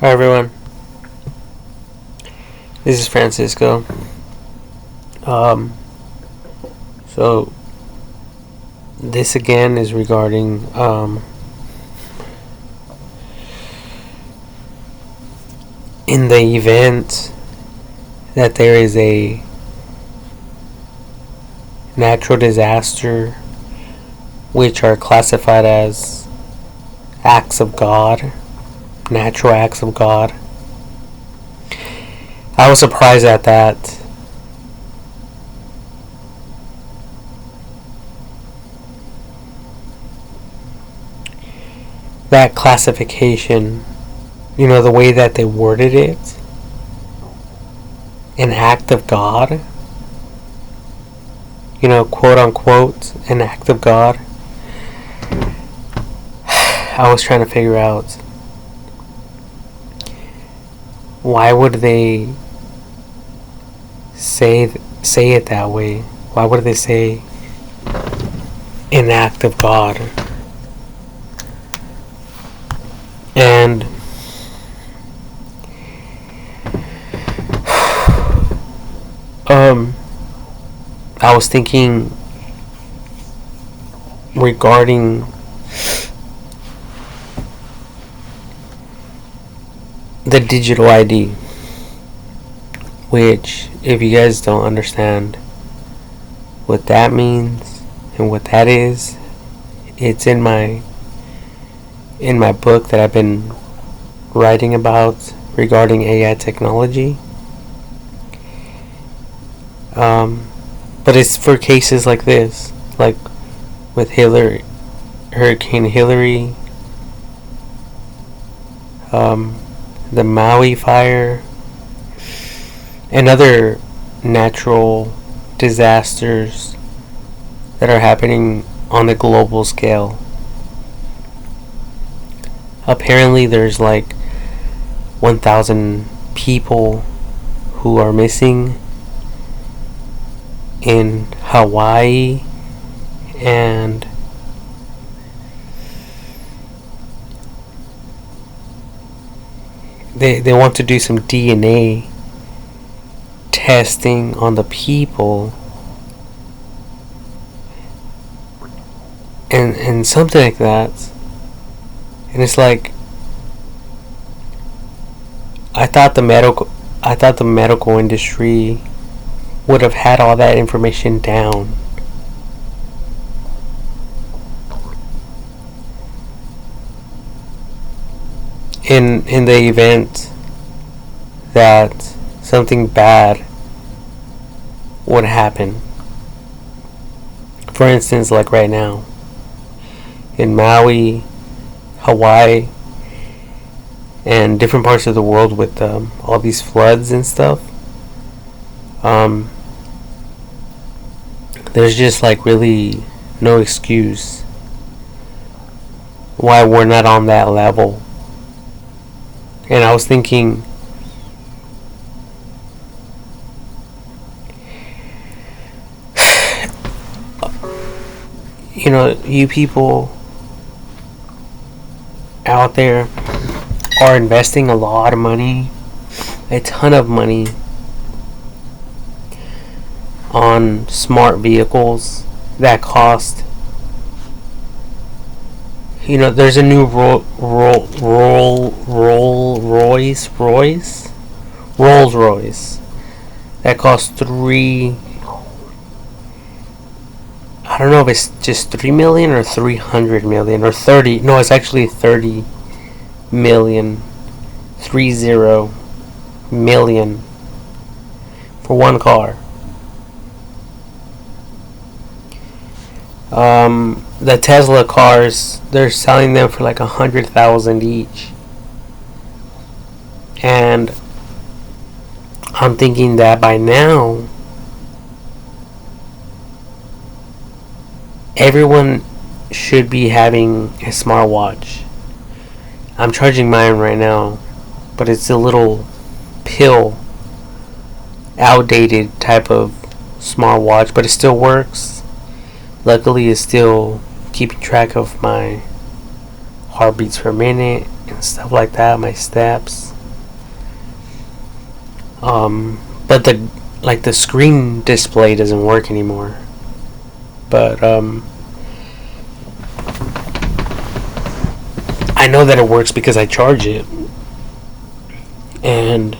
Hi everyone, this is Francisco. Um, so this again is regarding in the event that there is a natural disaster which are classified as acts of God, natural acts of God. I was surprised at that. That classification, the way that they worded it, an act of God, quote unquote, an act of God. I was trying to figure out why would they say it that way? Why would they say an act of God? And I was thinking regarding the digital ID, which, if you guys don't understand what that means and what that is, it's in my book that I've been writing about regarding AI technology. But it's for cases like this, like with Hurricane Hillary, the Maui fire, and other natural disasters that are happening on the global scale. Apparently there's like 1,000 people who are missing in Hawaii, and they want to do some DNA testing on the people and something like that. And it's like, I thought the medical industry would have had all that information down. In the event that something bad would happen. For instance, like right now in Maui, Hawaii, and different parts of the world with all these floods and stuff. There's just like really no excuse why we're not on that level. And I was thinking, you people out there are investing a lot of money, a ton of money, on smart vehicles that cost. There's a new Rolls Royce that costs I don't know if it's just 3 million or 300 million or 30. No, it's actually 30 million. 30 million for one car. The Tesla cars, they're selling them for like 100,000 each. And I'm thinking that by now everyone should be having a smartwatch. I'm charging mine right now, but it's a little pill, outdated type of smartwatch, but it still works. Luckily, it's still keeping track of my heartbeats per minute and stuff like that, my steps. But the screen display doesn't work anymore. But I know that it works because I charge it, and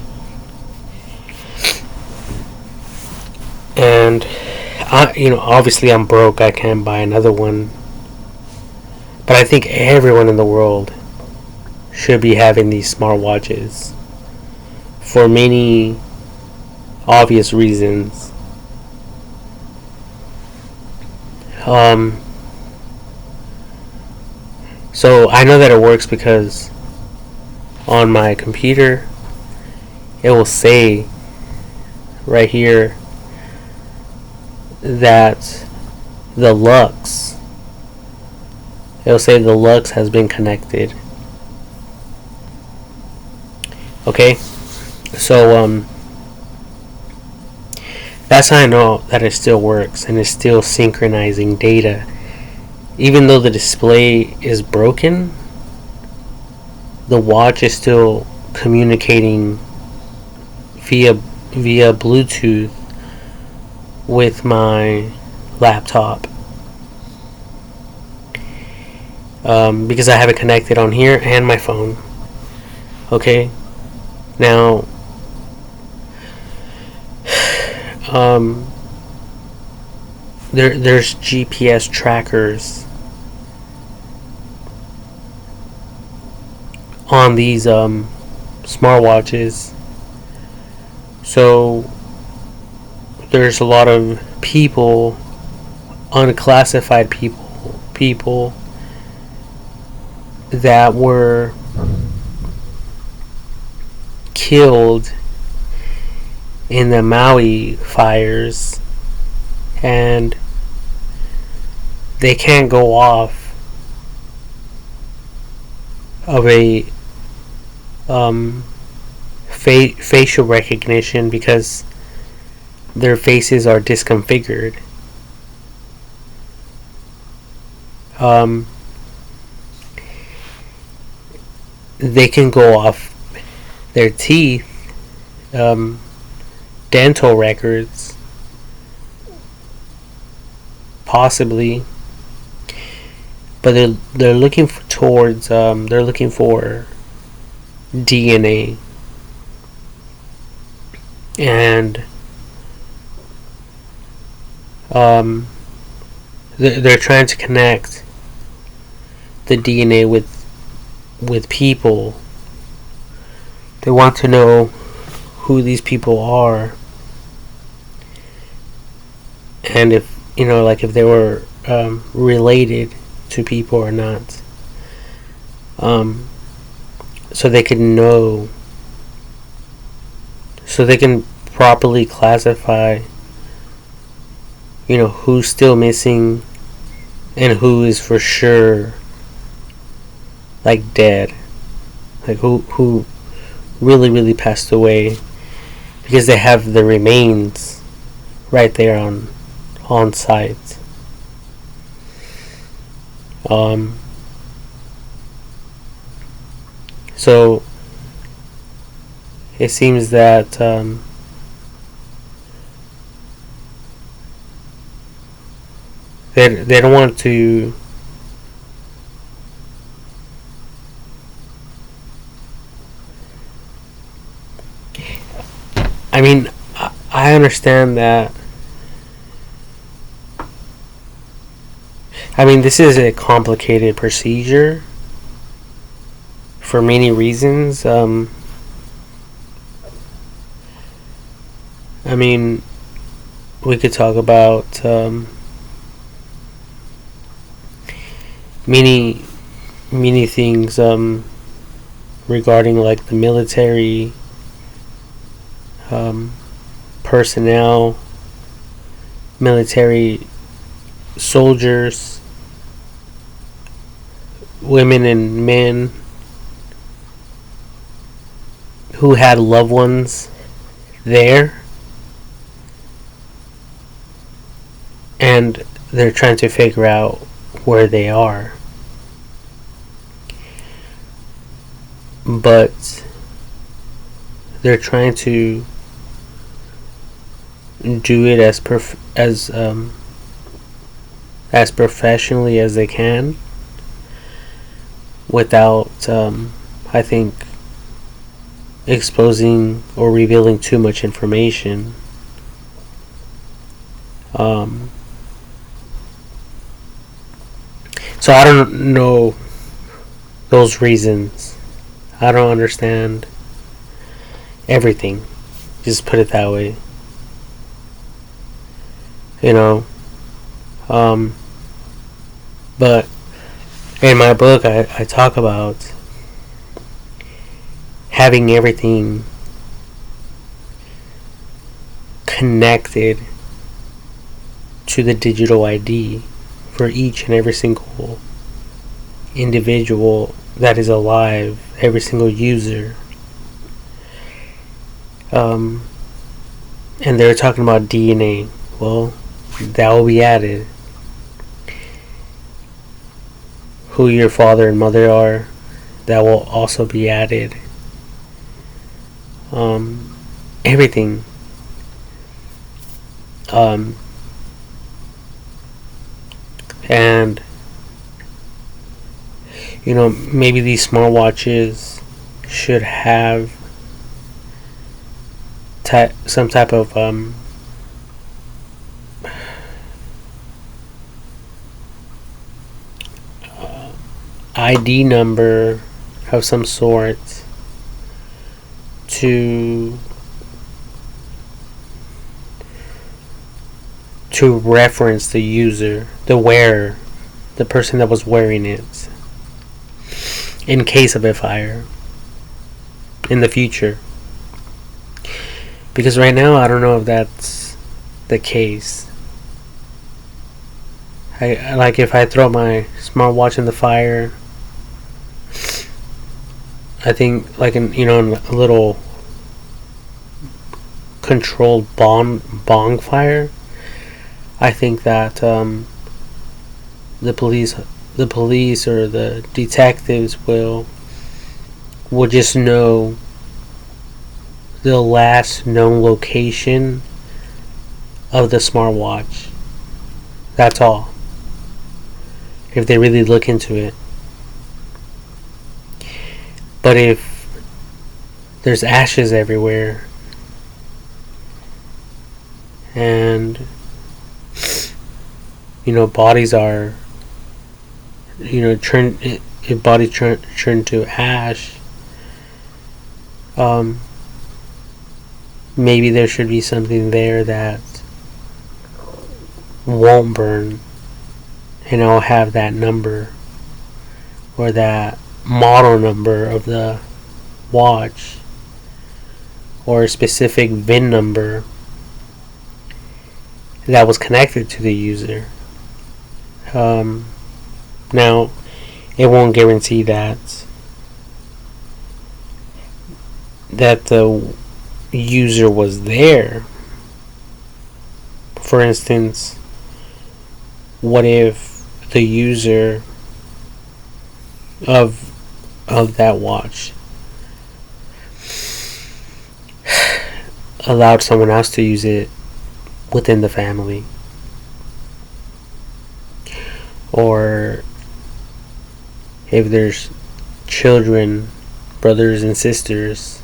obviously I'm broke. I can't buy another one. But I think everyone in the world should be having these smartwatches for many obvious reasons. So I know that it works because on my computer it will say right here that the Lux, it'll say the Lux has been connected. Okay, so that's how I know that it still works and it's still synchronizing data. Even though the display is broken, the watch is still communicating via Bluetooth with my laptop. Because I have it connected on here and my phone. Okay, now there's GPS trackers on these smartwatches, so there's a lot of people, unclassified people that were killed in the Maui fires, and they can't go off of a facial recognition because their faces are disconfigured. They can go off their teeth, dental records, possibly, but they're looking towards they're looking for DNA, and they're trying to connect the DNA with people. They want to know who these people are, and if if they were related to people or not, so they can know, so they can properly classify who's still missing and who is for sure dead, who really passed away, because they have the remains right there on site. So it seems that they don't want to I understand that. This is a complicated procedure for many reasons. We could talk about many things regarding the military personnel, military soldiers, women and men who had loved ones there, and they're trying to figure out where they are. but they're trying to do it as professionally as they can without, I think, exposing or revealing too much information. So I don't know those reasons. I don't understand everything. Just put it that way. You know. But in my book, I talk about having everything connected to the digital ID for each and every single individual that is alive, every single user. And they're talking about DNA. Well, that will be added. Who your father and mother are, that will also be added. Everything. And maybe these smartwatches should have some type of ID number of some sort to reference the user, the wearer, the person that was wearing it, in case of a fire in the future. Because right now I don't know if that's the case. I like, if I throw my smartwatch in the fire, I think like in a little controlled bonfire, I think that the police or the detectives will just know the last known location of the smartwatch. That's all. If they really look into it. But if there's ashes everywhere and bodies are turned, if bodies turn to ash, maybe there should be something there that won't burn, and I'll have that number or that model number of the watch or a specific VIN number that was connected to the user. Now, it won't guarantee that the user was there. For instance, what if the user of that watch allowed someone else to use it within the family? Or if there's children, brothers and sisters,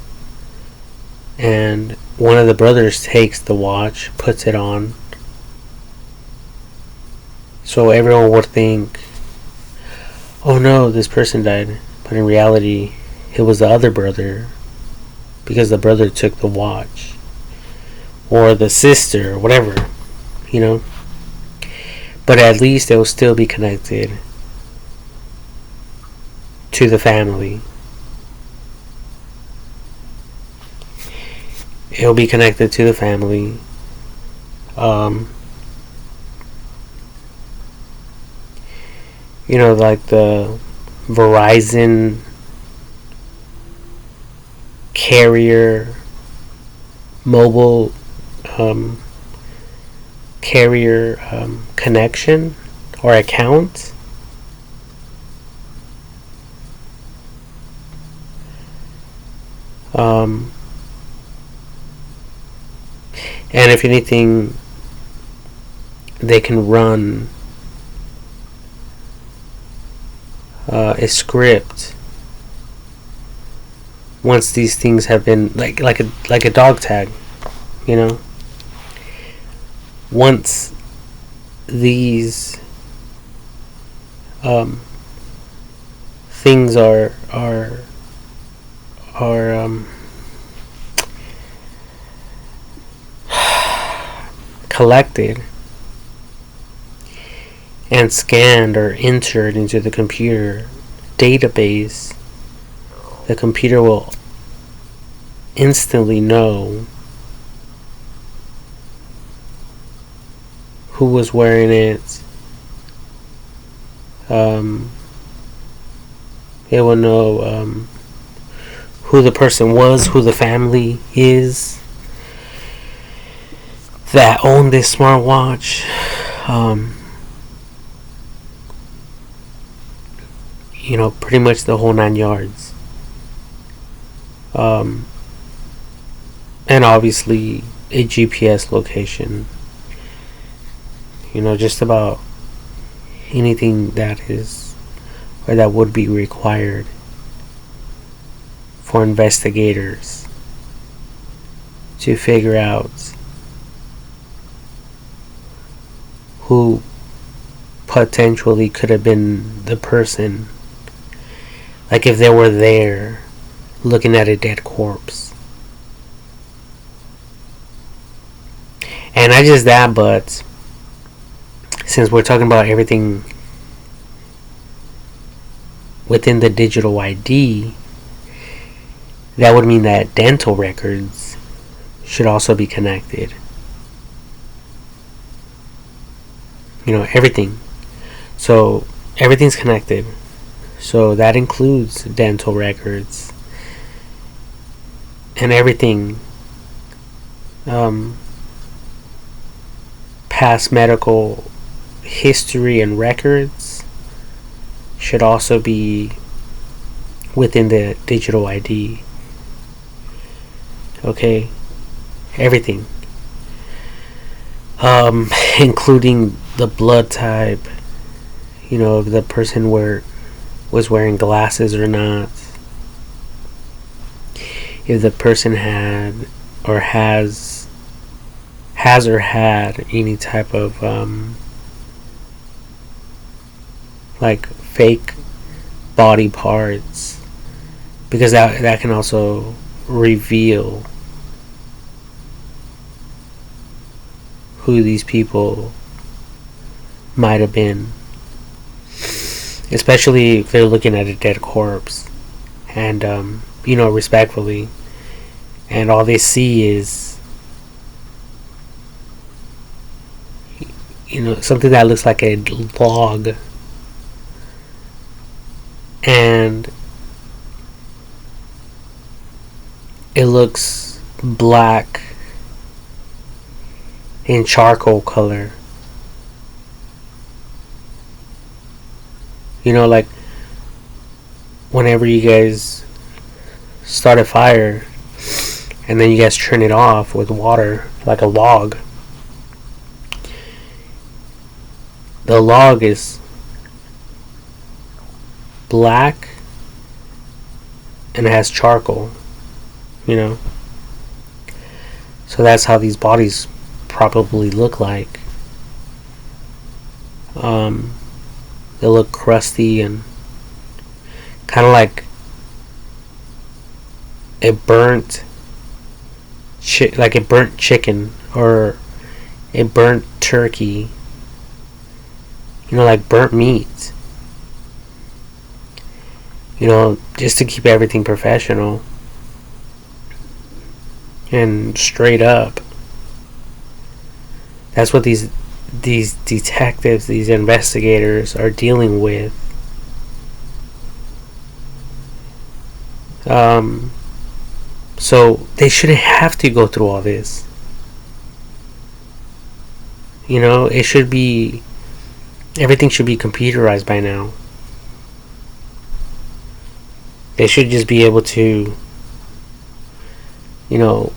and one of the brothers takes the watch, puts it on, so everyone would think, oh no, this person died, but in reality it was the other brother, because the brother took the watch, or the sister, or whatever, but at least it will still be connected to the family. It'll be connected to the family. Like the Verizon carrier mobile carrier connection or account. Um, and if anything, they can run a script once these things have been like a dog tag, you know. Once these things are collected and scanned or entered into the computer database, the computer will instantly know who was wearing it. It will know who the person was, who the family is that owned this smartwatch. Pretty much the whole 9 yards. And obviously a GPS location. Just about anything that is or that would be required for investigators to figure out who potentially could have been the person. Like if they were there looking at a dead corpse. And not just that, but since we're talking about everything within the digital ID, that would mean that dental records should also be connected. Everything. So everything's connected. So that includes dental records and everything. Past medical history and records should also be within the digital ID. Okay? Everything. Including the blood type, if the person was wearing glasses or not, if the person had or has or had any type of like fake body parts, because that can also reveal who these people might have been, especially if they're looking at a dead corpse and respectfully, and all they see is something that looks like a log, and it looks black in charcoal color. Like whenever you guys start a fire and then you guys turn it off with water, like a log. The log is black and it has charcoal, So that's how these bodies probably look like. They look crusty and kind of like a burnt chicken or a burnt turkey, like burnt meat, just to keep everything professional and straight up. That's what these detectives, these investigators are dealing with. So they shouldn't have to go through all this. It should be, everything should be computerized by now. They should just be able to you know,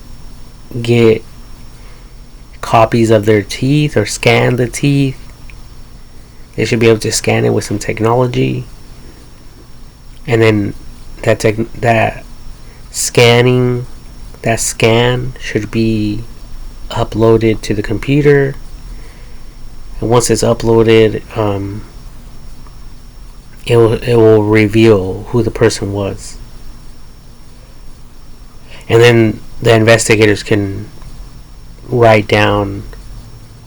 get copies of their teeth or scan the teeth. They should be able to scan it with some technology, and then that scanning, that scan should be uploaded to the computer. And once it's uploaded, it will reveal who the person was, and then the investigators can write down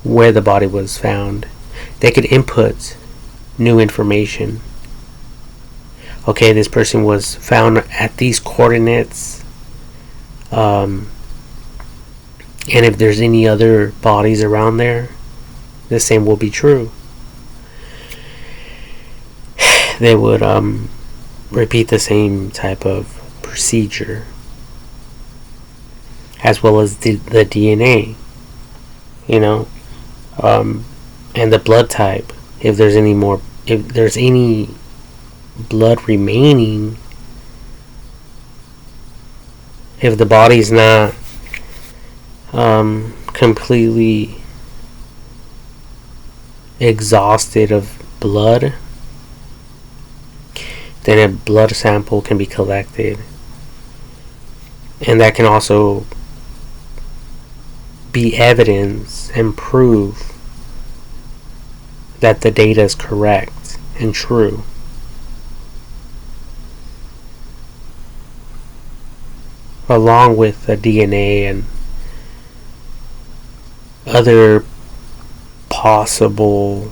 where the body was found. They could input new information. Okay, this person was found at these coordinates, and if there's any other bodies around there, the same will be true. They would repeat the same type of procedure, as well as the DNA, you know, and the blood type. If there's any blood remaining, if the body's not completely exhausted of blood, then a blood sample can be collected, and that can also be evidence and proof that the data is correct and true. Along with the DNA and other possible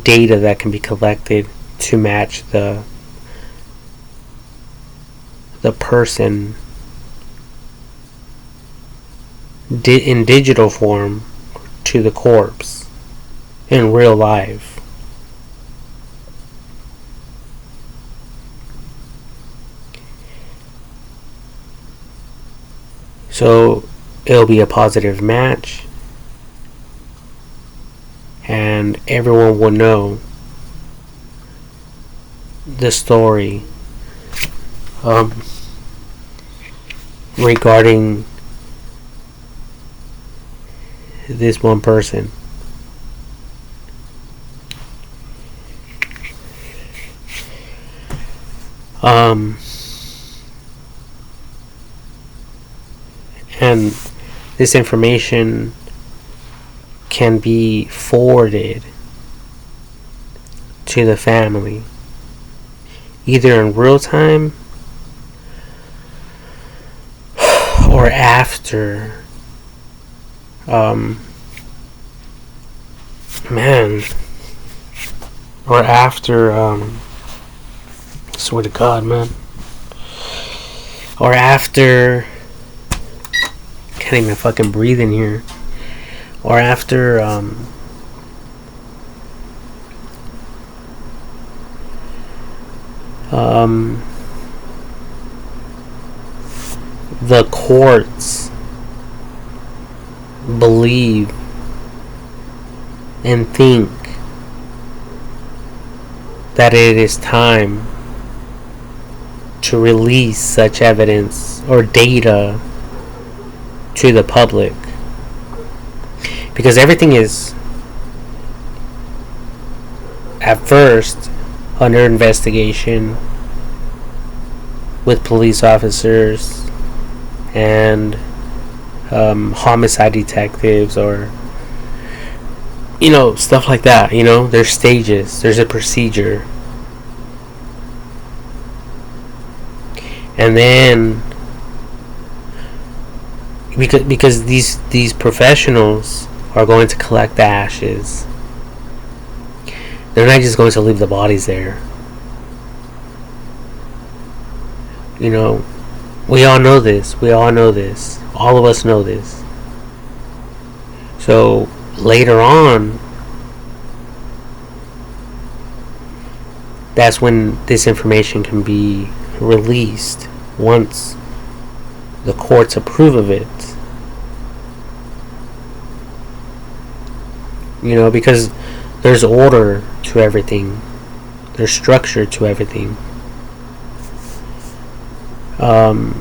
data that can be collected to match the person in digital form to the corpse in real life. So it'll be a positive match, and everyone will know the story regarding this one person. And this information can be forwarded to the family, either in real time or after. Swear to God, man. Or after, can't even fucking breathe in here. Or after, the courts believe and think that it is time to release such evidence or data to the public, because everything is at first under investigation with police officers and homicide detectives, or stuff like that. There's stages, there's a procedure, and then because these professionals are going to collect the ashes, they're not just going to leave the bodies there. We all know this. All of us know this. So later on, that's when this information can be released, once the courts approve of it. Because there's order to everything, there's structure to everything. Um,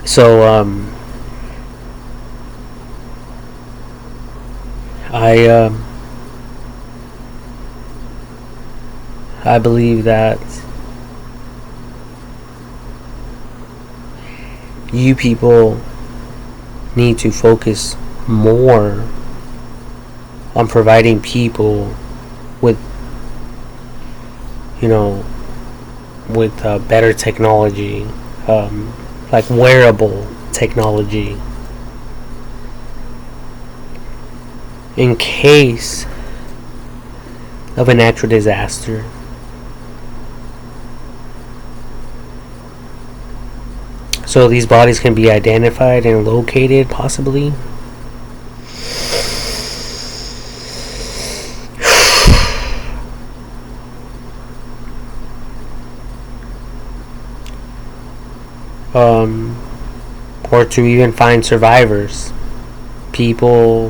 so I I believe that you people need to focus more on providing people with, you know, with better technology, like wearable technology, in case of a natural disaster. So these bodies can be identified and located, possibly. Um, or to even find survivors, people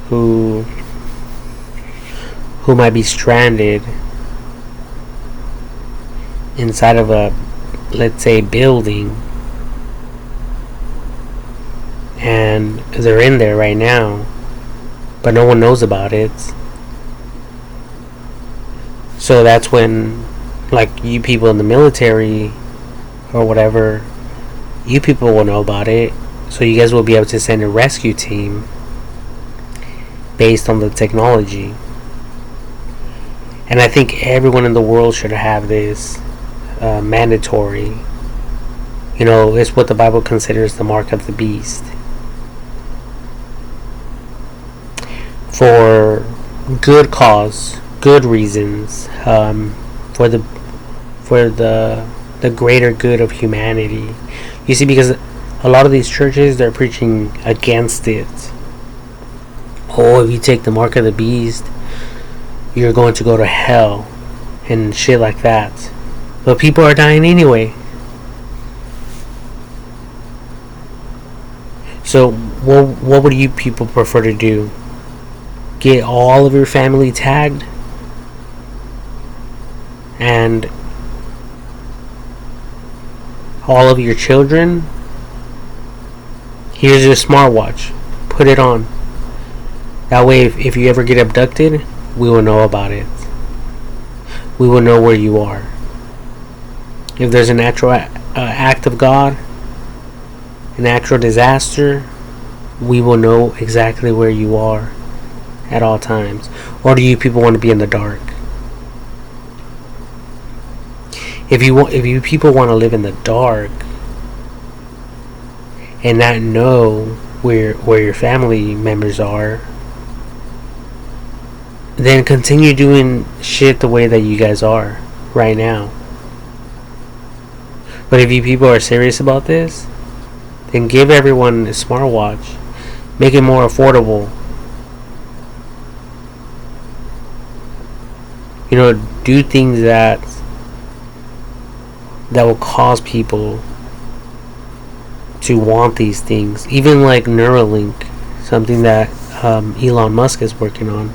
who might be stranded inside of a, let's say, building, and they're in there right now, but no one knows about it. So that's when, like, you people in the military or whatever, you people will know about it, so you guys will be able to send a rescue team based on the technology. And I think everyone in the world should have this mandatory. You know, it's what the Bible considers the mark of the beast. For good cause, good reasons, for the greater good of humanity. You see, because a lot of these churches, they're preaching against it. Oh, if you take the mark of the beast, you're going to go to hell and shit like that. But people are dying anyway. So what would you people prefer to do? Get all of your family tagged and all of your children? Here's your smartwatch. Put it on. That way, if you ever get abducted, we will know about it. We will know where you are. If there's a natural act of God, a natural disaster, we will know exactly where you are at all times. Or do you people want to be in the dark? If you people want to live in the dark and not know where your family members are, then continue doing shit the way that you guys are right now. But if you people are serious about this, then give everyone a smartwatch. Make it more affordable. You know, do things that will cause people to want these things. Even like Neuralink, something that Elon Musk is working on.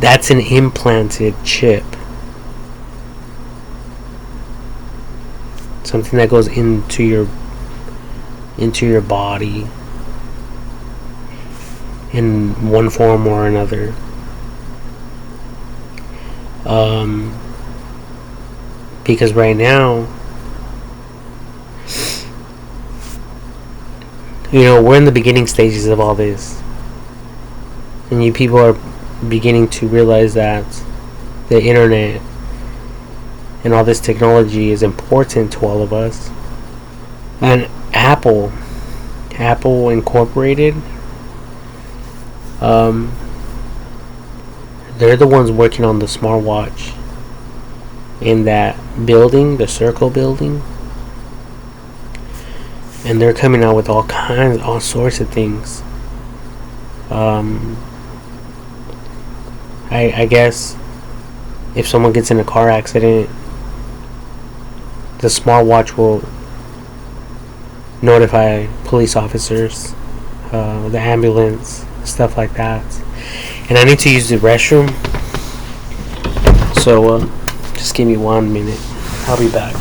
That's an implanted chip. Something that goes into your body in one form or another. Because right now, you know, we're in the beginning stages of all this, and you people are beginning to realize that the internet and all this technology is important to all of us. And Apple Incorporated, they're the ones working on the smartwatch in that building, the Circle building, and they're coming out with all sorts of things. I guess if someone gets in a car accident, the smartwatch will notify police officers, the ambulance, stuff like that. and I need to use the restroom. So just give me 1 minute. I'll be back.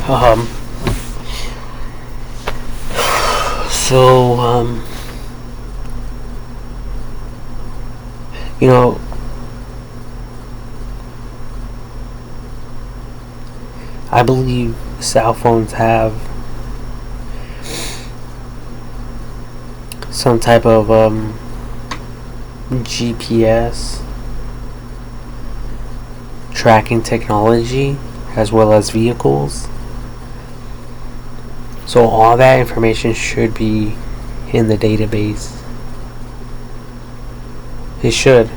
Um, so, you know, I believe cell phones have some type of GPS tracking technology as well as vehicles. So all that information should be in the database. It should.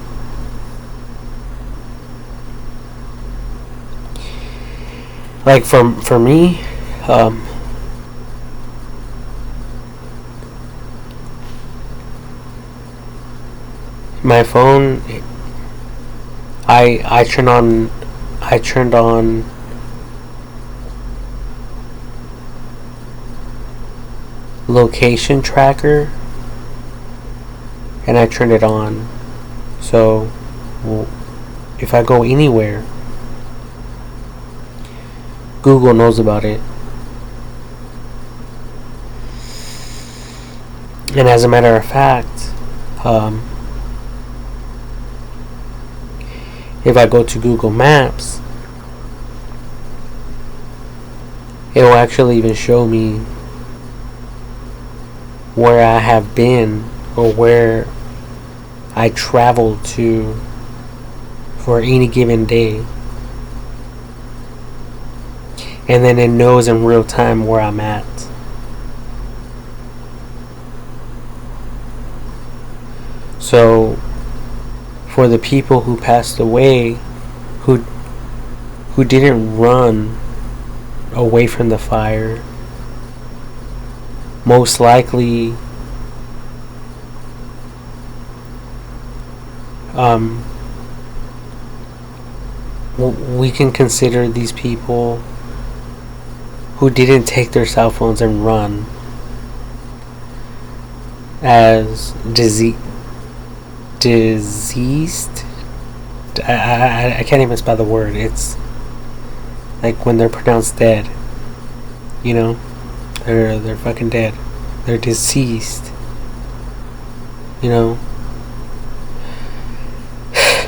Like for me, my phone, I turned on location tracker, and I turned it on. So if I go anywhere, Google knows about it. And as a matter of fact, if I go to Google Maps, it will actually even show me where I have been or where I traveled to for any given day. And then it knows in real time where I'm at. So for the people who passed away, who didn't run away from the fire, most likely we can consider these people who didn't take their cell phones and run as diseased. I can't even spell the word. It's like when they're pronounced dead. You know, they're fucking dead. They're deceased. You know,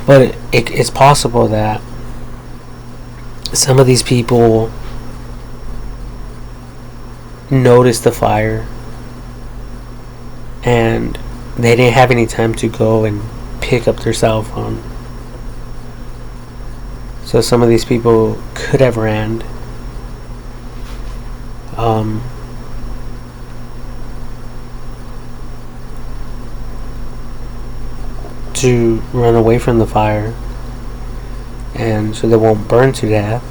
but it's possible that some of these people noticed the fire and they didn't have any time to go and pick up their cell phone. So some of these people could have ran. to run away from the fire, and so they won't burn to death.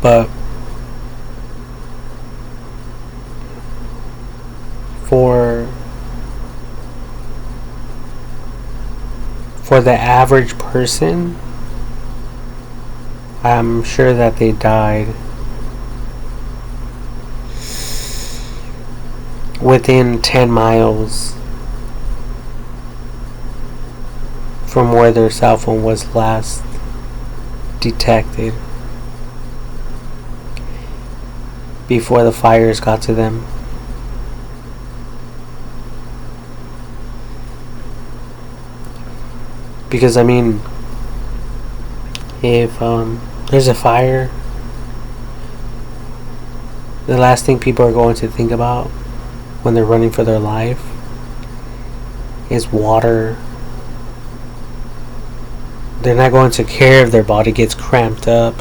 But for the average person, I'm sure that they died within 10 miles from where their cell phone was last detected, before the fires got to them. Because, I mean, if there's a fire, the last thing people are going to think about when they're running for their life is water. They're not going to care if their body gets cramped up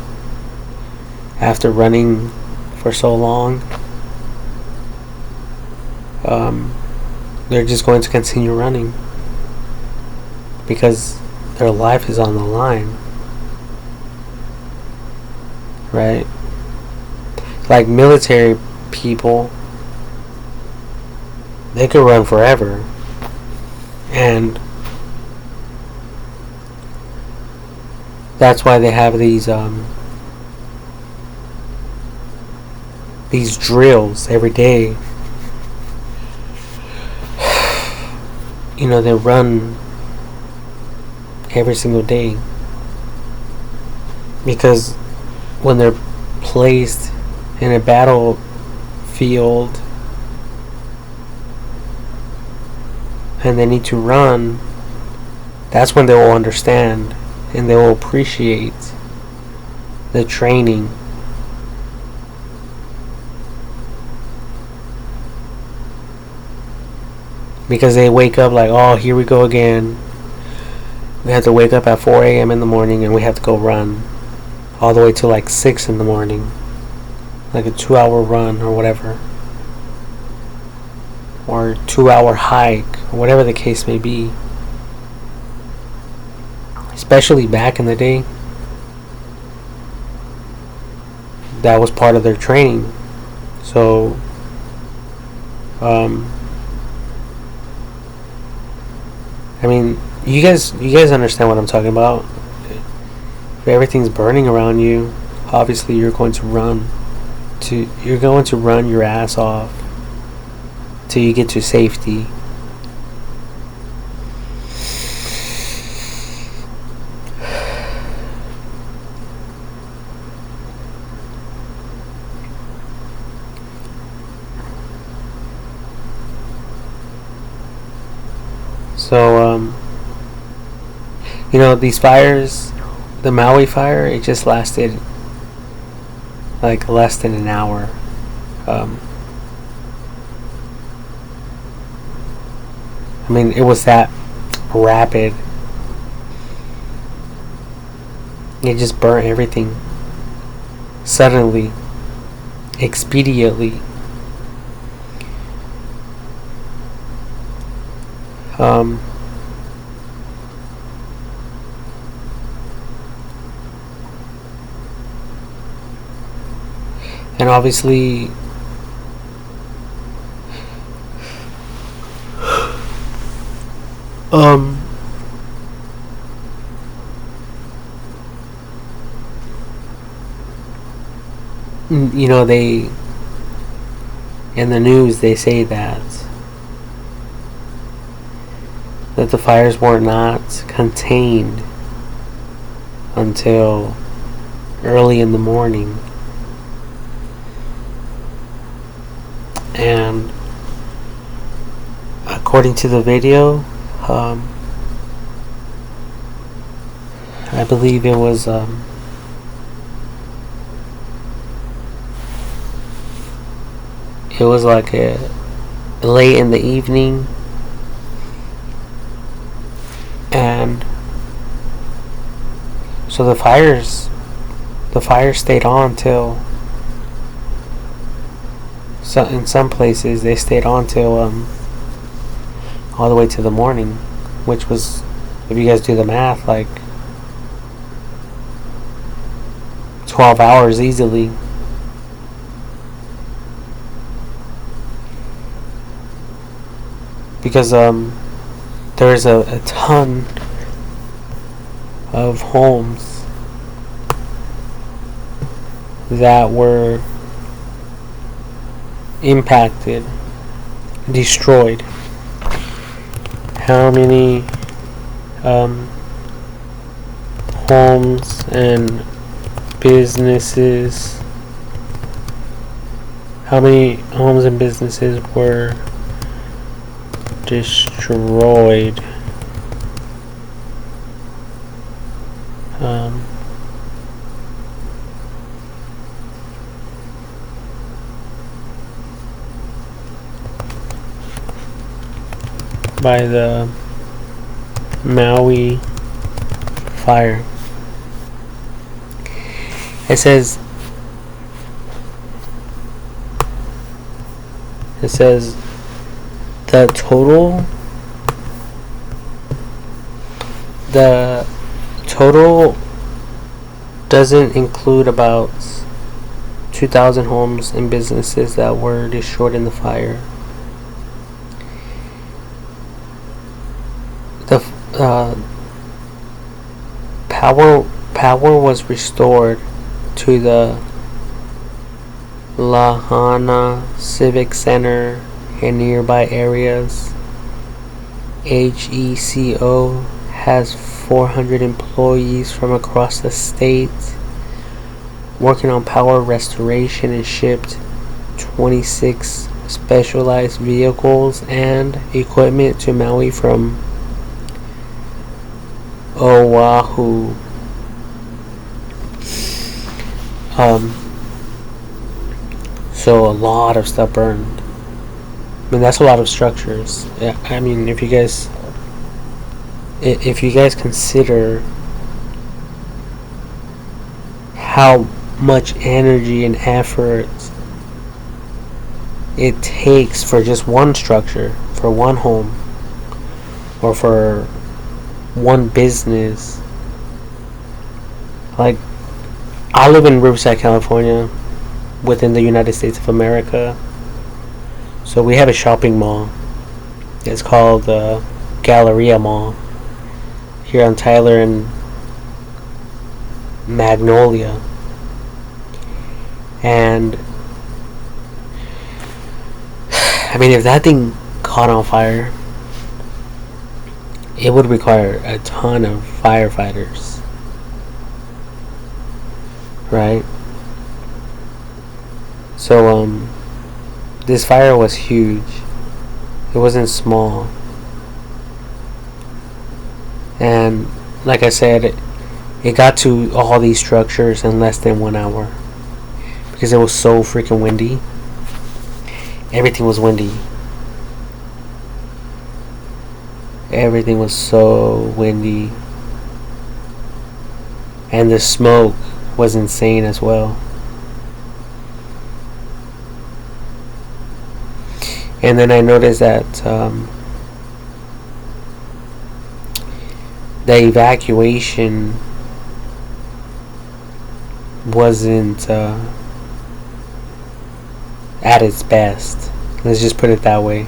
after running for so long. They're just going to continue running because their life is on the line, right? Like military people, they could run forever, and that's why they have these drills every day. You know, they run every single day because when they're placed in a battlefield and they need to run, that's when they will understand and they will appreciate the training. Because they wake up like, oh, here we go again. We have to wake up at 4 a.m. in the morning and we have to go run all the way to like 6 in the morning. Like a 2-hour run or whatever. Or 2-hour hike, or whatever the case may be. Especially back in the day. That was part of their training. So, I mean, you guys understand what I'm talking about. If everything's burning around you, obviously you're going to run your ass off till you get to safety. So, you know, these fires, the Maui fire, it just lasted like less than an hour. I mean, it was that rapid. It just burnt everything suddenly, expediently. And obviously, you know, they, in the news, they say that the fires were not contained until early in the morning. And according to the video, I believe it was like a late in the evening, and so the fire stayed on till So in some places they stayed on till all the way to the morning, which was, if you guys do the math, like 12 hours easily. Because there's a ton of homes that were impacted, destroyed. How many homes and businesses, how many homes and businesses were destroyed by the Maui fire? It says the total doesn't include about 2,000 homes and businesses that were destroyed in the fire. The power was restored to the Lahana Civic Center and nearby areas. HECO has 400 employees from across the state working on power restoration and shipped 26 specialized vehicles and equipment to Maui from Oahu. So a lot of stuff burned. I mean, that's a lot of structures. I mean, if you guys consider how much energy and effort it takes for just one structure, for one home, or for one business. Like, I live in Riverside, California, within the United States of America. So we have a shopping mall. It's called Galleria Mall here on Tyler and Magnolia. And I mean, if that thing caught on fire, it would require a ton of firefighters, right? So this fire was huge. It wasn't small. And like I said, it got to all these structures in less than 1 hour because it was so freaking windy. Everything was windy. Everything was so windy. And the smoke was insane as well. And then I noticed that the evacuation wasn't at its best. Let's just put it that way.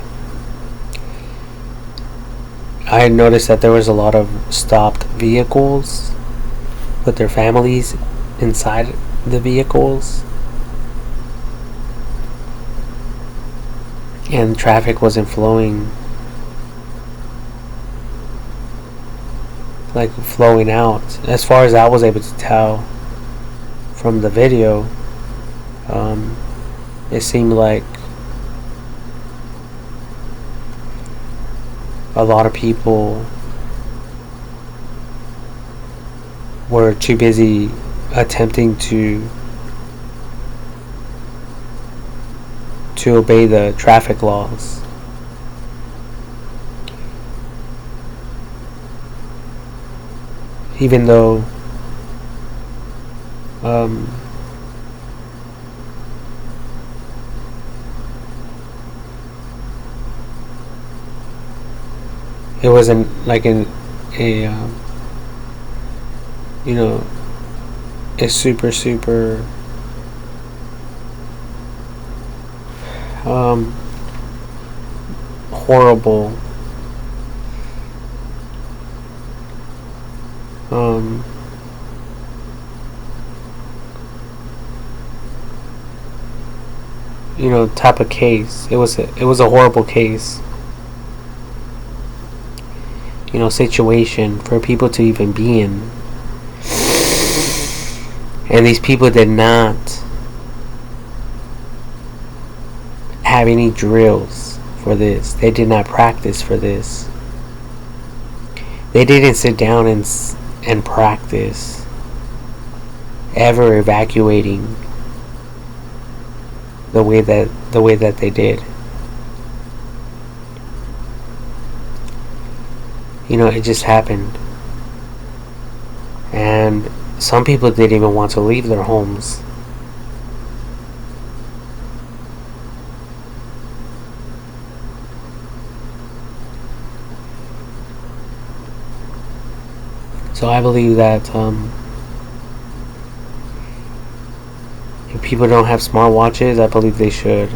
I noticed that there was a lot of stopped vehicles with their families inside the vehicles. And traffic wasn't flowing, like flowing out. As far as I was able to tell from the video, it seemed like a lot of people were too busy attempting to obey the traffic laws. Even though it wasn't like a you know, a super um, horrible um, type of case. It was a horrible case, situation for people to even be in. And these people did not have any drills for this. They did not practice for this. They didn't sit down and practice ever evacuating the way that they did. It just happened. And some people didn't even want to leave their homes. So I believe that if people don't have smartwatches, I believe they should.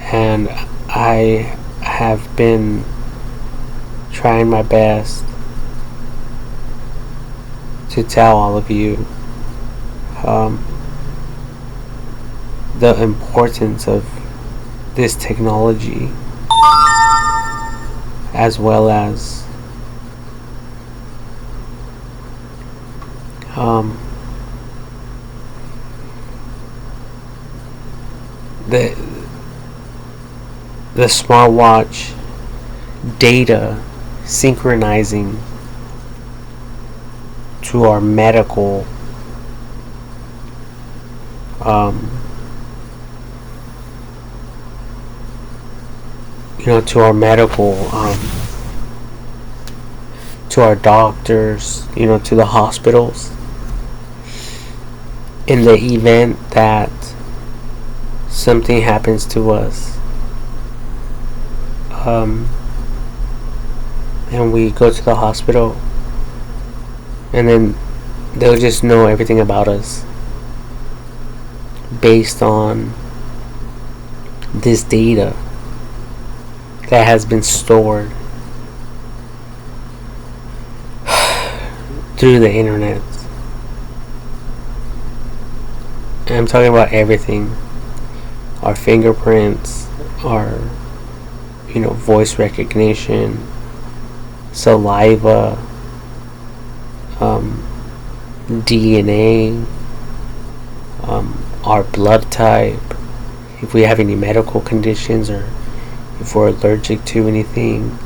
And I have been trying my best to tell all of you the importance of this technology, as well as the smartwatch data synchronizing to our medical to our medical to our doctors, to the hospitals, in the event that something happens to us, and we go to the hospital, and then they'll just know everything about us based on this data that has been stored through the internet. And I'm talking about everything: our fingerprints, our voice recognition, saliva, DNA, our blood type, if we have any medical conditions, or if we're allergic to anything,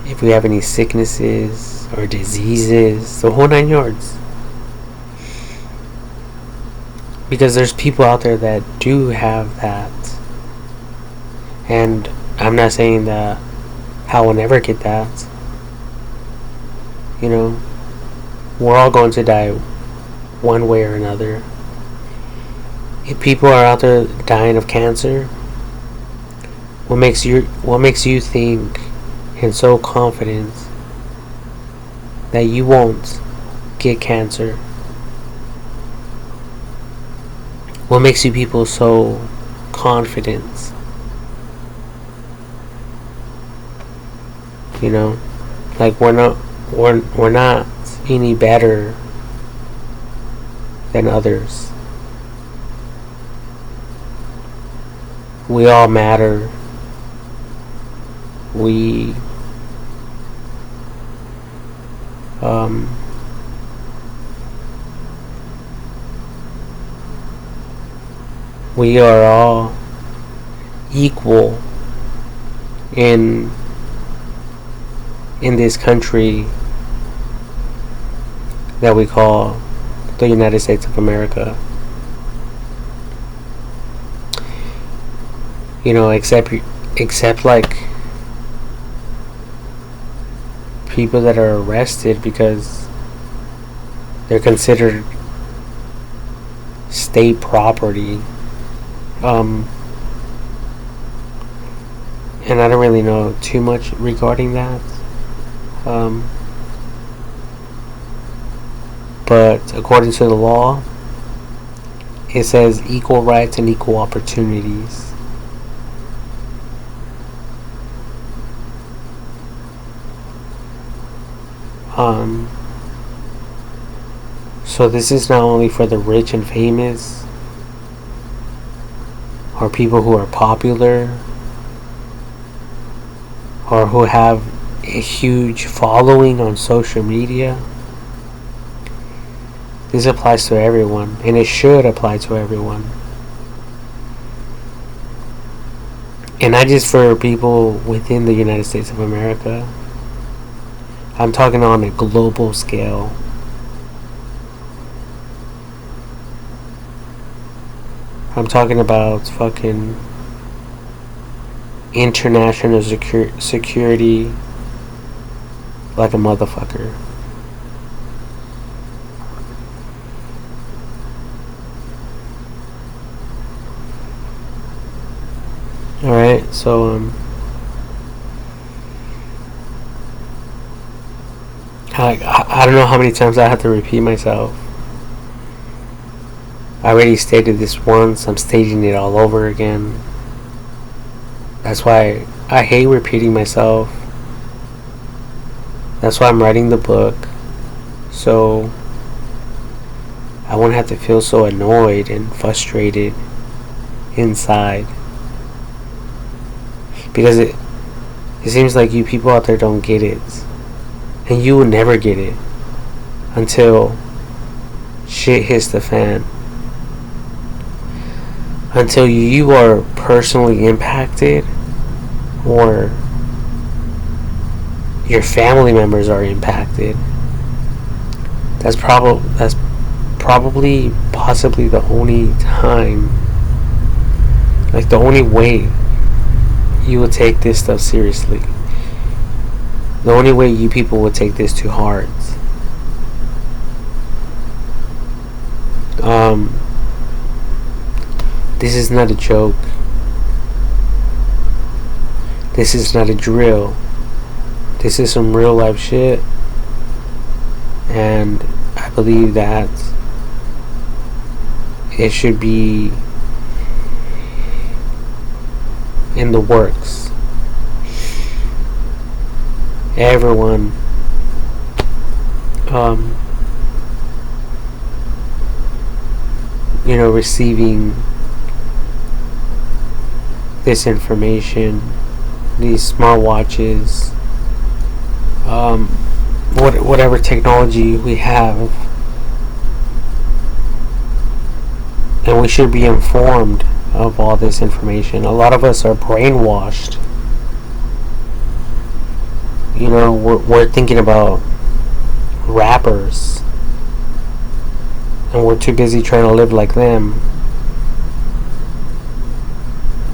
if we have any sicknesses or diseases, the whole 9 yards. Because there's people out there that do have that. And I'm not saying that I will never get that. We're all going to die one way or another. If people are out there dying of cancer, what makes you think and so confident that you won't get cancer? What makes you people so confident? Like we're not any better than others. We all matter. We we are all equal in this country that we call the United States of America. Except like people that are arrested because they're considered state property. And I don't really know too much regarding that. Um, but according to the law, it says equal rights and equal opportunities. So this is not only for the rich and famous, or people who are popular, or who have a huge following on social media. This applies to everyone, and it should apply to everyone. And not just for people within the United States of America. I'm talking on a global scale. I'm talking about fucking international security like a motherfucker. Alright, so I don't know how many times I have to repeat myself. I already stated this once, I'm stating it all over again. That's why I hate repeating myself. That's why I'm writing the book. So I won't have to feel so annoyed and frustrated inside. Because it seems like you people out there don't get it. And you will never get it until shit hits the fan. Until you are personally impacted, or your family members are impacted. That's probably possibly the only time, like the only way you will take this stuff seriously. The only way you people will take this to heart. This is not a joke. This is not a drill. This is some real life shit. And I believe that it should be in the works. Everyone receiving this information, these smartwatches, whatever technology we have, and we should be informed of all this information. A lot of us are brainwashed. We're thinking about rappers, and we're too busy trying to live like them.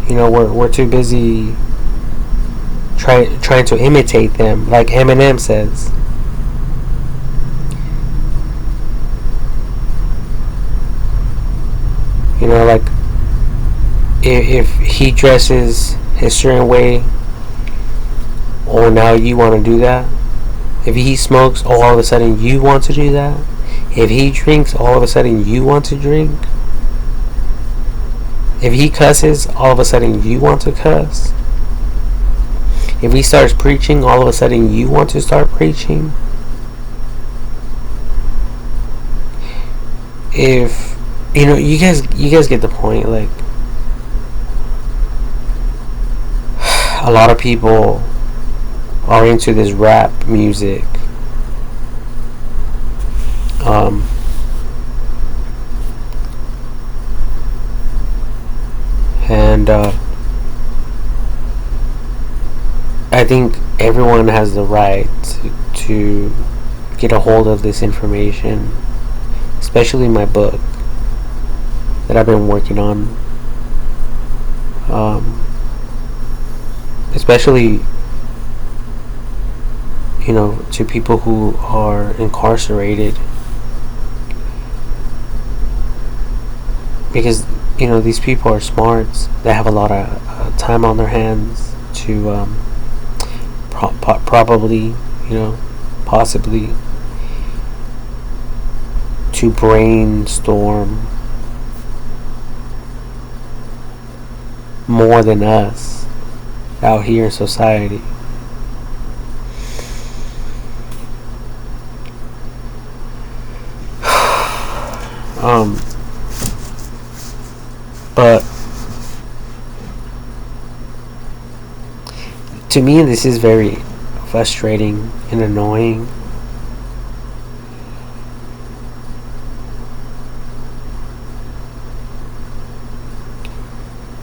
We're too busy trying to imitate them, like Eminem says. Like if he dresses a certain way, or now you want to do that. If he smokes, all of a sudden you want to do that. If he drinks, all of a sudden you want to drink. If he cusses, all of a sudden you want to cuss. If he starts preaching, all of a sudden you want to start preaching. If you guys get the point. Like, a lot of people are into this rap music. And I think everyone has the right to get a hold of this information, especially my book that I've been working on. Especially, to people who are incarcerated. because these people are smart. They have a lot of time on their hands to probably, possibly to brainstorm more than us out here in society. But to me, this is very frustrating and annoying.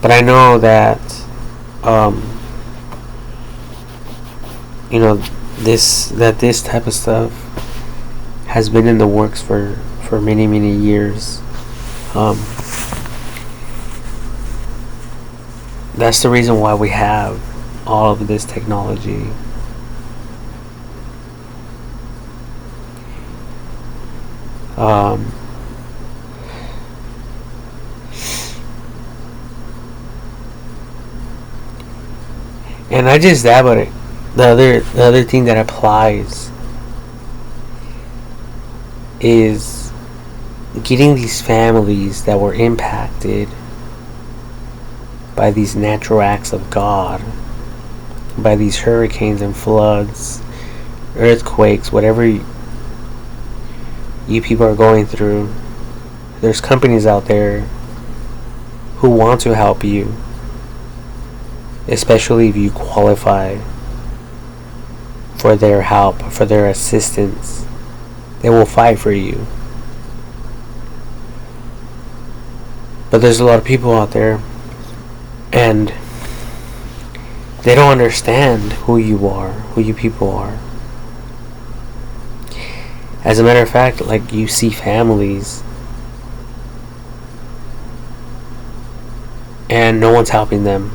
But I know that, um, this type of stuff has been in the works for many, many years. That's the reason why we have all of this technology. Um, and not just that, but the other thing that applies is getting these families that were impacted by these natural acts of God, by these hurricanes and floods, earthquakes, whatever you people are going through. There's companies out there who want to help you, especially if you qualify for their help, for their assistance. They will fight for you. But there's a lot of people out there, and they don't understand who you are, who you people are. As a matter of fact, like, you see families and no one's helping them.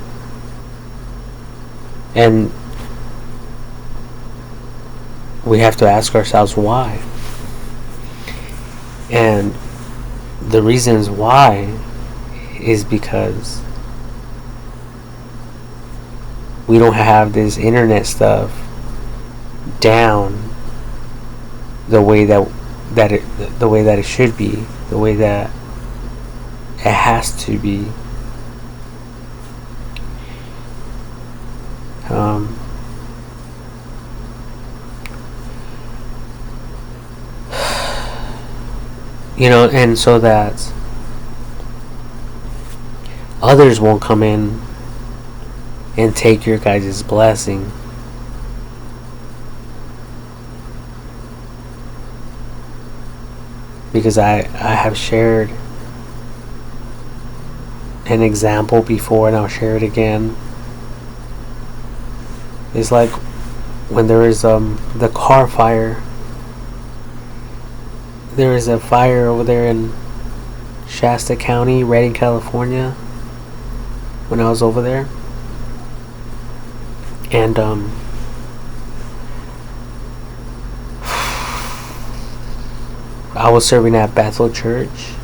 And we have to ask ourselves why. And the reasons why is because we don't have this internet stuff down the way that it should be, the way that it has to be. And so that others won't come in and take your guys' blessing. Because I have shared an example before, and I'll share it again. It's like when there is the car fire. There is a fire over there in Shasta County, Redding, California, when I was over there. And I was serving at Bethel Church,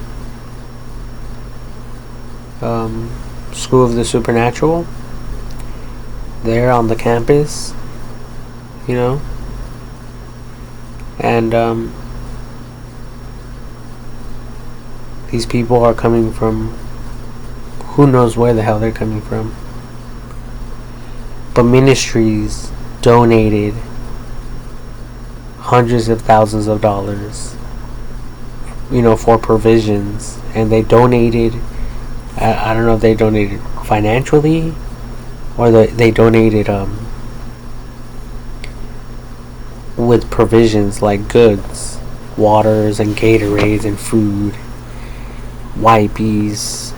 School of the Supernatural, there on the campus, and these people are coming from who knows where the hell they're coming from. But ministries donated hundreds of thousands of dollars, for provisions. And they donated, I don't know if they donated financially or they donated with provisions like goods, waters and Gatorades and food, wipies,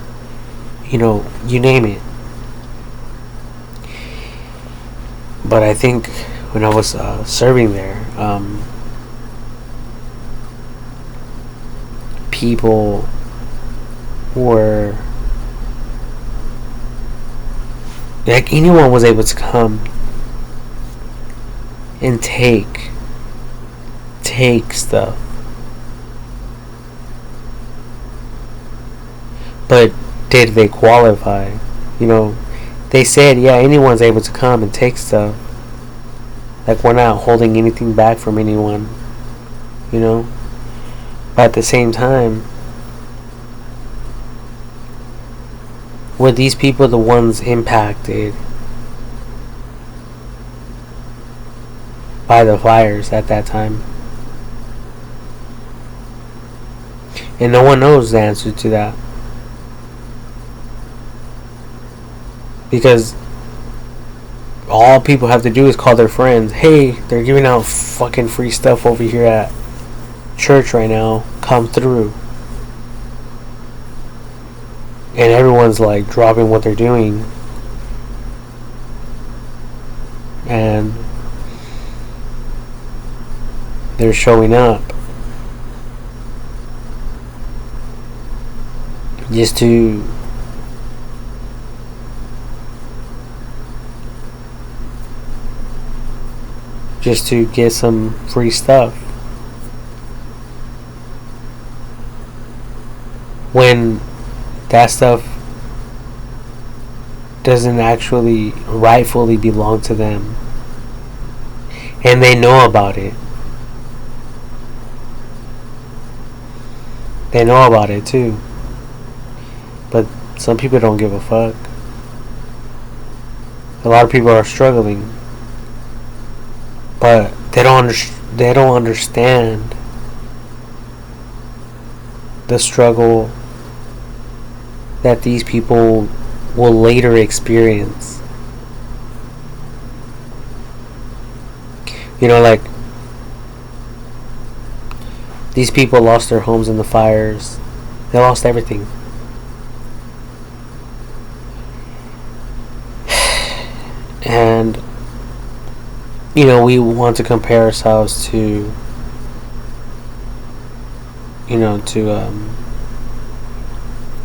you name it. But I think when I was serving there, people were like, anyone was able to come and take stuff. But did they qualify? You know, they said, yeah, anyone's able to come and take stuff. Like, we're not holding anything back from anyone, you know? But at the same time, were these people the ones impacted by the fires at that time? And no one knows the answer to that. Because all people have to do is call their friends. Hey, they're giving out fucking free stuff over here at church right now. Come through. And everyone's like dropping what they're doing. And they're showing up. Just to get some free stuff. When that stuff doesn't actually rightfully belong to them. And they know about it. They know about it too. But some people don't give a fuck. A lot of people are struggling. But they don't understand the struggle that these people will later experience. You know, like, these people lost their homes in the fires. They lost everything. And, you know, we want to compare ourselves to, you know,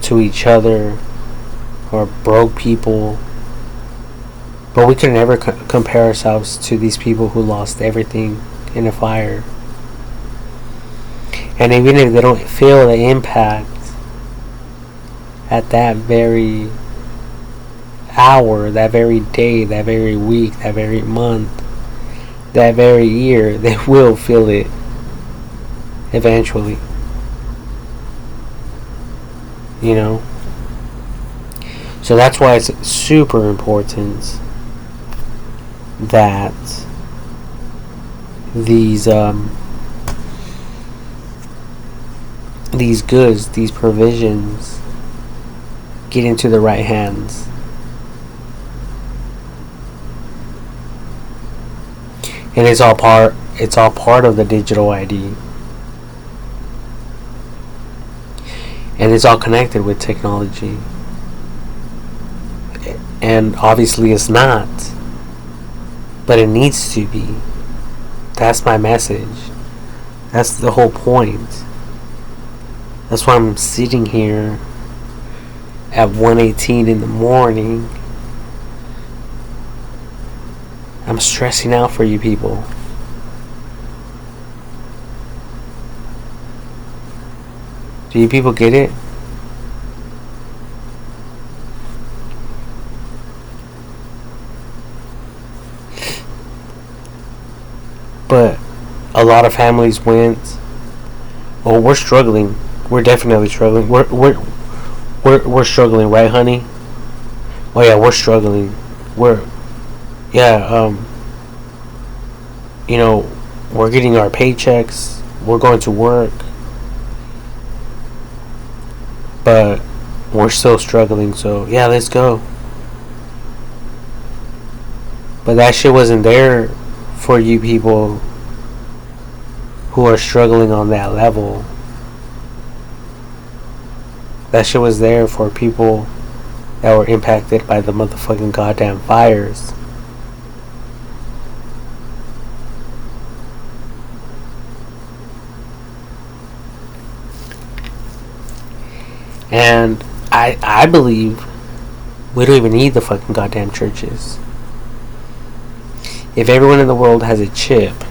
to each other or broke people, but we can never compare ourselves to these people who lost everything in a fire. And even if they don't feel the impact at that very hour, that very day, that very week, that very month, that very year, they will feel it eventually. You know? So that's why it's super important that these goods, these provisions get into the right hands. And it's all part of the digital ID. And it's all connected with technology. And obviously it's not. But it needs to be. That's my message. That's the whole point. That's why I'm sitting here at 1:18 in the morning. I'm stressing out for you people. Do you people get it? But a lot of families went. Oh, we're struggling. We're definitely struggling. We're struggling, right, honey? Oh yeah, we're struggling. You know, we're getting our paychecks. We're going to work. But we're still struggling, so yeah, let's go. But that shit wasn't there for you people who are struggling on that level. That shit was there for people that were impacted by the motherfucking goddamn fires. And I believe we don't even need the fucking goddamn churches. If everyone in the world has a chip,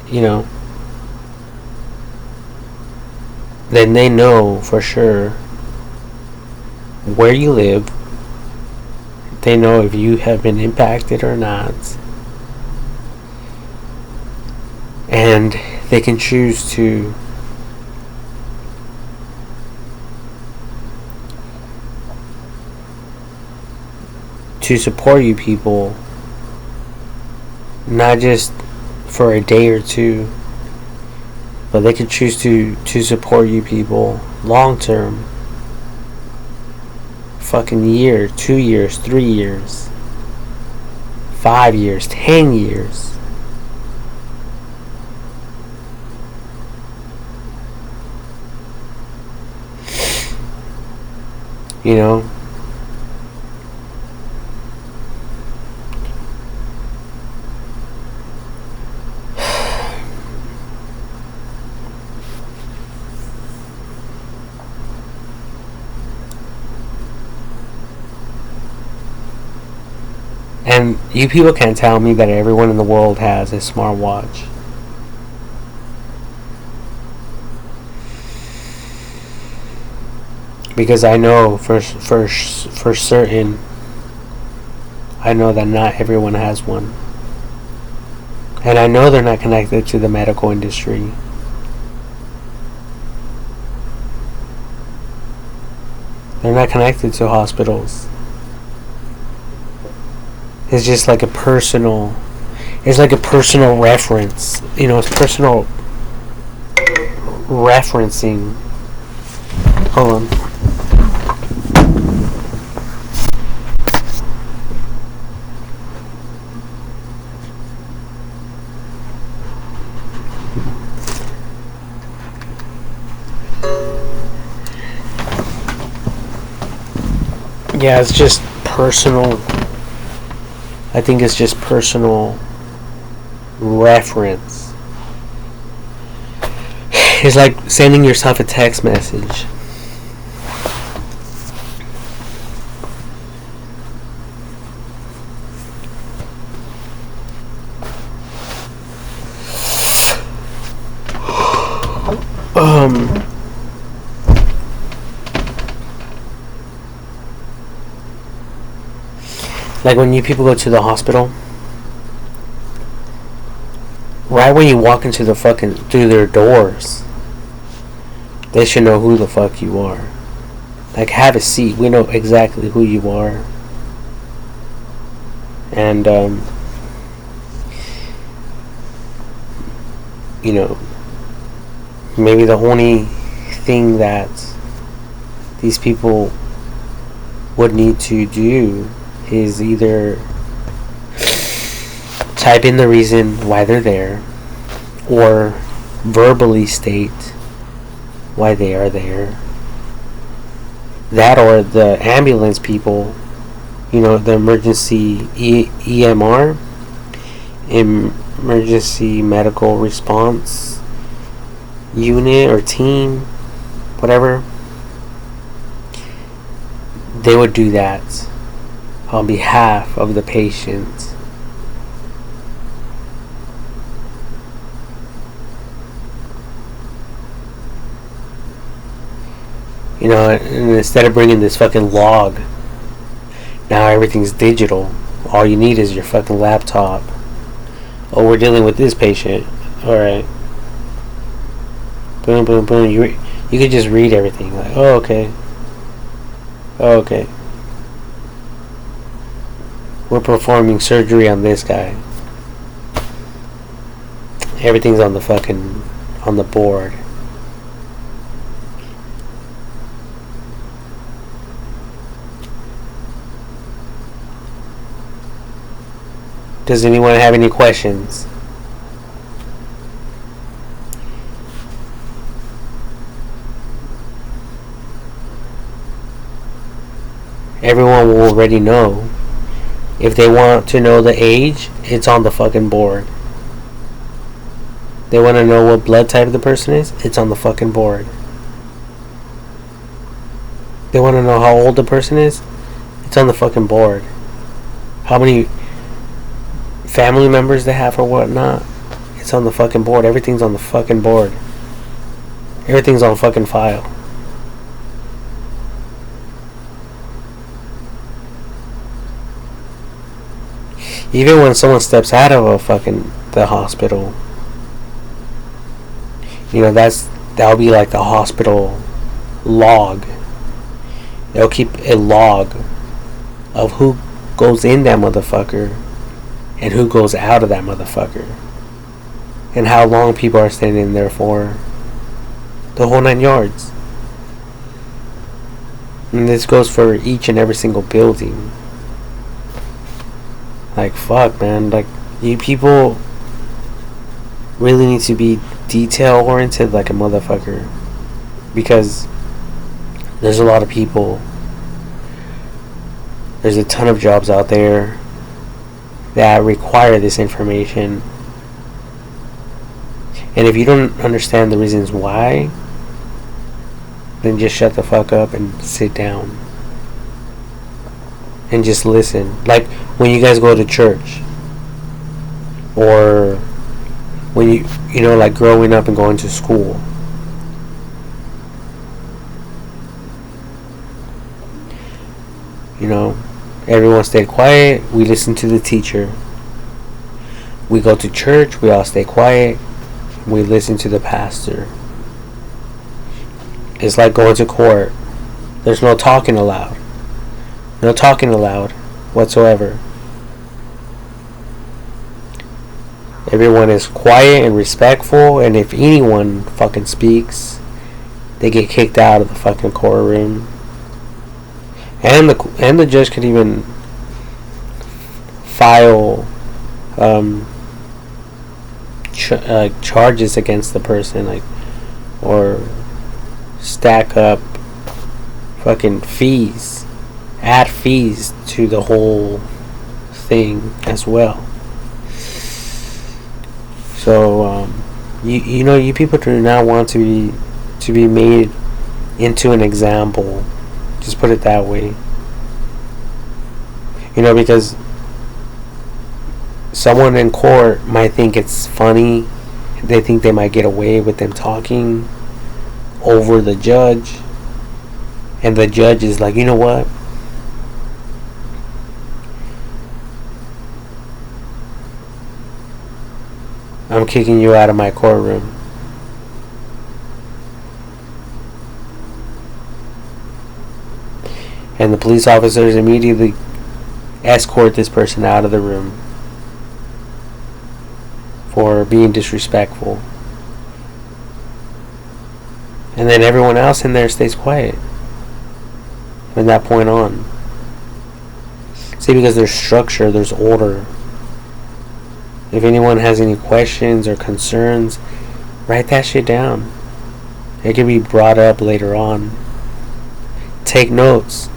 you know, then they know for sure where you live. They know if you have been impacted or not. And they can choose to support you people, not just for a day or two, but they can choose to support you people long term. Fucking year, 2 years, 3 years, 5 years, 10 years. You know? And you people can't tell me that everyone in the world has a smartwatch. Because I know for certain, I know that not everyone has one. And I know they're not connected to the medical industry. They're not connected to hospitals. It's just like a personal, it's like a personal reference. You know, it's personal referencing. Hold on. Yeah, it's just personal. I think it's just personal reference. It's like sending yourself a text message. Like when you people go to the hospital, right when you walk into the fucking through their doors, they should know who the fuck you are. Like, have a seat. We know exactly who you are. And you know, maybe the only thing that these people would need to do is either type in the reason why they're there, or verbally state why they are there. That, or the ambulance people, you know, the emergency EMR, emergency medical response unit or team, whatever, they would do that on behalf of the patient. You know, and instead of bringing this fucking log, now everything's digital. All you need is your fucking laptop. Oh, we're dealing with this patient. Alright. Boom, boom, boom. You could just read everything. Like, oh, okay. Oh, okay. We're performing surgery on this guy. Everything's on the fucking, on the board. Does anyone have any questions? Everyone will already know. If they want to know the age, it's on the fucking board. They want to know what blood type the person is, it's on the fucking board. They want to know how old the person is, it's on the fucking board. How many family members they have or whatnot, it's on the fucking board. Everything's on the fucking board. Everything's on fucking file. Even when someone steps out of a fucking the hospital, that'll be like the hospital log. They'll keep a log of who goes in that motherfucker and who goes out of that motherfucker, and how long people are standing there for. The whole 9 yards. And this goes for each and every single building. Like, fuck, man. Like, you people really need to be detail oriented like a motherfucker, because there's a lot of people, there's a ton of jobs out there that require this information, and if you don't understand the reasons why, then just shut the fuck up and sit down and just listen. Like when you guys go to church, or when like growing up and going to school. Everyone stayed quiet. We listened to the teacher. We go to church. We all stay quiet. We listen to the pastor. It's like going to court. There's no talking allowed. No talking allowed whatsoever. Everyone is quiet and respectful, and if anyone fucking speaks, they get kicked out of the fucking courtroom. And the judge could even file charges against the person, like, or stack up fucking fees, add fees to the whole thing as well. So you people do not want to be made into an example. Just put it that way. Because someone in court might think it's funny. They think they might get away with them talking over the judge. And the judge is like, you know what? I'm kicking you out of my courtroom. And the police officers immediately escort this person out of the room for being disrespectful. And then everyone else in there stays quiet from that point on. See, because there's structure, there's order. If anyone has any questions or concerns, write that shit down. It can be brought up later on. Take notes.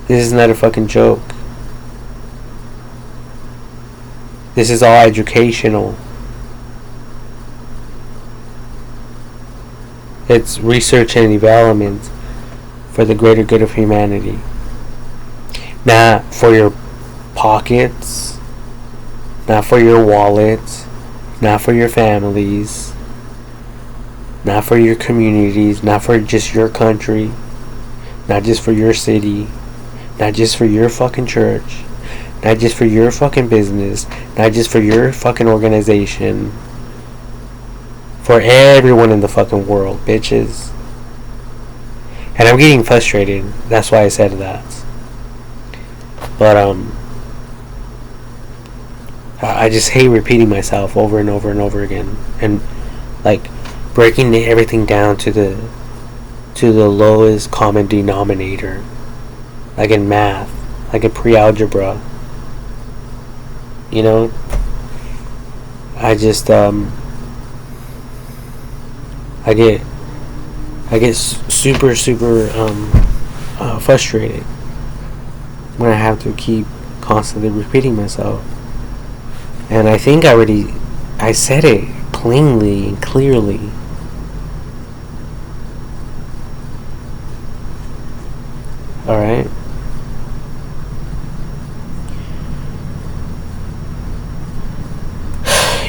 This is not a fucking joke. This is all educational. It's research and development for the greater good of humanity. Not for your pockets, not for your wallets, not for your families, not for your communities, not for just your country, not just for your city, not just for your fucking church, not just for your fucking business, not just for your fucking organization. For everyone in the fucking world, bitches. And I'm getting frustrated. That's why I said that. But I just hate repeating myself over and over and over again, and like breaking everything down to the lowest common denominator, like in math, like in pre-algebra. I just I get super frustrated when I have to keep constantly repeating myself. And I think I said it plainly and clearly. Alright?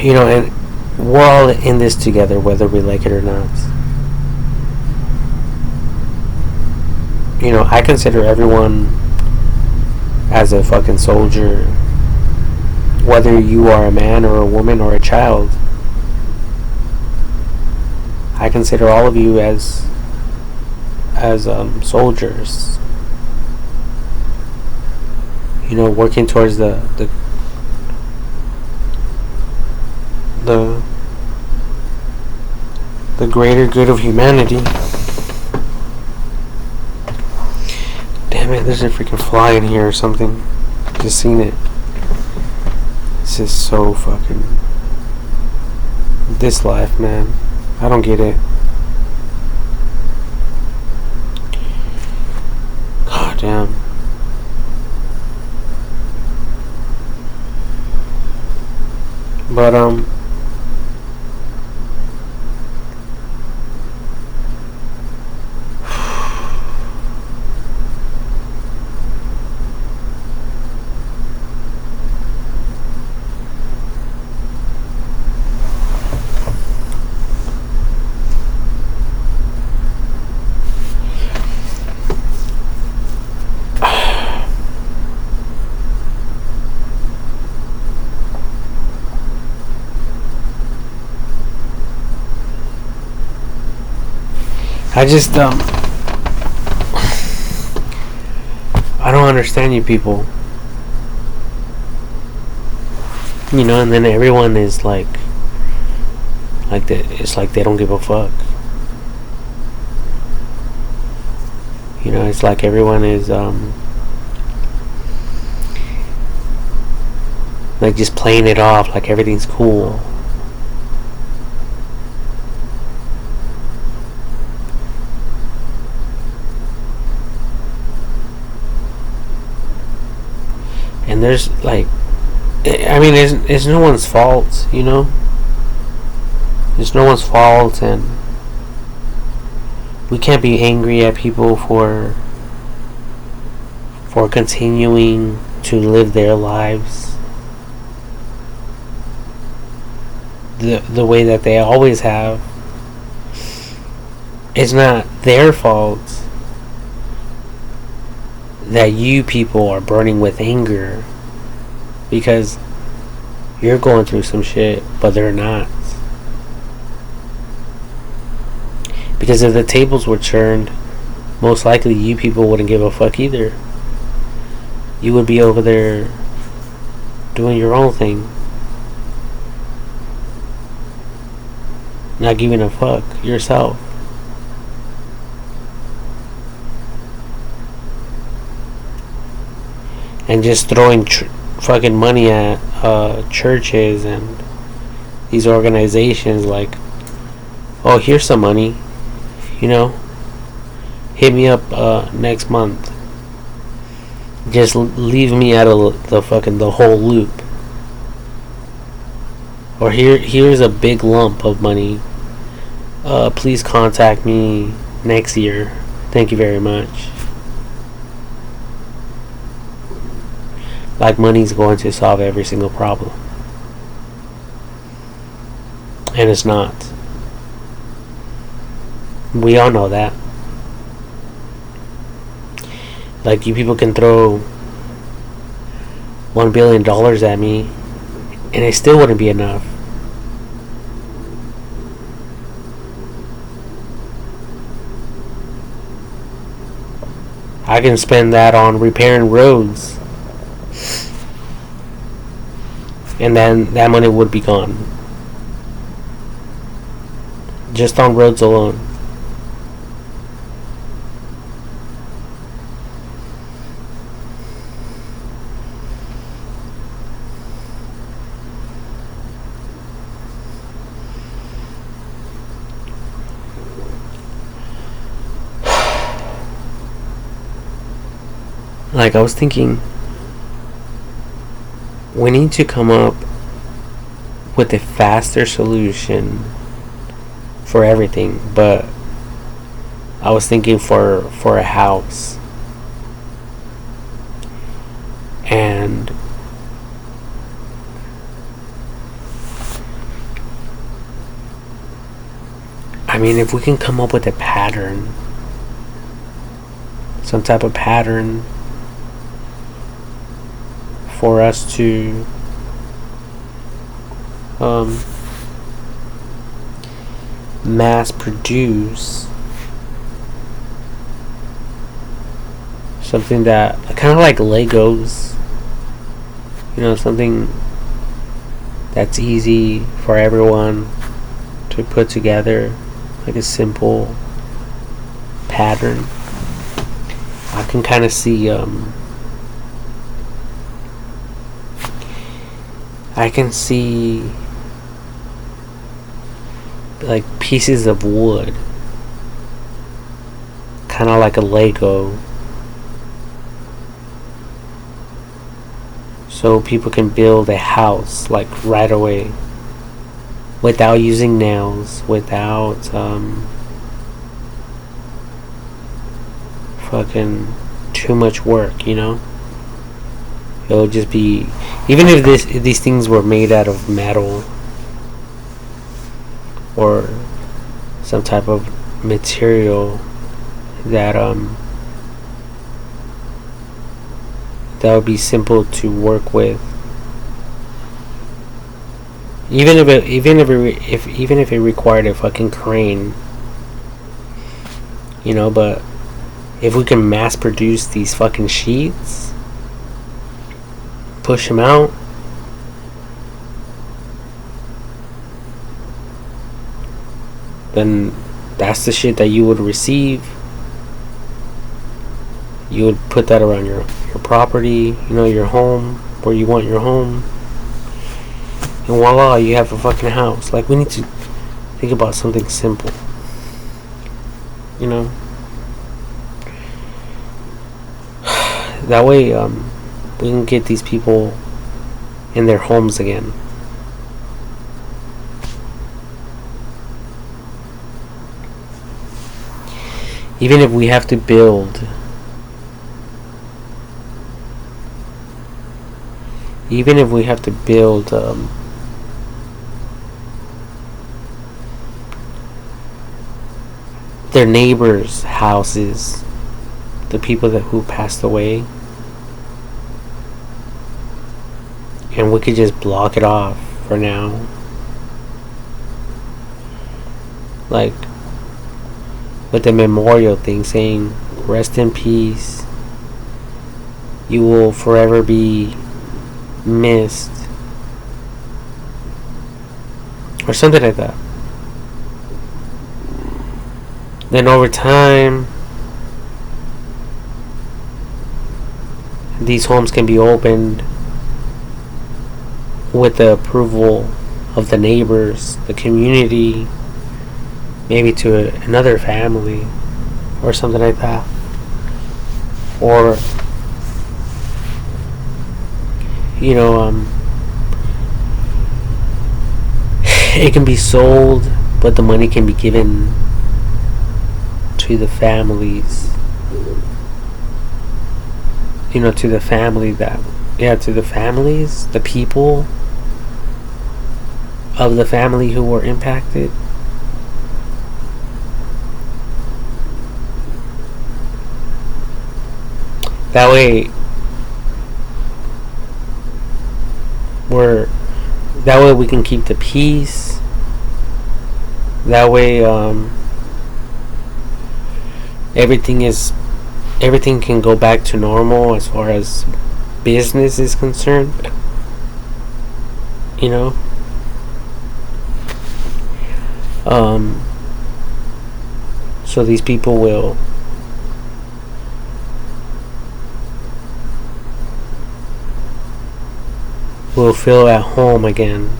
And we're all in this together, whether we like it or not. I consider everyone as a fucking soldier whether you are a man or a woman or a child. I consider all of you as soldiers. You know, working towards the the greater good of humanity. Damn it! There's a freaking fly in here or something. Just seen it. This is so fucking. This life, man. I don't get it. God damn. But I just I don't understand you people. You know, and then everyone is like that. It's like they don't give a fuck. You know, it's like everyone is like just playing it off like everything's cool. And there's like, I mean, it's no one's fault, you know. It's no one's fault, and we can't be angry at people for continuing to live their lives the way that they always have. It's not their fault that you people are burning with anger because you're going through some shit, but they're not. Because if the tables were turned, most likely you people wouldn't give a fuck either. You would be over there doing your own thing, not giving a fuck yourself. And just throwing fucking money at churches and these organizations like, oh, here's some money, you know, hit me up next month. Just leave me out of the whole loop. Or here's a big lump of money. Please contact me next year. Thank you very much. Like money's going to solve every single problem. And it's not. We all know that. Like, you people can throw $1 billion at me and it still wouldn't be enough. I can spend that on repairing roads, and then that money would be gone. Just on roads alone. Like, I was thinking, we need to come up with a faster solution for everything, but I was thinking for a house. And I mean, if we can come up with a pattern, some type of pattern for us to um, mass produce something that kind of like Legos, something that's easy for everyone to put together, like a simple pattern. I can kind of see I can see like pieces of wood, kind of like a Lego, so people can build a house like right away without using nails, without fucking too much work. It'll just be, even if these things were made out of metal or some type of material that that would be simple to work with. Even if it required a fucking crane, but if we can mass produce these fucking sheets, push them out, then that's the shit that you would receive. You would put that around your property, your home, where you want your home, and voila, you have a fucking house. Like, we need to think about something simple, that way we can get these people in their homes again. Even if we have to build their neighbors' houses, the people who passed away, and we could just block it off for now, like with the memorial thing saying rest in peace, you will forever be missed, or something like that. Then over time, these homes can be opened with the approval of the neighbors, the community, maybe to another family or something like that. Or it can be sold, but the money can be given to the families, to the families, the people of the family who were impacted. That way we can keep the peace. That way everything can go back to normal as far as business is concerned. So these people will feel at home again.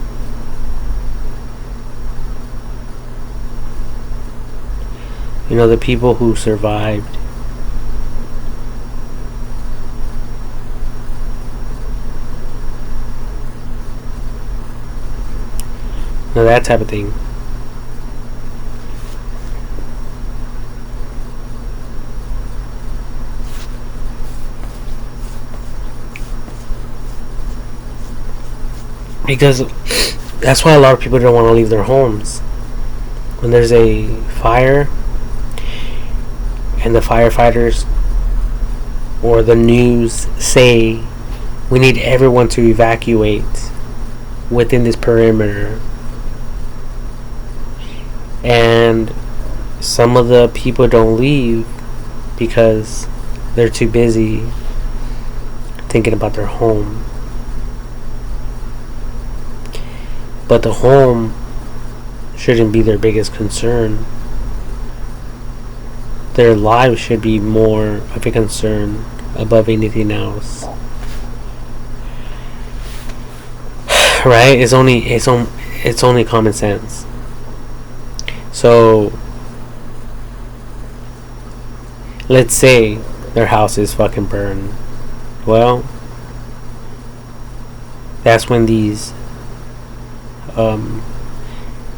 The people who survived. That type of thing. Because that's why a lot of people don't want to leave their homes. When there's a fire and the firefighters or the news say we need everyone to evacuate, within this perimeter. And some of the people don't leave because they're too busy thinking about their home. But the home shouldn't be their biggest concern. Their lives should be more of a concern above anything else. Right? It's only common sense. So let's say their house is fucking burned. Well, that's when these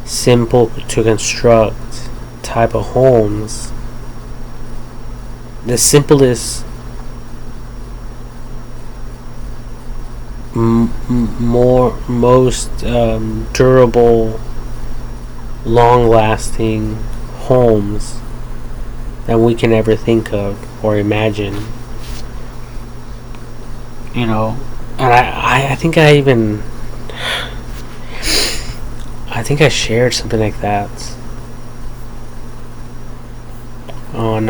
simple to construct type of homes, the simplest, most durable, long-lasting homes that we can ever think of or imagine. You know, and I think I shared something like that on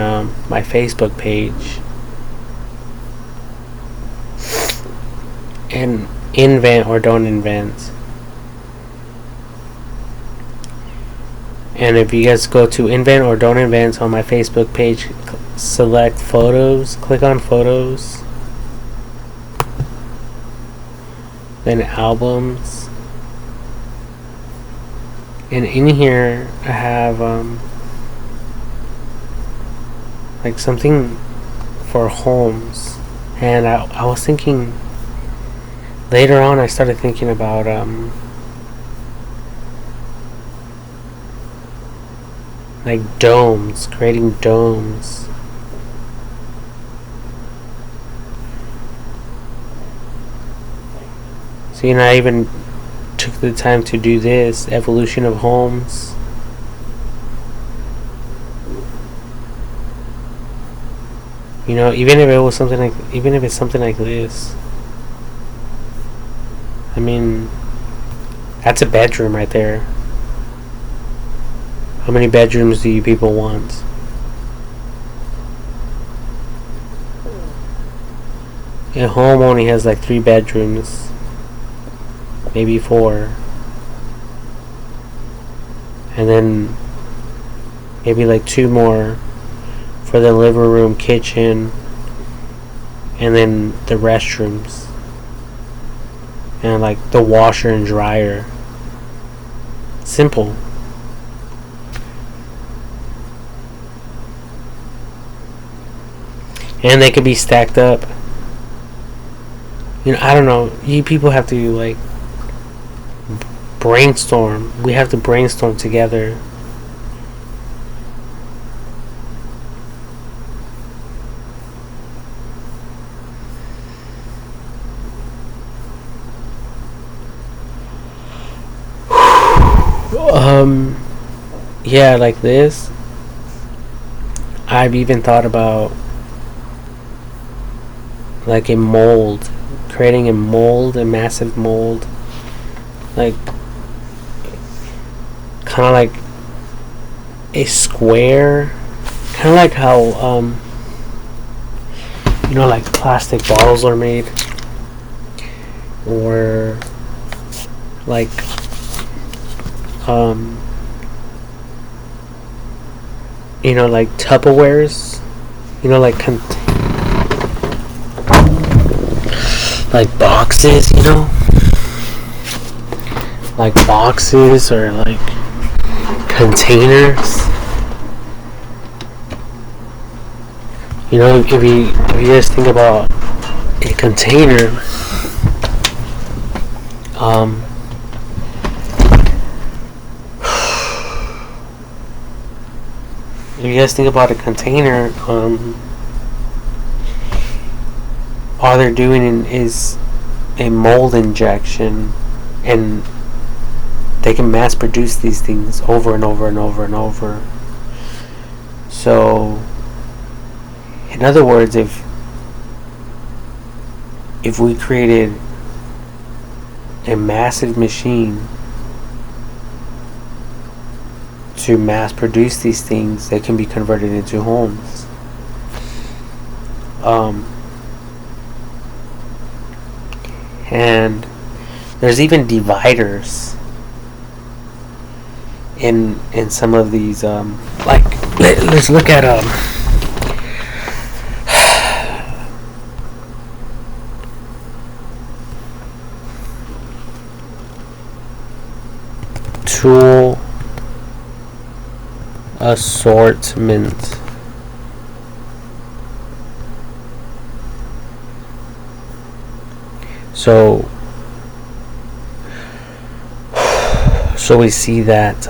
my Facebook page. And invent or don't invent. And if you guys go to invent or don't invent on my Facebook page, select photos, click on photos, then albums, and in here I have like something for homes. And I was thinking, later on I started thinking about like domes, creating domes. So, you know, I even took the time to do this evolution of homes. You know, even if it's something like this. I mean, that's a bedroom right there. How many bedrooms do you people want? A home only has like 3 bedrooms, maybe 4, and then maybe like 2 more for the living room, kitchen, and then the restrooms, and like the washer and dryer. Simple. And they could be stacked up. You know, I don't know. You people have to like brainstorm. We have to brainstorm together. Yeah, like this. I've even thought about like a mold, creating a massive mold, like kind of like a square, kind of like how you know, like plastic bottles are made, or like you know, like Tupperwares, you know, like like boxes, you know, like boxes or like containers. You know, if you guys think about a container, if you guys think about a container, all they're doing is a mold injection, and they can mass produce these things over and over and over and over. So, in other words, if we created a massive machine to mass produce these things that can be converted into homes. And there's even dividers in some of these. Let's look at tool assortment. So we see that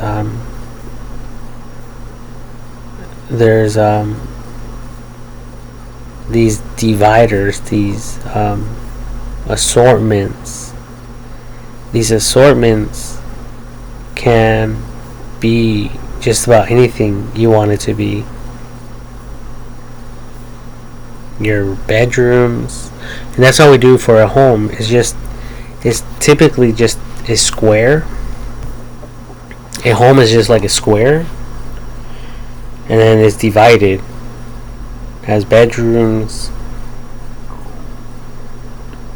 there's these dividers, these assortments. These assortments can be just about anything you want it to be. Your bedrooms, and that's all we do for a home. It's typically just a square. A home is just like a square, and then it's divided. Has bedrooms,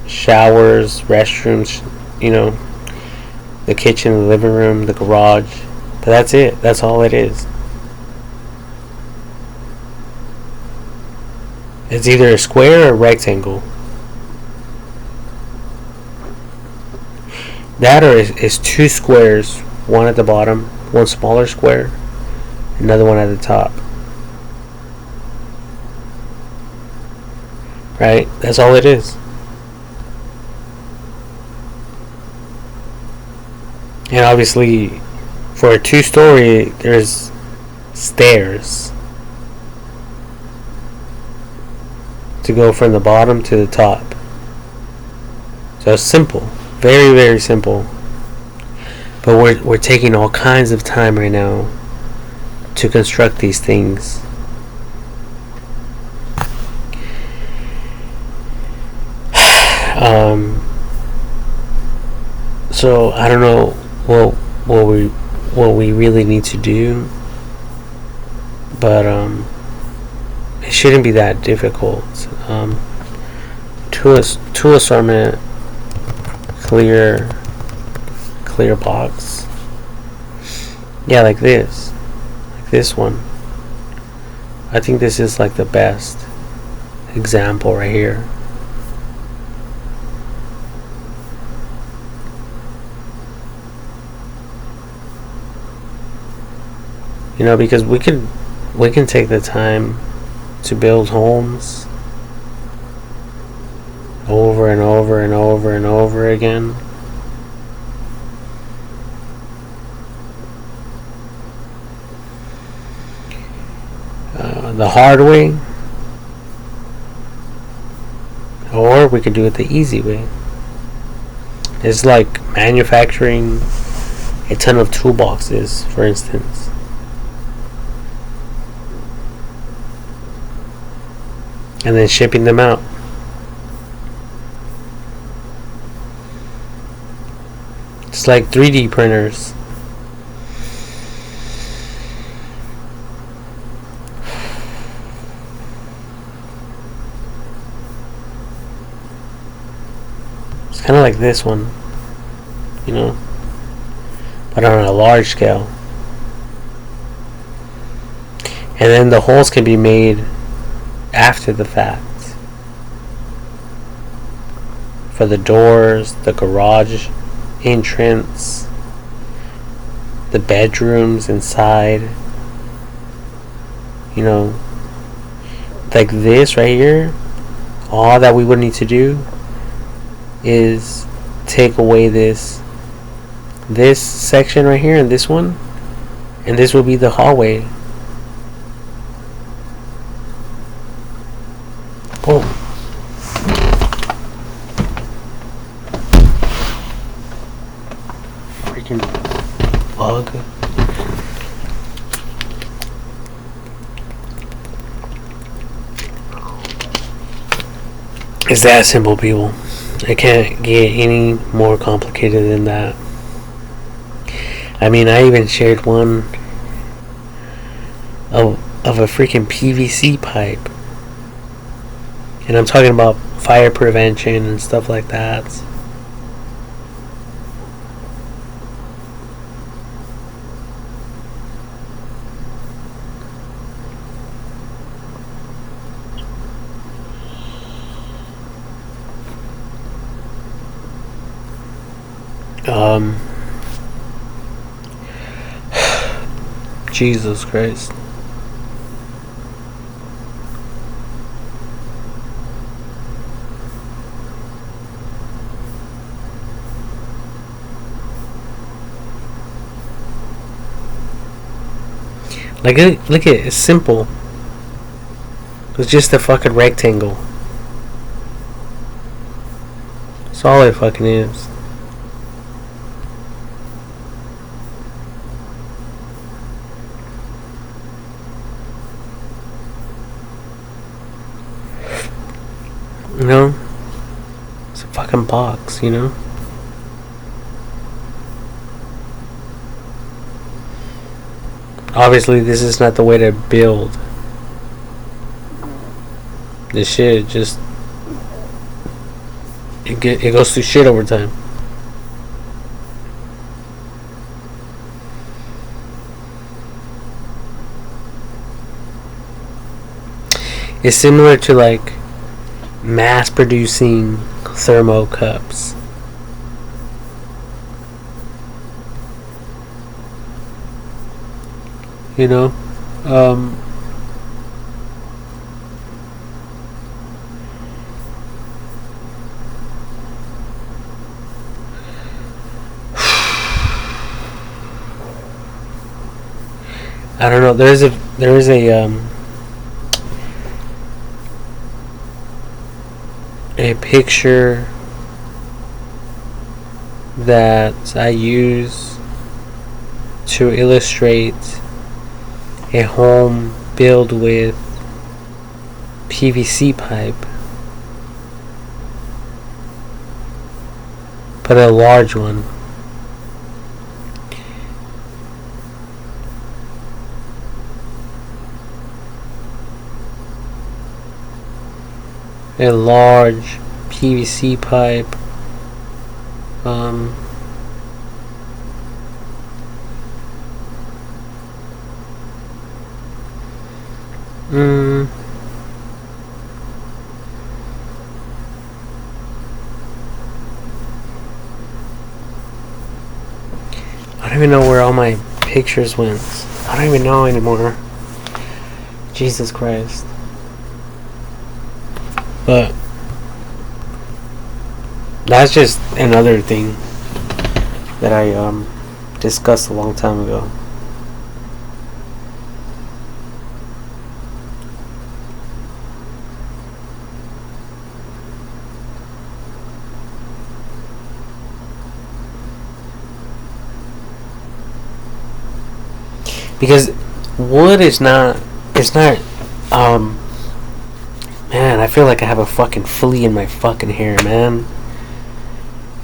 showers, restrooms, the kitchen, the living room, the garage. But that's it. That's all it is. It's either a square or a rectangle. That or is two squares, one at the bottom, one smaller square, another one at the top. Right? That's all it is. And obviously, for a 2-story, there's stairs to go from the bottom to the top. So it's simple. Very, very simple. But we're taking all kinds of time right now to construct these things. So I don't know what we really need to do, but it shouldn't be that difficult. Tool assortment, clear box. Yeah, like this one. I think this is like the best example right here. Because we can take the time to build homes over and over and over and over again. The hard way, or we could do it the easy way. It's like manufacturing a ton of toolboxes, for instance. And then shipping them out. It's like 3D printers. It's kind of like this one, but on a large scale. And then the holes can be made after the fact. For the doors, the garage entrance, the bedrooms inside. Like this right here, all that we would need to do is take away this section right here and this one, and this will be the hallway. Boom. Freaking bug. It's that simple, people. It can't get any more complicated than that. I mean, I even shared one of a freaking PVC pipe. And I'm talking about fire prevention and stuff like that. Um, Jesus Christ. Like, look at it, it's simple. It's just a fucking rectangle. That's all it fucking is. You know? It's a fucking box, you know? Obviously, this is not the way to build. This shit just... It goes through shit over time. It's similar to like mass producing thermo cups. You know? I don't know. There is a picture that I use to illustrate a home built with PVC pipe, but a large one. A large PVC pipe. I don't even know where all my pictures went. I don't even know anymore. Jesus Christ. But that's just another thing that I discussed a long time ago. Because wood is not, it's not, man, I feel like I have a fucking flea in my fucking hair, man.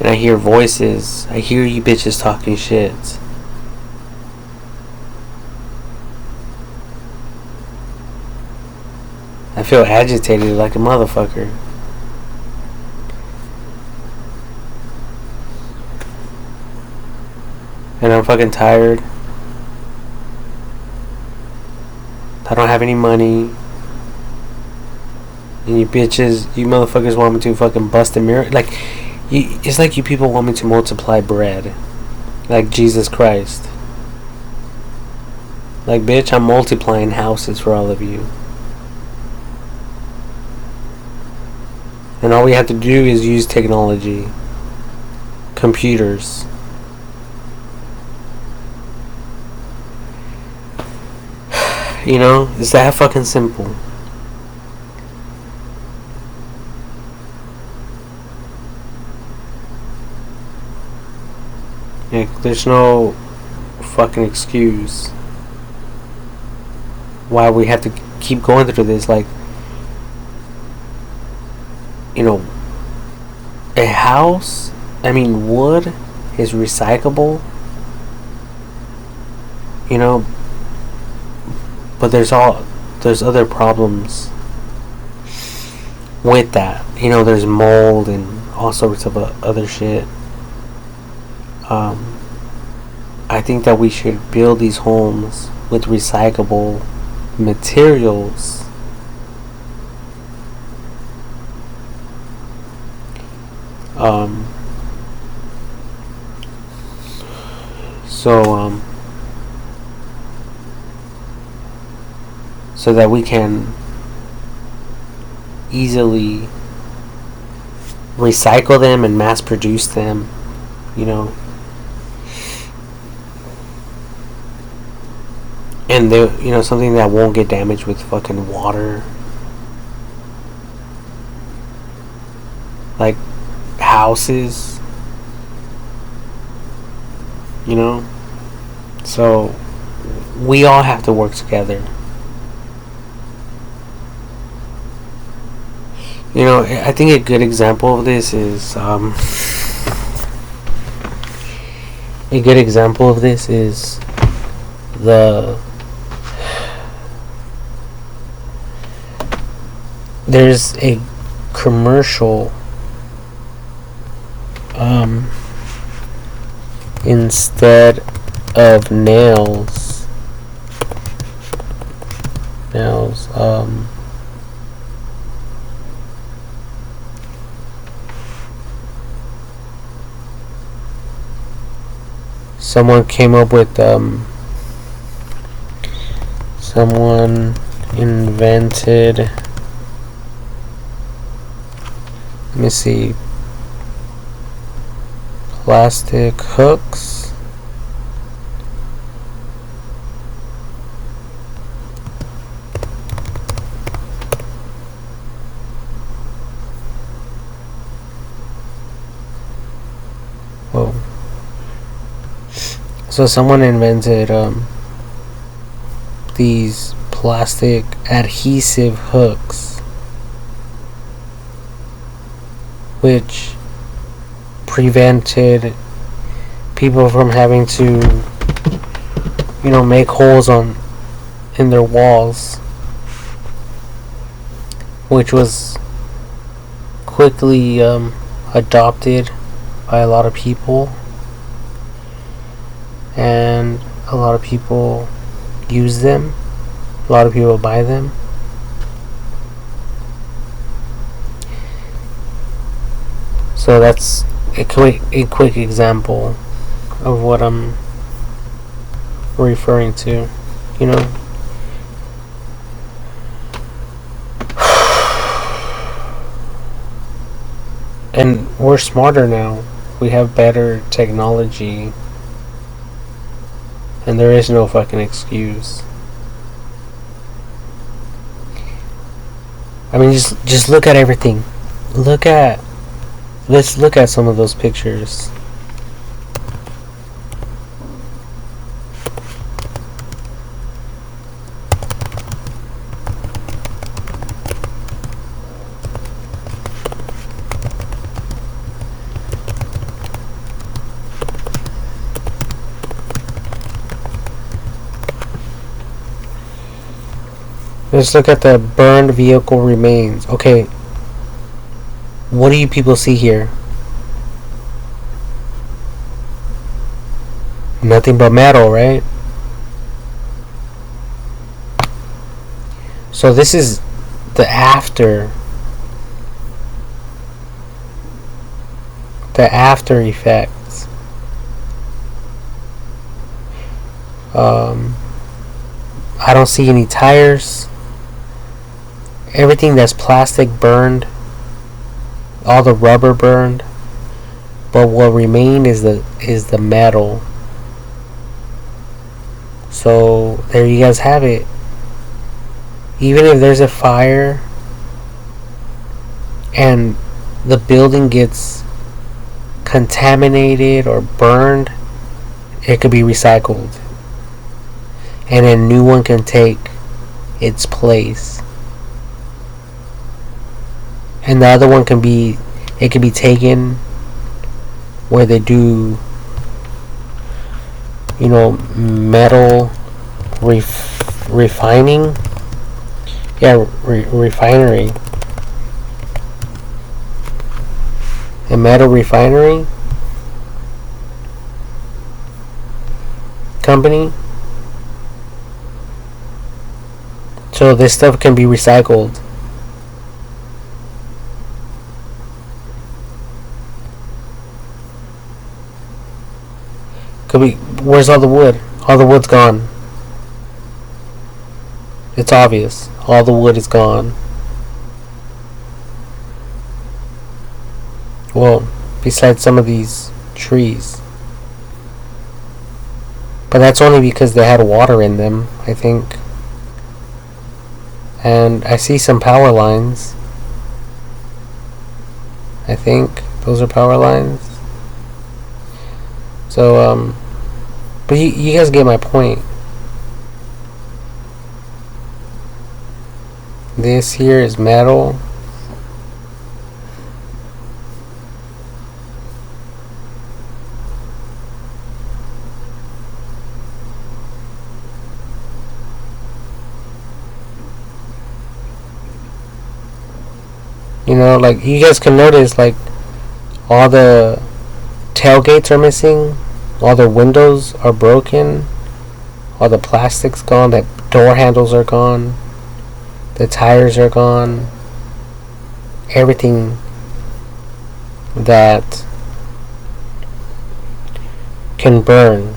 And I hear voices. I hear you bitches talking shit. I feel agitated like a motherfucker. And I'm fucking tired. I don't have any money. And you bitches, you motherfuckers want me to fucking bust a mirror. Like, it's like you people want me to multiply bread. Like Jesus Christ. Like, bitch, I'm multiplying houses for all of you. And all we have to do is use technology. Computers. You know, it's that fucking simple. Yeah, there's no fucking excuse why we have to keep going through this. Like, you know, a house, I mean, wood is recyclable, you know, but there's other problems with that. You know, there's mold and all sorts of other shit. Um, I think that we should build these homes with recyclable materials. Um, so so that we can easily recycle them and mass produce them, you know. And they, you know, something that won't get damaged with fucking water, like houses, you know. So we all have to work together. You know, I think a good example of this is the there's a commercial instead of nails someone came up with someone invented, let me see, plastic hooks. Whoa. So someone invented these plastic adhesive hooks, which prevented people from having to, you know, make holes in their walls, which was quickly adopted by a lot of people, and a lot of people use them, a lot of people buy them. So that's a quick example of what I'm referring to, you know. And we're smarter now. We have better technology. And there is no fucking excuse. I mean, just look at everything. Let's look at some of those pictures. Let's look at the burned vehicle remains. Okay, what do you people see here? Nothing but metal, right? So this is the after effects. I don't see any tires. Everything that's plastic burned, all the rubber burned, but what remained is the metal. So there you guys have it. Even if there's a fire and the building gets contaminated or burned, it could be recycled, and a new one can take its place. And the other one can be It could be taken where they do, metal refining. Yeah, refinery. A metal refinery company. So this stuff can be recycled. Could be. Where's all the wood? All the wood's gone. It's obvious. All the wood is gone. Well, besides some of these trees. But that's only because they had water in them, I think. And I see some power lines. I think those are power lines. So, but you guys get my point. This here is metal. Like, you guys can notice, like, all the tailgates are missing, all the windows are broken, all the plastic's gone, the door handles are gone, the tires are gone, everything that can burn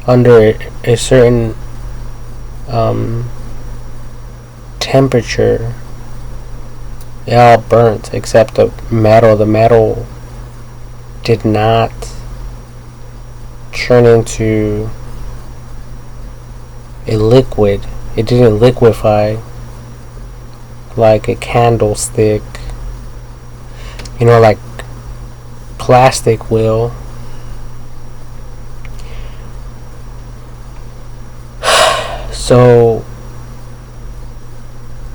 under a certain temperature, it all burnt except the metal. The metal did not turn into a liquid. It didn't liquefy like a candlestick, like plastic will. So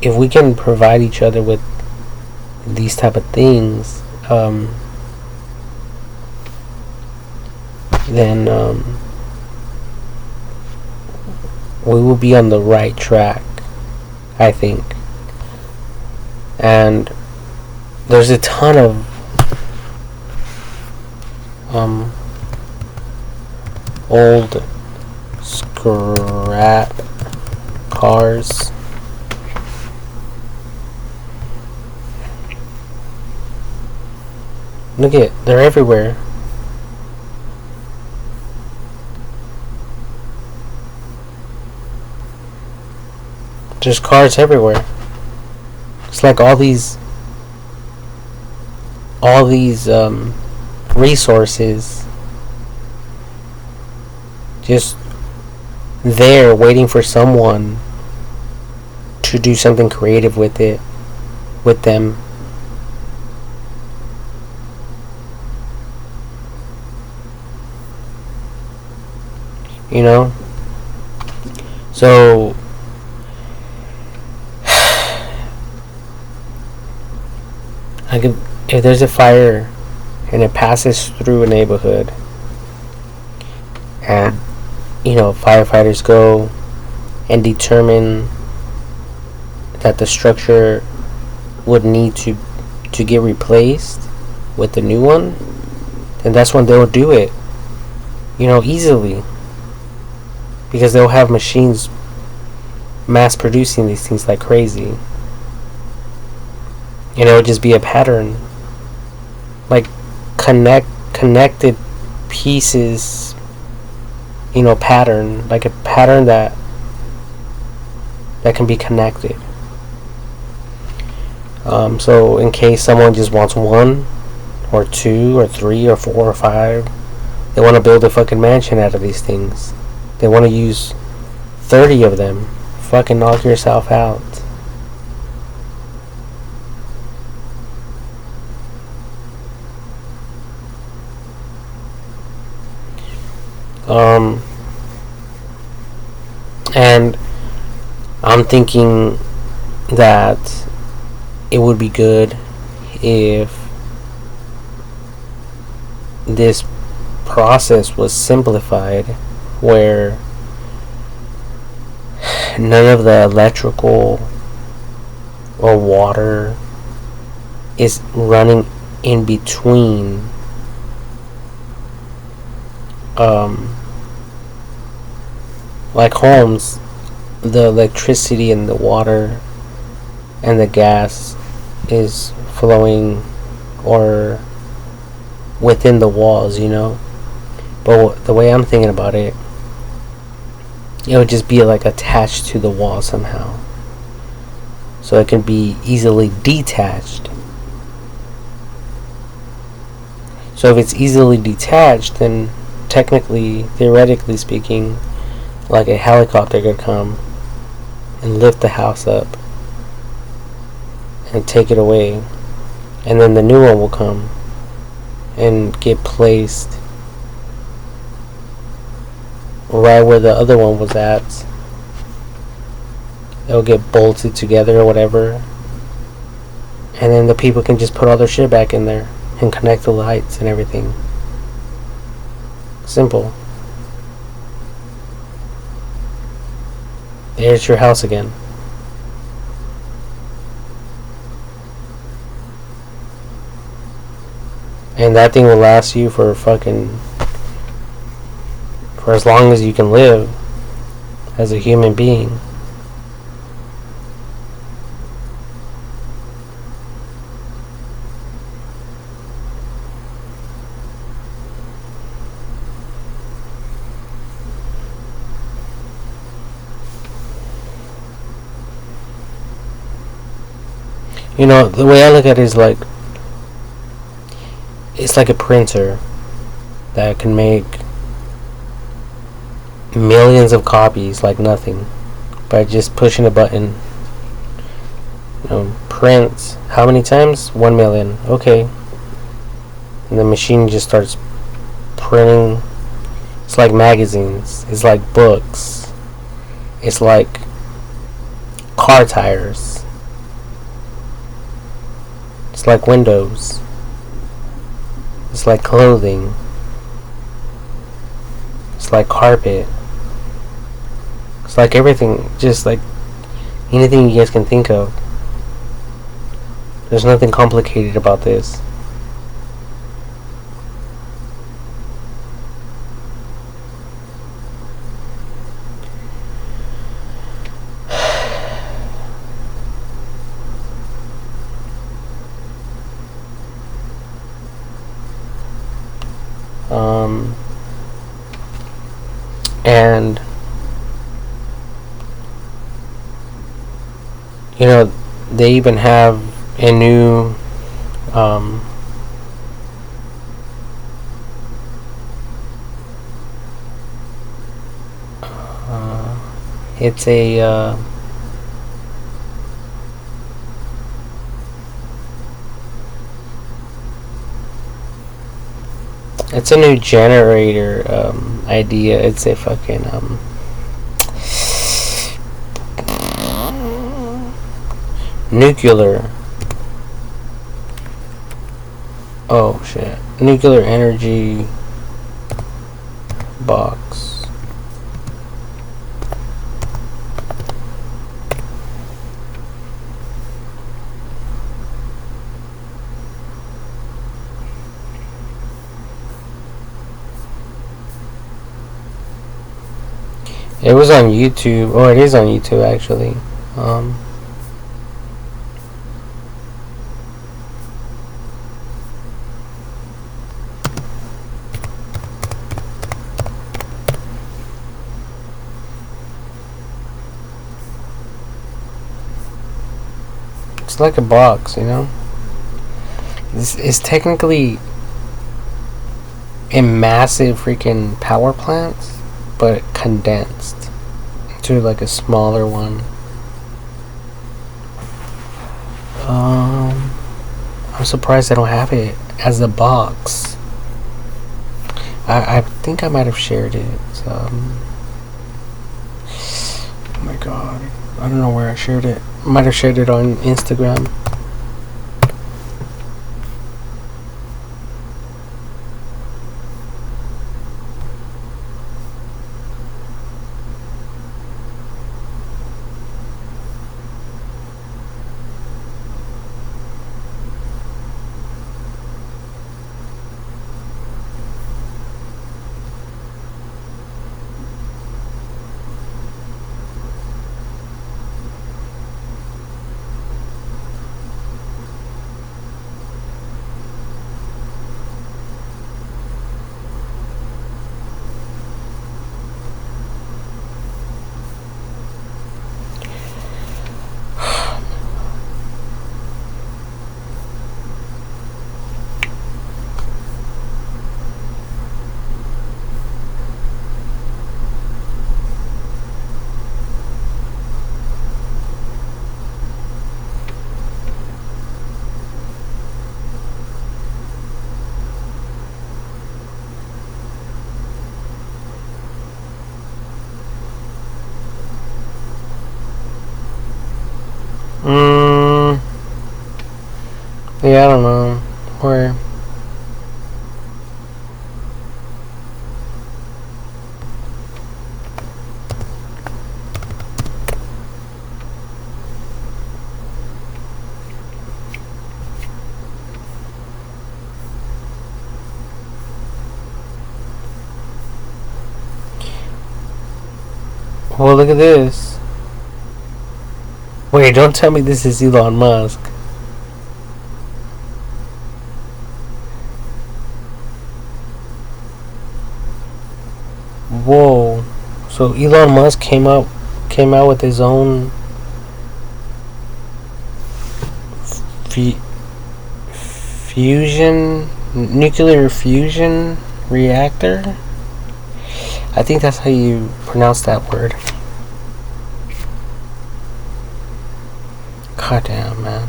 if we can provide each other with these type of things, then we will be on the right track, I think. And there's a ton of old scrap cars. Look at it, they're everywhere. There's cars everywhere. It's like all these resources just there waiting for someone to do something creative with them. So if there's a fire and it passes through a neighborhood, and firefighters go and determine that the structure would need to get replaced with the new one, then that's when they'll do it, easily, because they'll have machines mass producing these things like crazy. It would just be a pattern, like connected pieces, pattern, like a pattern that can be connected. So in case someone just wants one or two or three or four or five, they want to build a fucking mansion out of these things. They want to use 30 of them. Fucking knock yourself out. And I'm thinking, that it would be good if this process was simplified, where none of the electrical or water is running in between like homes. The electricity and the water and the gas is flowing or within the walls, but the way I'm thinking about it, it would just be like attached to the wall somehow, so it can be easily detached. So if it's easily detached, then technically, theoretically speaking, like a helicopter could come and lift the house up and take it away, and then the new one will come and get placed right where the other one was at. It'll get bolted together or whatever, and then the people can just put all their shit back in there and connect the lights and everything. Simple. There's your house again. And that thing will last you for as long as you can live as a human being. The way I look at it is like, it's like a printer that can make millions of copies like nothing by just pushing a button. Prints how many times? 1 million. Okay. And the machine just starts printing. It's like magazines. It's like books. It's like car tires. It's like windows. It's like clothing. It's like carpet. It's like everything. Just like anything you guys can think of. There's nothing complicated about this. And they even have a new it's a it's a new generator idea. It's a fucking nuclear nuclear energy box. It was on YouTube. Oh, it is on YouTube actually. It's like a box, It's technically a massive freaking power plant, but condensed to like a smaller one. I'm surprised I don't have it as a box. I think I might have shared it. Oh my god. I don't know where I shared it. Might have shared it on Instagram. Yeah, I don't know. Where? Well, look at this. Wait, don't tell me this is Elon Musk. Whoa. So Elon Musk came out with his own nuclear fusion reactor. I think that's how you pronounce that word. God damn, man.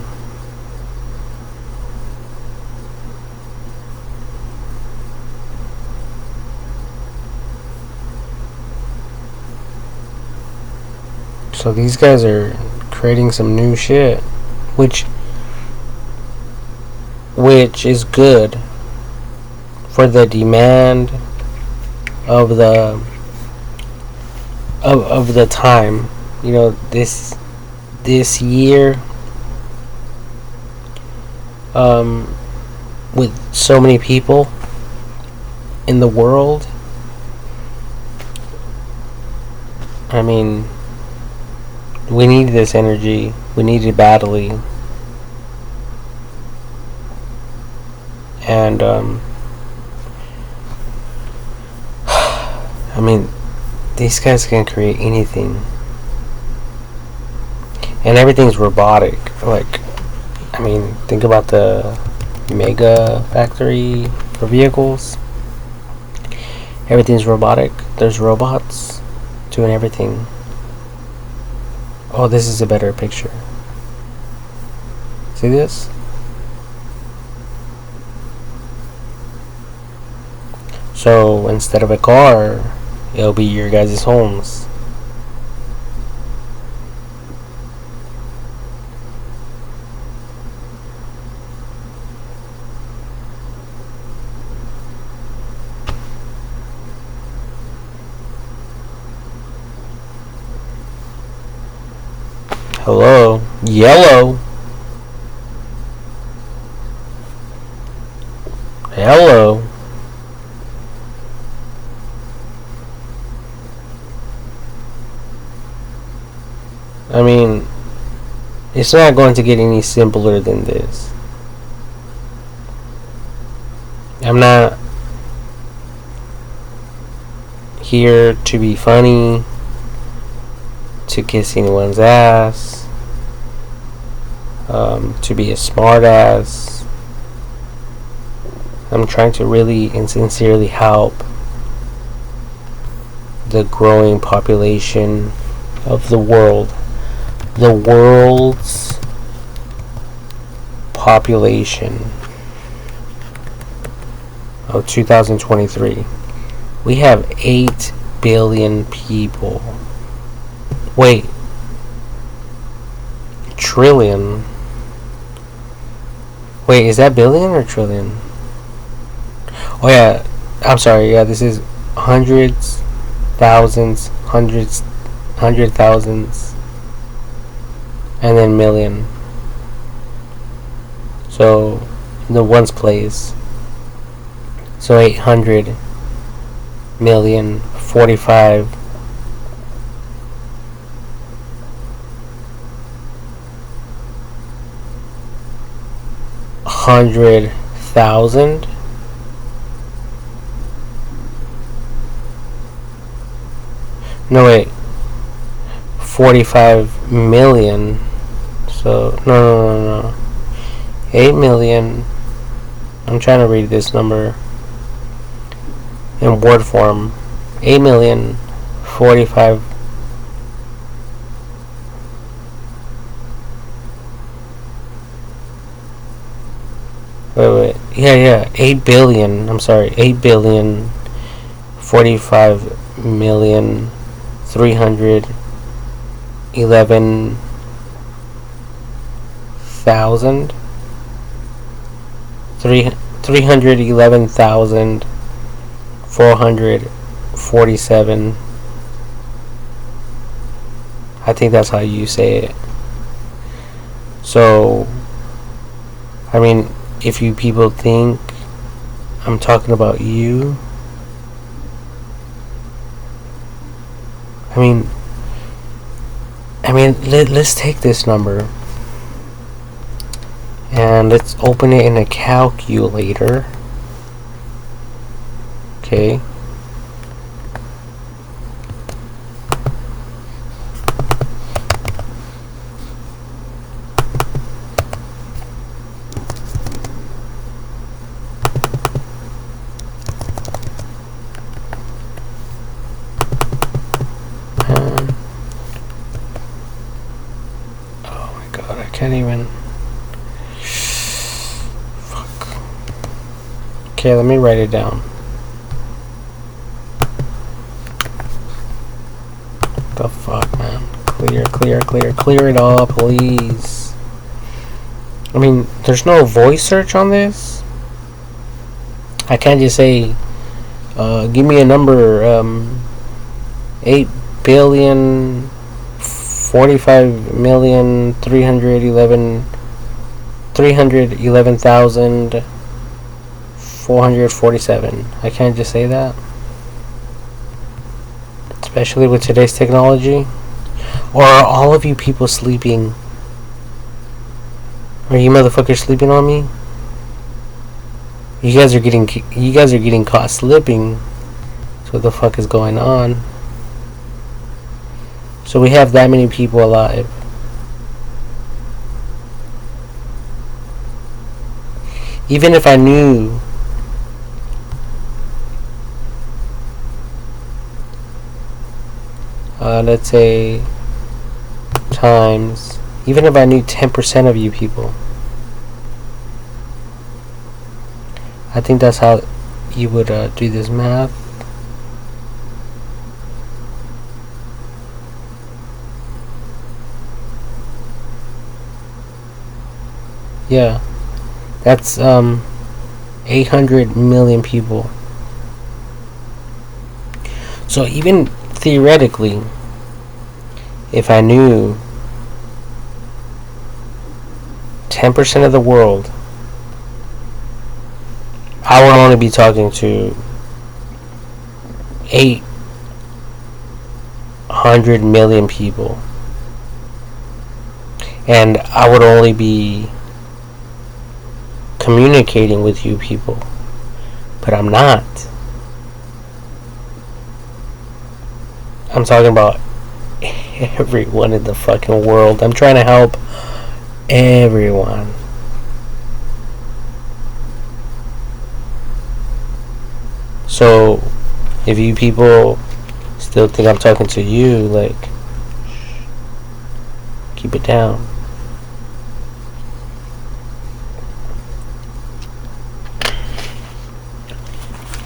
So these guys are creating some new shit, which is good for the demand of the time. You know, this year, with so many people in the world, I mean, we need this energy. We need it badly. And I mean, these guys can create anything, and everything's robotic. Like, I mean, think about the mega factory for vehicles. Everything's robotic. There's robots doing everything. Oh, this is a better picture. See this? So instead of a car, it'll be your guys' homes. Hello? Yellow? Hello? I mean, it's not going to get any simpler than this. I'm not here to be funny, to kiss anyone's ass, to be a smart ass. I'm trying to really and sincerely help the growing population of the world. The world's population of 2023. We have 8 billion people. Wait, trillion. Wait, is that billion or trillion? Oh yeah, I'm sorry. Yeah, this is hundreds, thousands, hundred thousands, and then million. So in the ones place. So 800 million 45 100,000. No wait, 45 million. So no. 8 million. I'm trying to read this number in word form. 8 million 45. Wait. Yeah. 8 billion. I'm sorry. 8 billion 45 million 311,000. 311,447. I think that's how you say it. So, I mean, if you people think I'm talking about you, I mean, let's take this number and let's open it in a calculator. Okay. Oh my god, I can't even. Fuck. Okay, let me write it down. The fuck, man. Clear it all, please. I mean, there's no voice search on this. I can't just say, give me a number, 8 billion 45 million 311,447. I can't just say that. Especially with today's technology. Or are all of you people sleeping? Are you motherfuckers sleeping on me? You guys are getting caught slipping. So what the fuck is going on? So we have that many people alive. Even if I knew let's say times, even if I knew 10% of you people, I think that's how you would do this math. Yeah, that's 800 million people. So even theoretically, if I knew 10% of the world, I would only be talking to 800 million people. And I would only be communicating with you people. But I'm not. I'm talking about everyone in the fucking world. I'm trying to help everyone. So, if you people still think I'm talking to you, like, keep it down.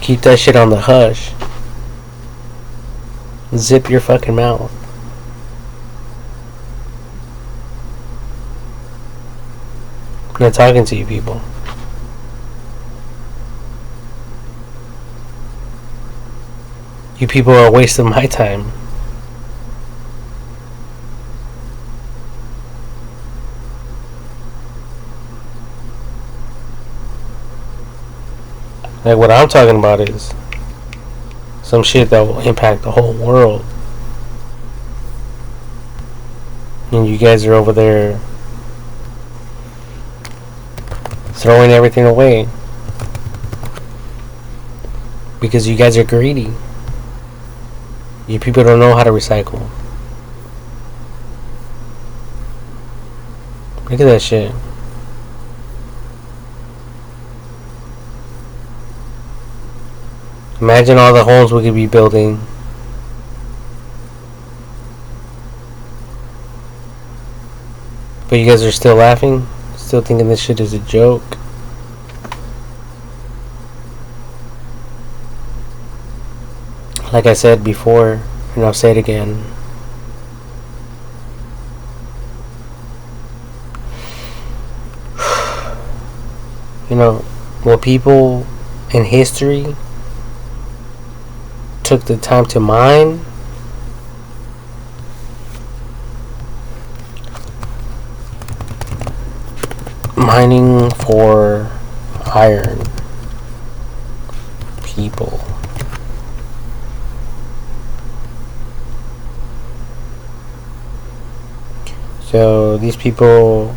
Keep that shit on the hush. Zip your fucking mouth. I'm not talking to you people. You people are a waste of my time. Like, what I'm talking about is some shit that will impact the whole world. And you guys are over there throwing everything away because you guys are greedy. You people don't know how to recycle. Look at that shit. Imagine all the homes we could be building. But you guys are still laughing? Still thinking this shit is a joke? Like I said before, and I'll say it again. You know, what people in history took the time to mine, mining for iron, people. So these people,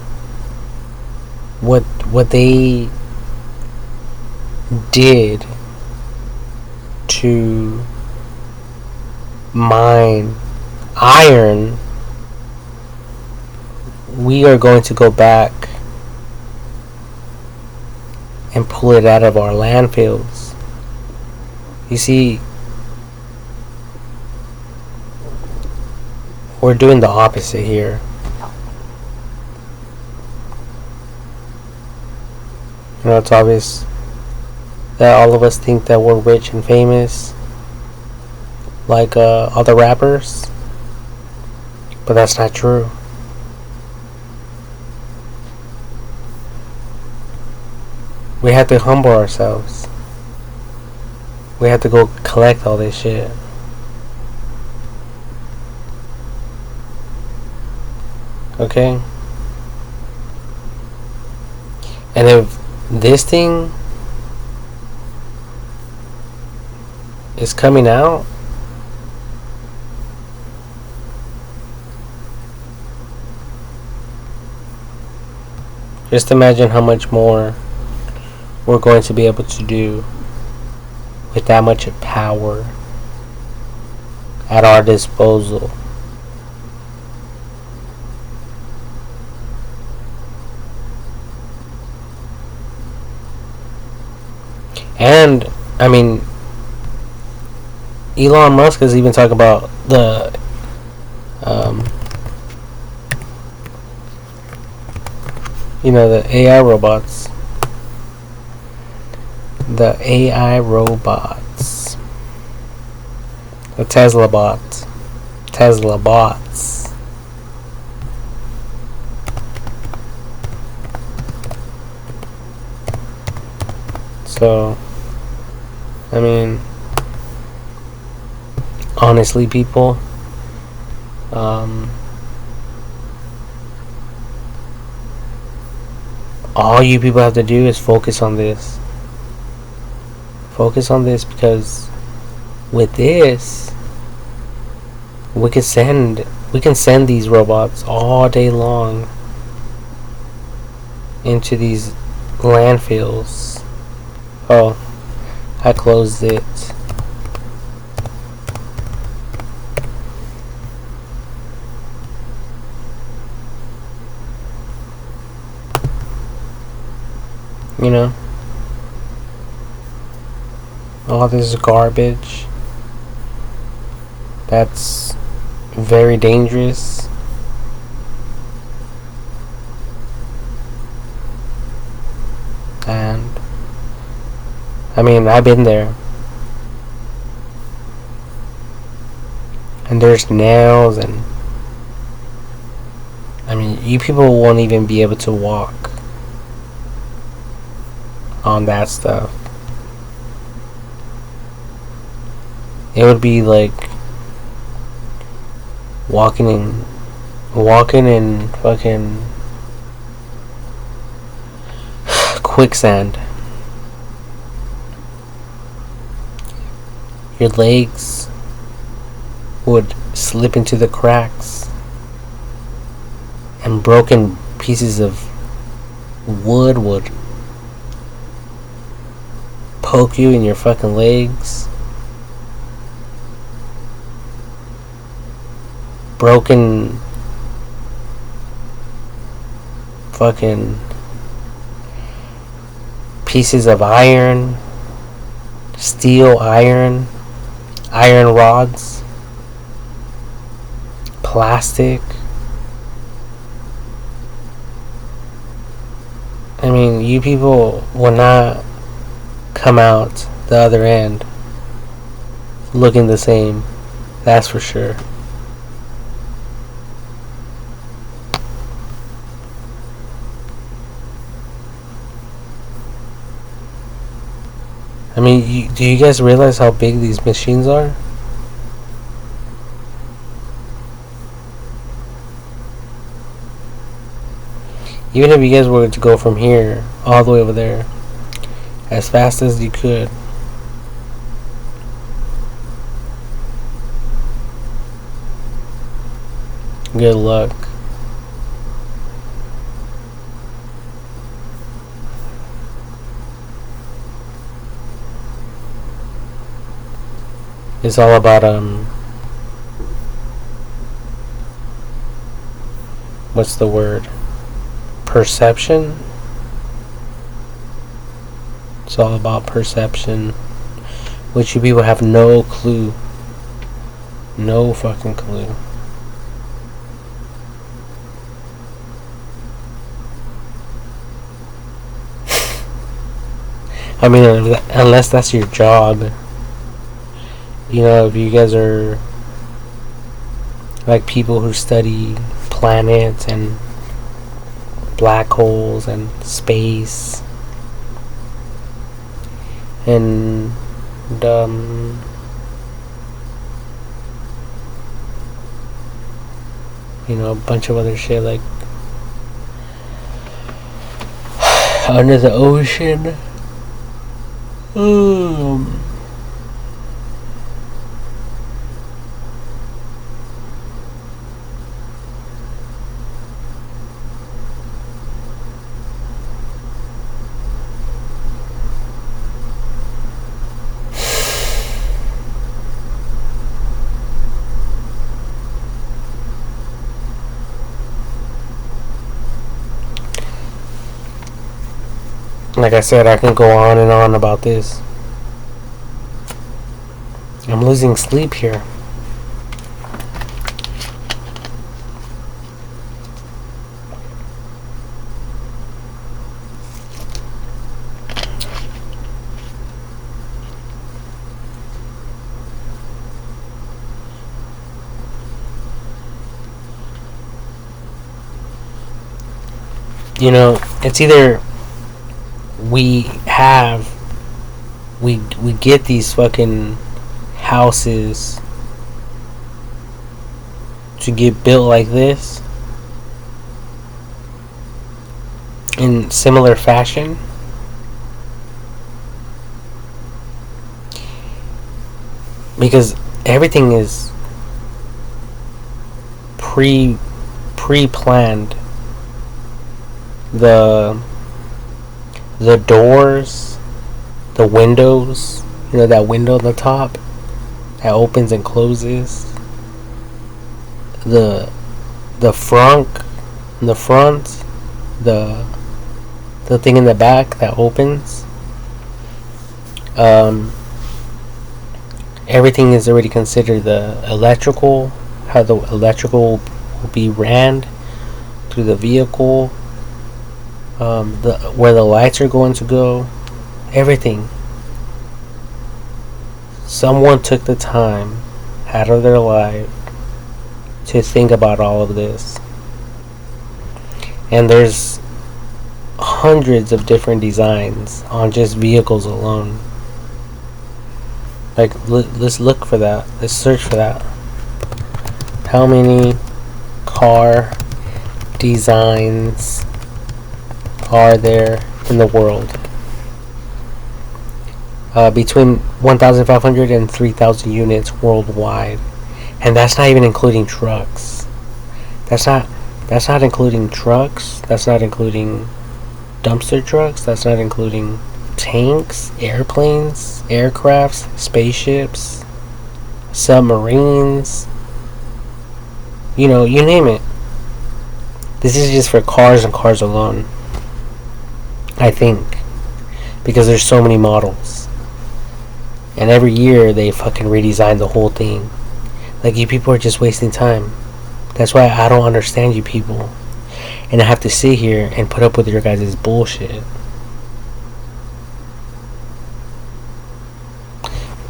what they did to mine iron, we are going to go back and pull it out of our landfills. You see, we're doing the opposite here. You know, it's obvious that all of us think that we're rich and famous, like other rappers, but that's not true. We have to humble ourselves. We have to go collect all this shit. Okay? And if this thing is coming out, just imagine how much more we're going to be able to do with that much power at our disposal. And I mean, Elon Musk is even talking about the the AI robots. The AI robots. The Tesla bots. Tesla bots. So, I mean, honestly, people, all you people have to do is focus on this. Focus on this, because with this, we can send these robots all day long into these landfills. Oh, I closed it. You know, all this garbage that's very dangerous. And I mean, I've been there. And there's nails, and I mean, you people won't even be able to walk on that stuff. It would be like walking in fucking quicksand. Your legs would slip into the cracks, and broken pieces of wood would poke you in your fucking legs. Broken fucking pieces of iron, steel, iron rods, plastic. I mean, you people will not come out the other end looking the same. That's for sure. I mean, do you guys realize how big these machines are? Even if you guys were to go from here all the way over there as fast as you could, good luck. It's all about what's the word? Perception. It's all about perception, which you people have no clue. No fucking clue. I mean, unless that's your job. You know, if you guys are like people who study planets and black holes and space and you know, a bunch of other shit like under the ocean. Like I said, I can go on and on about this. I'm losing sleep here. You know, it's either we get these fucking houses to get built like this in similar fashion, because everything is pre-planned. The doors, the windows, you know, that window on the top that opens and closes, the front, the thing in the back that opens, everything is already considered. The electrical, how the electrical will be ran through the vehicle, where the lights are going to go, everything. Someone took the time out of their life to think about all of this, and there's hundreds of different designs on just vehicles alone. Like, let's look for that. Let's search for that. How many car designs are there in the world? Between 1,500 and 3,000 units worldwide, and that's not even including trucks. That's not including trucks. That's not including dumpster trucks. That's not including tanks, airplanes, aircrafts, spaceships, submarines. You know, you name it. This is just for cars and cars alone, I think, because there's so many models. And every year they fucking redesign the whole thing. Like, you people are just wasting time. That's why I don't understand you people. And I have to sit here and put up with your guys' bullshit.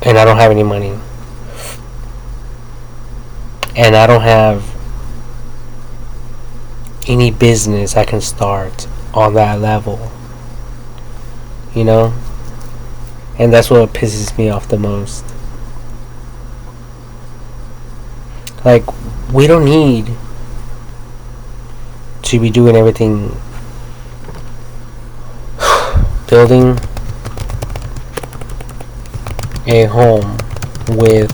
And I don't have any money. And I don't have any business I can start on that level. You know? And that's what pisses me off the most. Like, we don't need to be doing everything, building a home with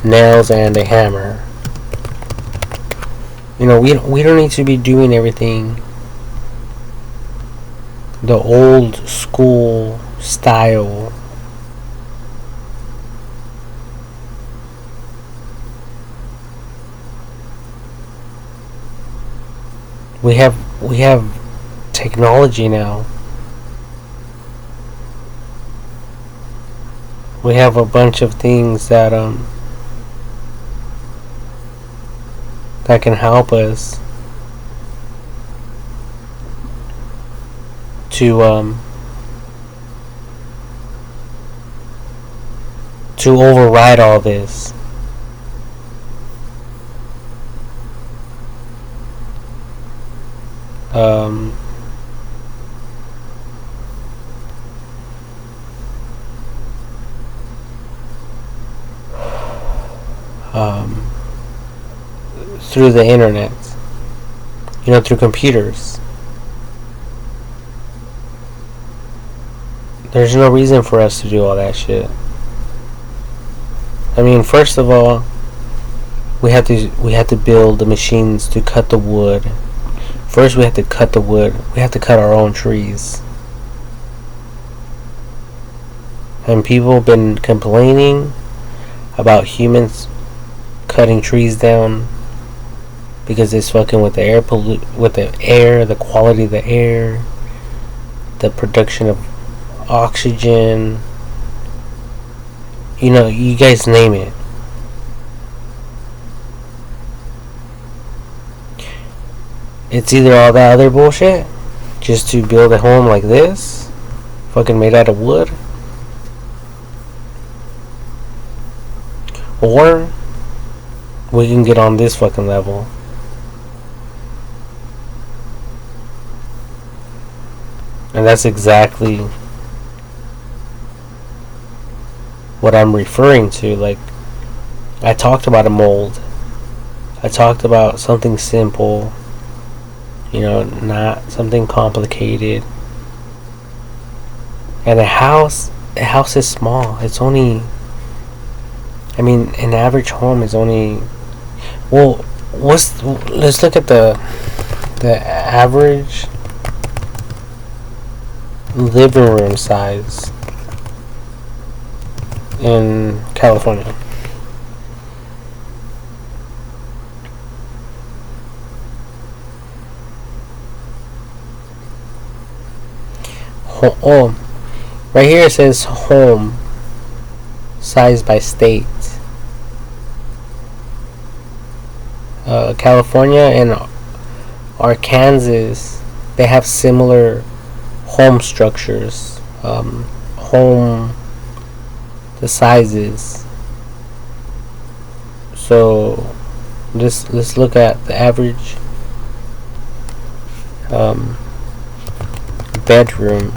nails and a hammer. You know, we don't need to be doing everything the old school style. We have technology now. We have a bunch of things that that can help us to override all this. Through the internet, you know, through computers. There's no reason for us to do all that shit. I mean, first of all, we had to build the machines to cut the wood. First, we have to cut the wood. We have to cut our own trees. And people have been complaining about humans cutting trees down because it's fucking with the air, the quality of the air, the production of oxygen. You know, you guys name it. It's either all that other bullshit, just to build a home like this, fucking made out of wood, or we can get on this fucking level. And that's exactly what I'm referring to. Like, I talked about a mold. I talked about something simple. You know, not something complicated. And a house is small. It's only, I mean, an average home is only, well, let's look at the average living room size in California. Oh, right here it says home size by state. California and Arkansas, they have similar home structures, the sizes. So let's look at the average bedroom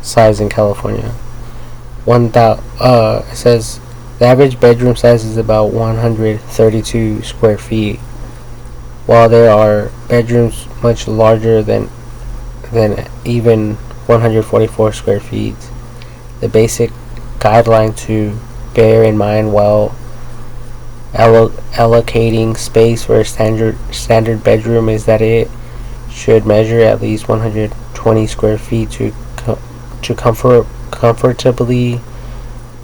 size in California. It says the average bedroom size is about 132 square feet, while there are bedrooms much larger than even 144 square feet. The basic guideline to bear in mind while allocating space for a standard bedroom is that it should measure at least 120 square feet to comfortably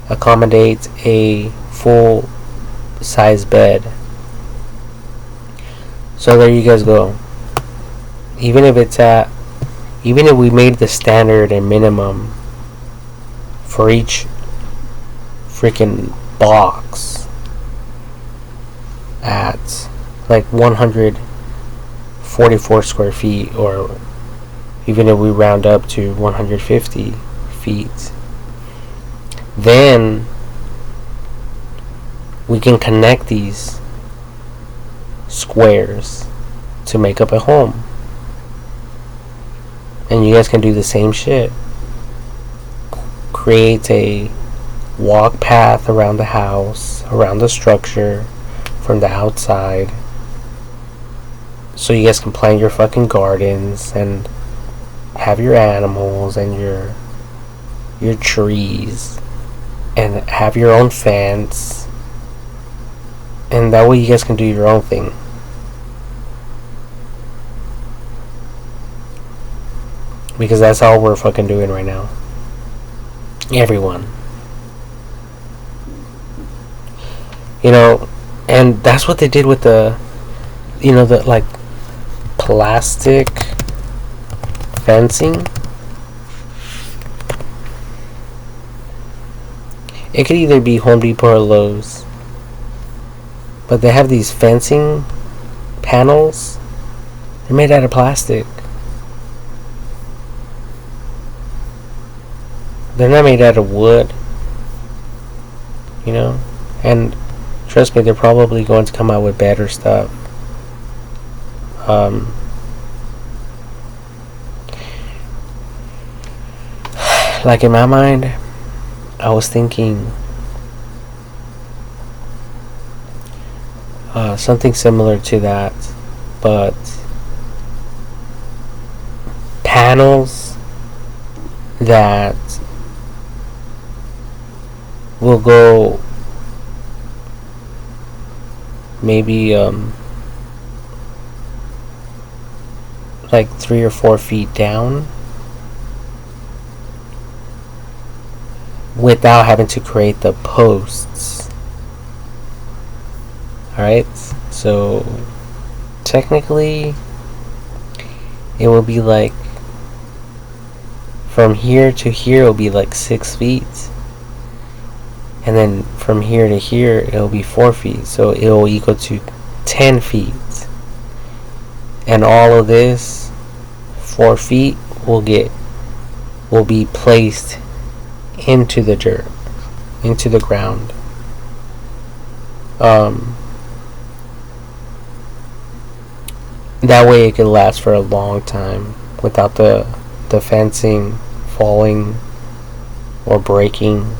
accommodate a full size bed. So there you guys go. Even if we made the standard and minimum for each freaking box at like 144 square feet, or even if we round up to 150 feet, then we can connect these squares to make up a home. And you guys can do the same shit. Create a walk path around the house, around the structure, from the outside, so you guys can plant your fucking gardens and have your animals and your trees, and have your own fence, and that way you guys can do your own thing. Because that's all we're fucking doing right now. Everyone. And that's what they did with the like plastic fencing. It could either be Home Depot or Lowe's, but they have these fencing panels. They're made out of plastic. They're not made out of wood. And trust me, they're probably going to come out with better stuff. Like in my mind, I was thinking something similar to that, but panels that will go maybe like 3 or 4 feet down without having to create the posts. Alright, so technically it will be like from here to here, it'll be like 6 feet. And then from here to here, it'll be 4 feet. So it'll equal to 10 feet. And all of this 4 feet will be placed into the dirt, into the ground. That way it can last for a long time without the fencing falling or breaking.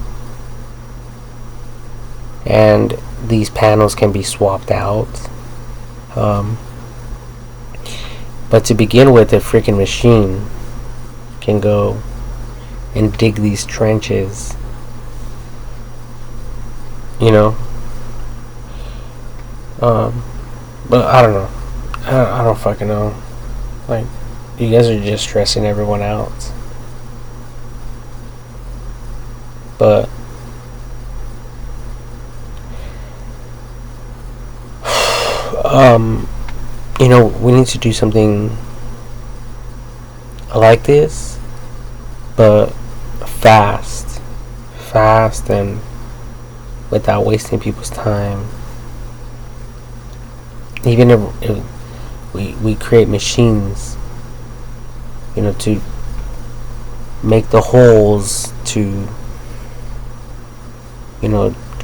And these panels can be swapped out. But to begin with, a freaking machine can go and dig these trenches. But I don't know. I don't fucking know. Like, you guys are just stressing everyone out. But we need to do something like this, but fast and without wasting people's time. Even if we create machines, to make the holes, to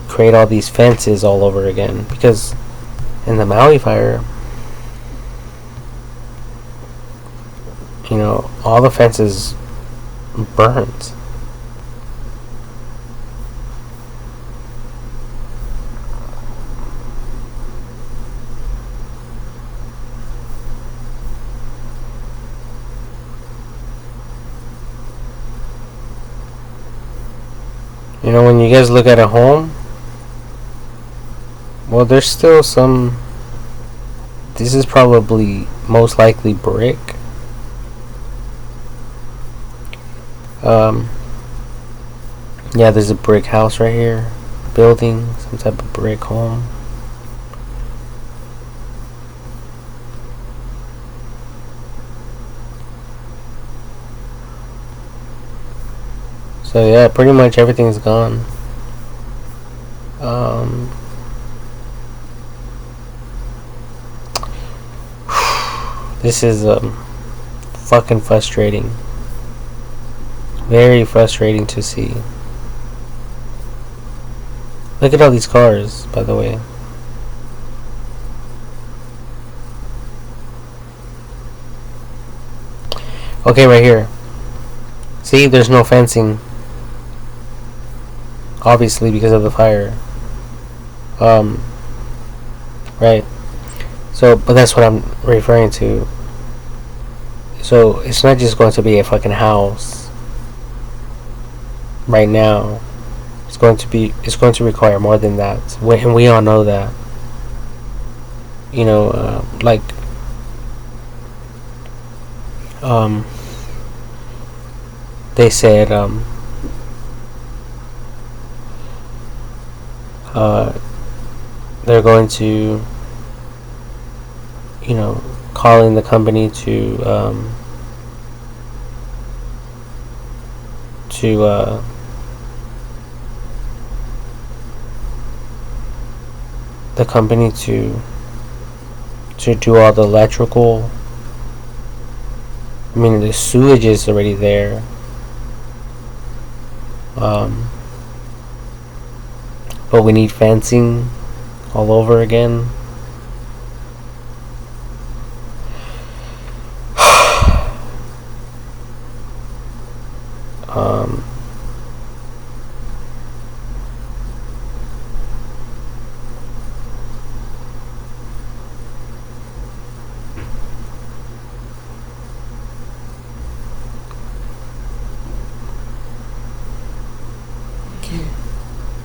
create all these fences all over again. Because in the Maui fire, all the fences burnt. When you guys look at a home, well, there's still some. This is probably most likely brick. Yeah, there's a brick house right here. Building, some type of brick home. So yeah, pretty much everything's gone. This is fucking frustrating. Very frustrating to see. Look at all these cars, by the way. Okay, right here. See, there's no fencing. Obviously, because of the fire. Right. So, but that's what I'm referring to. So, it's not just going to be a fucking house. Right now. It's going to require more than that. And we all know that. Like, they said, they're going to, calling the company to the company to do all the electrical. I mean, the sewage is already there. But we need fencing all over again.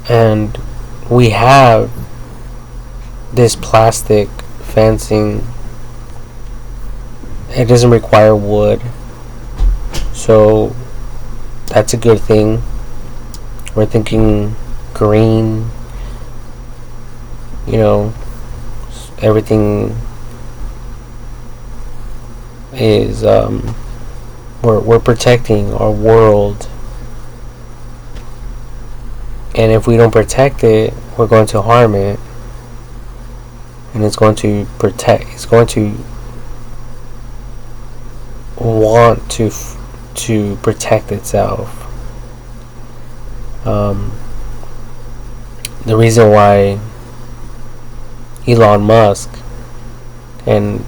And we have this plastic fencing. It doesn't require wood, so that's a good thing. We're thinking green, everything is we're protecting our world. And if we don't protect it, we're going to harm it. And it's going to want to protect itself. The reason why Elon Musk and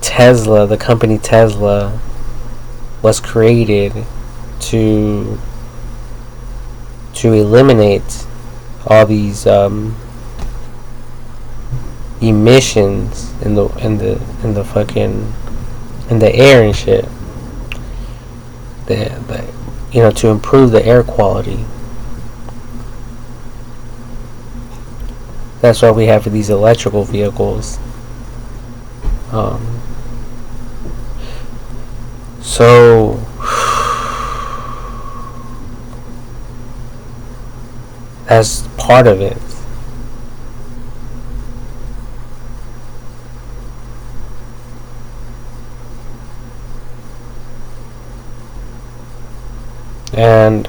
Tesla, the company Tesla, was created to eliminate all these emissions in the air and shit. To improve the air quality. That's why we have these electrical vehicles. So that's part of it. And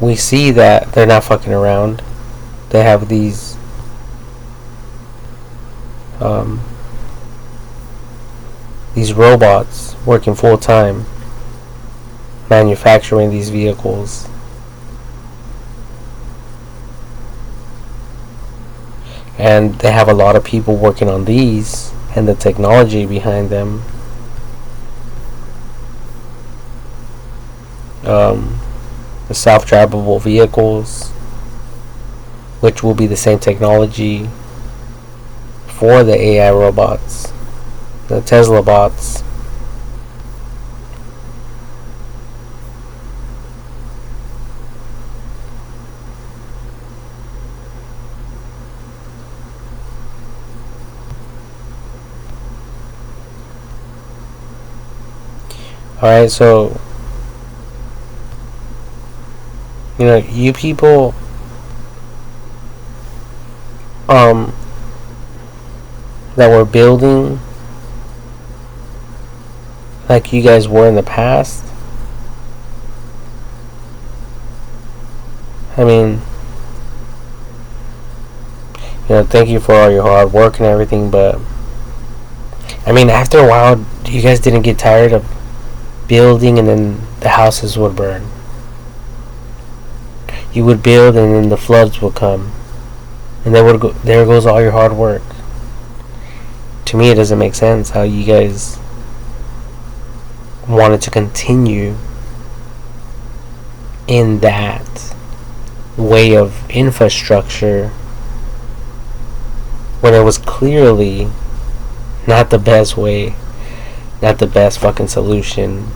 we see that they're not fucking around. They have these robots working full time manufacturing these vehicles. And they have a lot of people working on these, and the technology behind them. The self-drivable vehicles, which will be the same technology for the AI robots, the Tesla bots. Alright, so you people that were building like you guys were in the past. I mean, thank you for all your hard work and everything, but I mean, after a while, you guys didn't get tired of building and then the houses would burn. You would build and then the floods would come, and there goes all your hard work. To me, it doesn't make sense how you guys wanted to continue in that way of infrastructure when it was clearly not the best way, not the best fucking solution.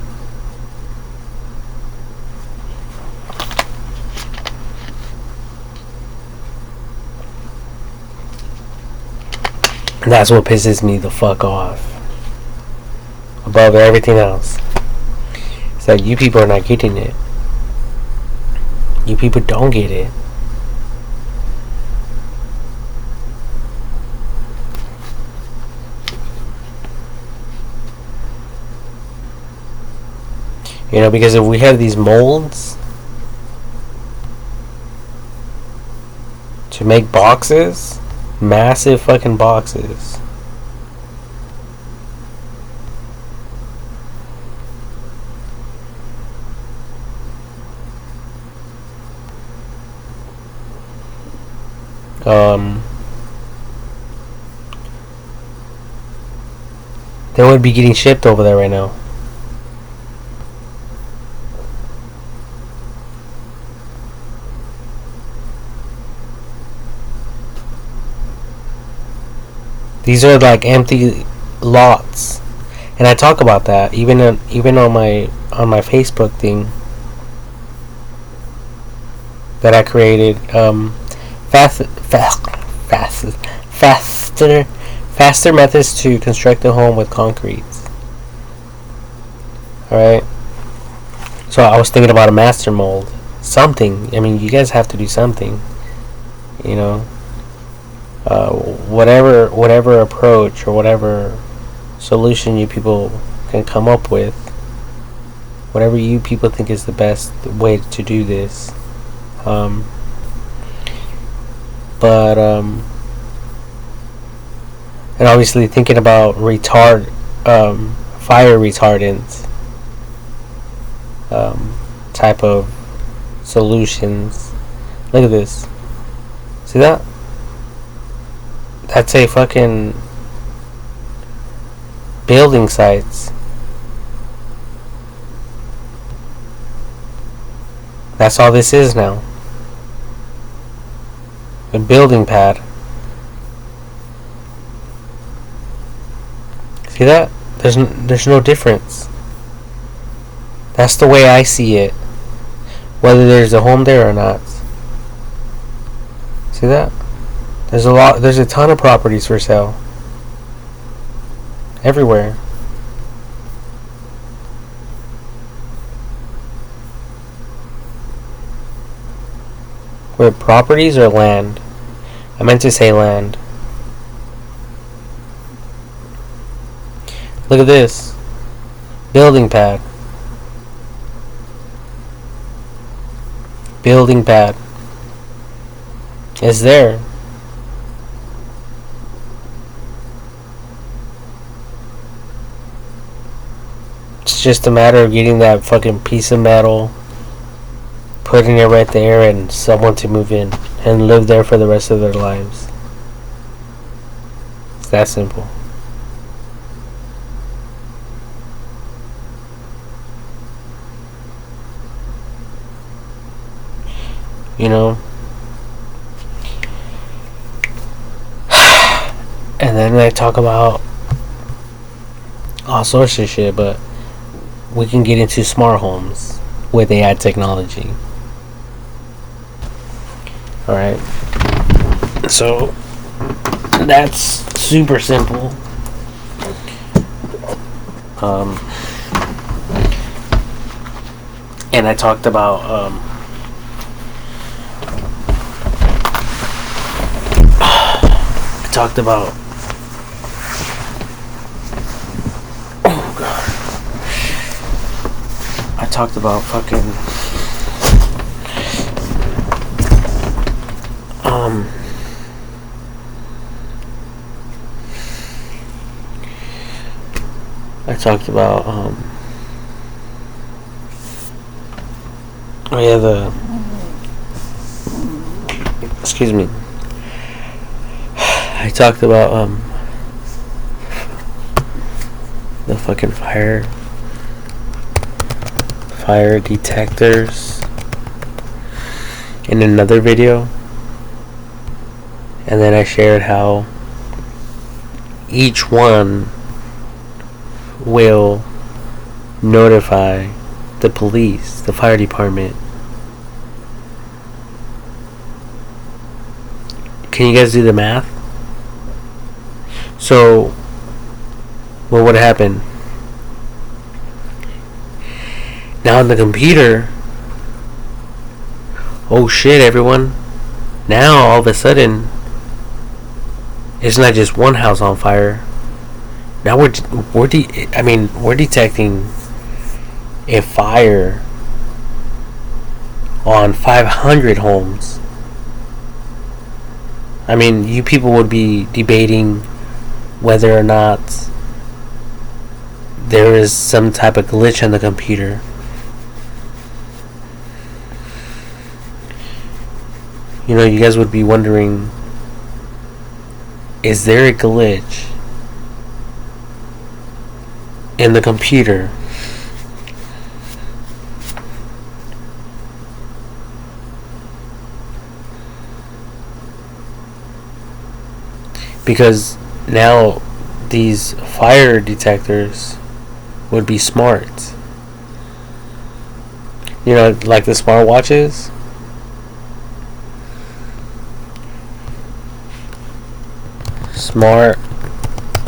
And that's what pisses me the fuck off above everything else. It's that you people are not getting it. You people don't get it. Because if we have these molds to make boxes, massive fucking boxes, they would be getting shipped over there right now. These are like empty lots, and I talk about that even on my Facebook thing that I created. Faster methods to construct a home with concrete. All right. So I was thinking about a master mold, something. I mean, you guys have to do something. Whatever approach or whatever solution you people can come up with, whatever you people think is the best way to do this. And obviously thinking about fire retardant type of solutions. Look at this. See that? That's a fucking building sites. That's all this is now. A building pad. See that? There's no difference. That's the way I see it. Whether there's a home there or not. See that? There's a ton of properties for sale. Everywhere. Wait, properties or land? I meant to say land. Look at this. Building pad. Building pad. It's there. It's just a matter of getting that fucking piece of metal, putting it right there, and someone to move in and live there for the rest of their lives. It's that simple. you know. And then I talk about all sorts of shit, but we can get into smart homes with AI technology. Alright? So, that's super simple. And I talked about oh god, I talked about fucking I talked about oh yeah, excuse me, I talked about the fucking fire detectors in another video. And then I shared how each one will notify the police, the fire department. Can you guys do the math? So, what would happen? Now in the computer, oh shit, everyone. Now all of a sudden, it's not just one house on fire. Now we're detecting a fire on 500 homes. I mean, you people would be debating whether or not there is some type of glitch on the computer. You know, you guys would be wondering, is there a glitch in the computer? Because now these fire detectors would be smart. You know, like the smartwatches. Smart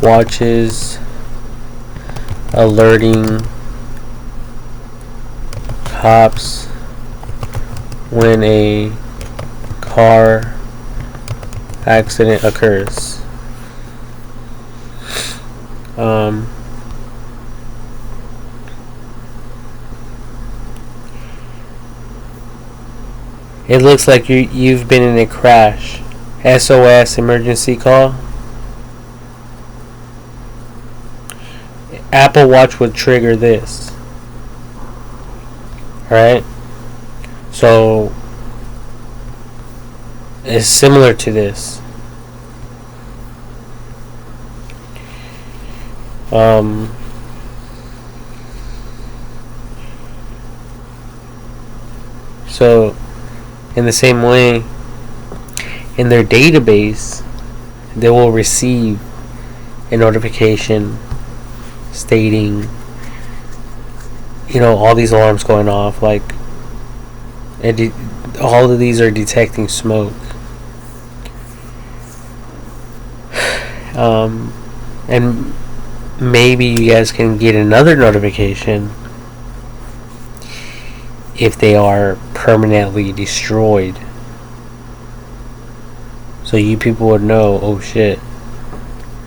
watches alerting cops when a car accident occurs. It looks like you've been in a crash. SOS emergency call. Apple Watch would trigger this. Alright? So, it's similar to this. So, in the same way, in their database, they will receive a notification stating, you know, all these alarms going off, like all of these are detecting smoke. And maybe you guys can get another notification if they are permanently destroyed, so you people would know, oh shit,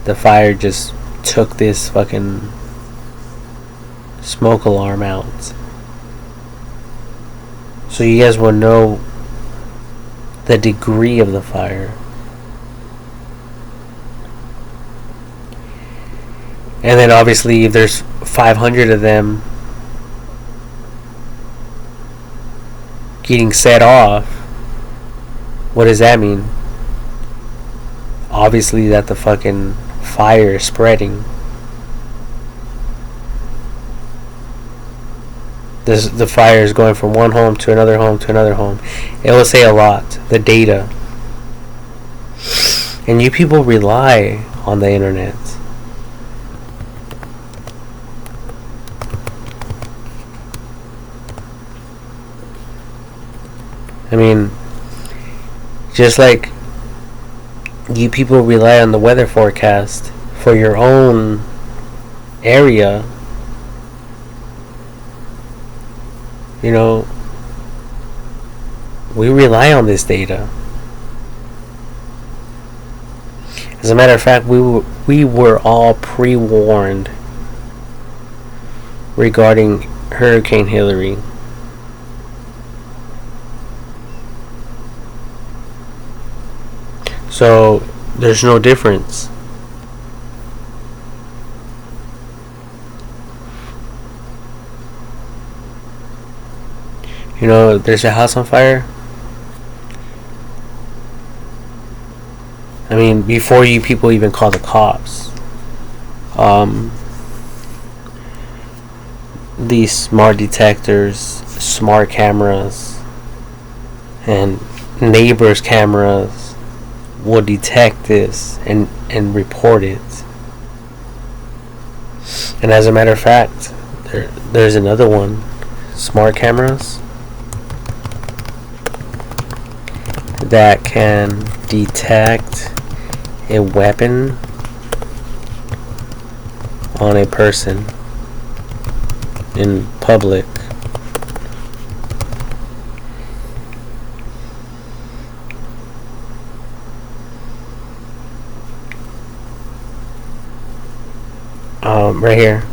the fire just took this fucking smoke alarm out. So you guys will know the degree of the fire. And then obviously if there's 500 of them getting set off, what does that mean? Obviously that the fucking fire is spreading. the fire is going from one home to another home to another home. It will say a lot. The data. And you people rely on the internet. I mean, just like you people rely on the weather forecast for your own area, you know, we rely on this data. As a matter of fact, we were all pre-warned regarding Hurricane Hillary. So there's no difference. You know, there's a house on fire. I mean, before you people even call the cops, these smart detectors, smart cameras, and neighbors' cameras will detect this and report it. And as a matter of fact, there's another one, smart cameras, that can detect a weapon on a person in public. Right here.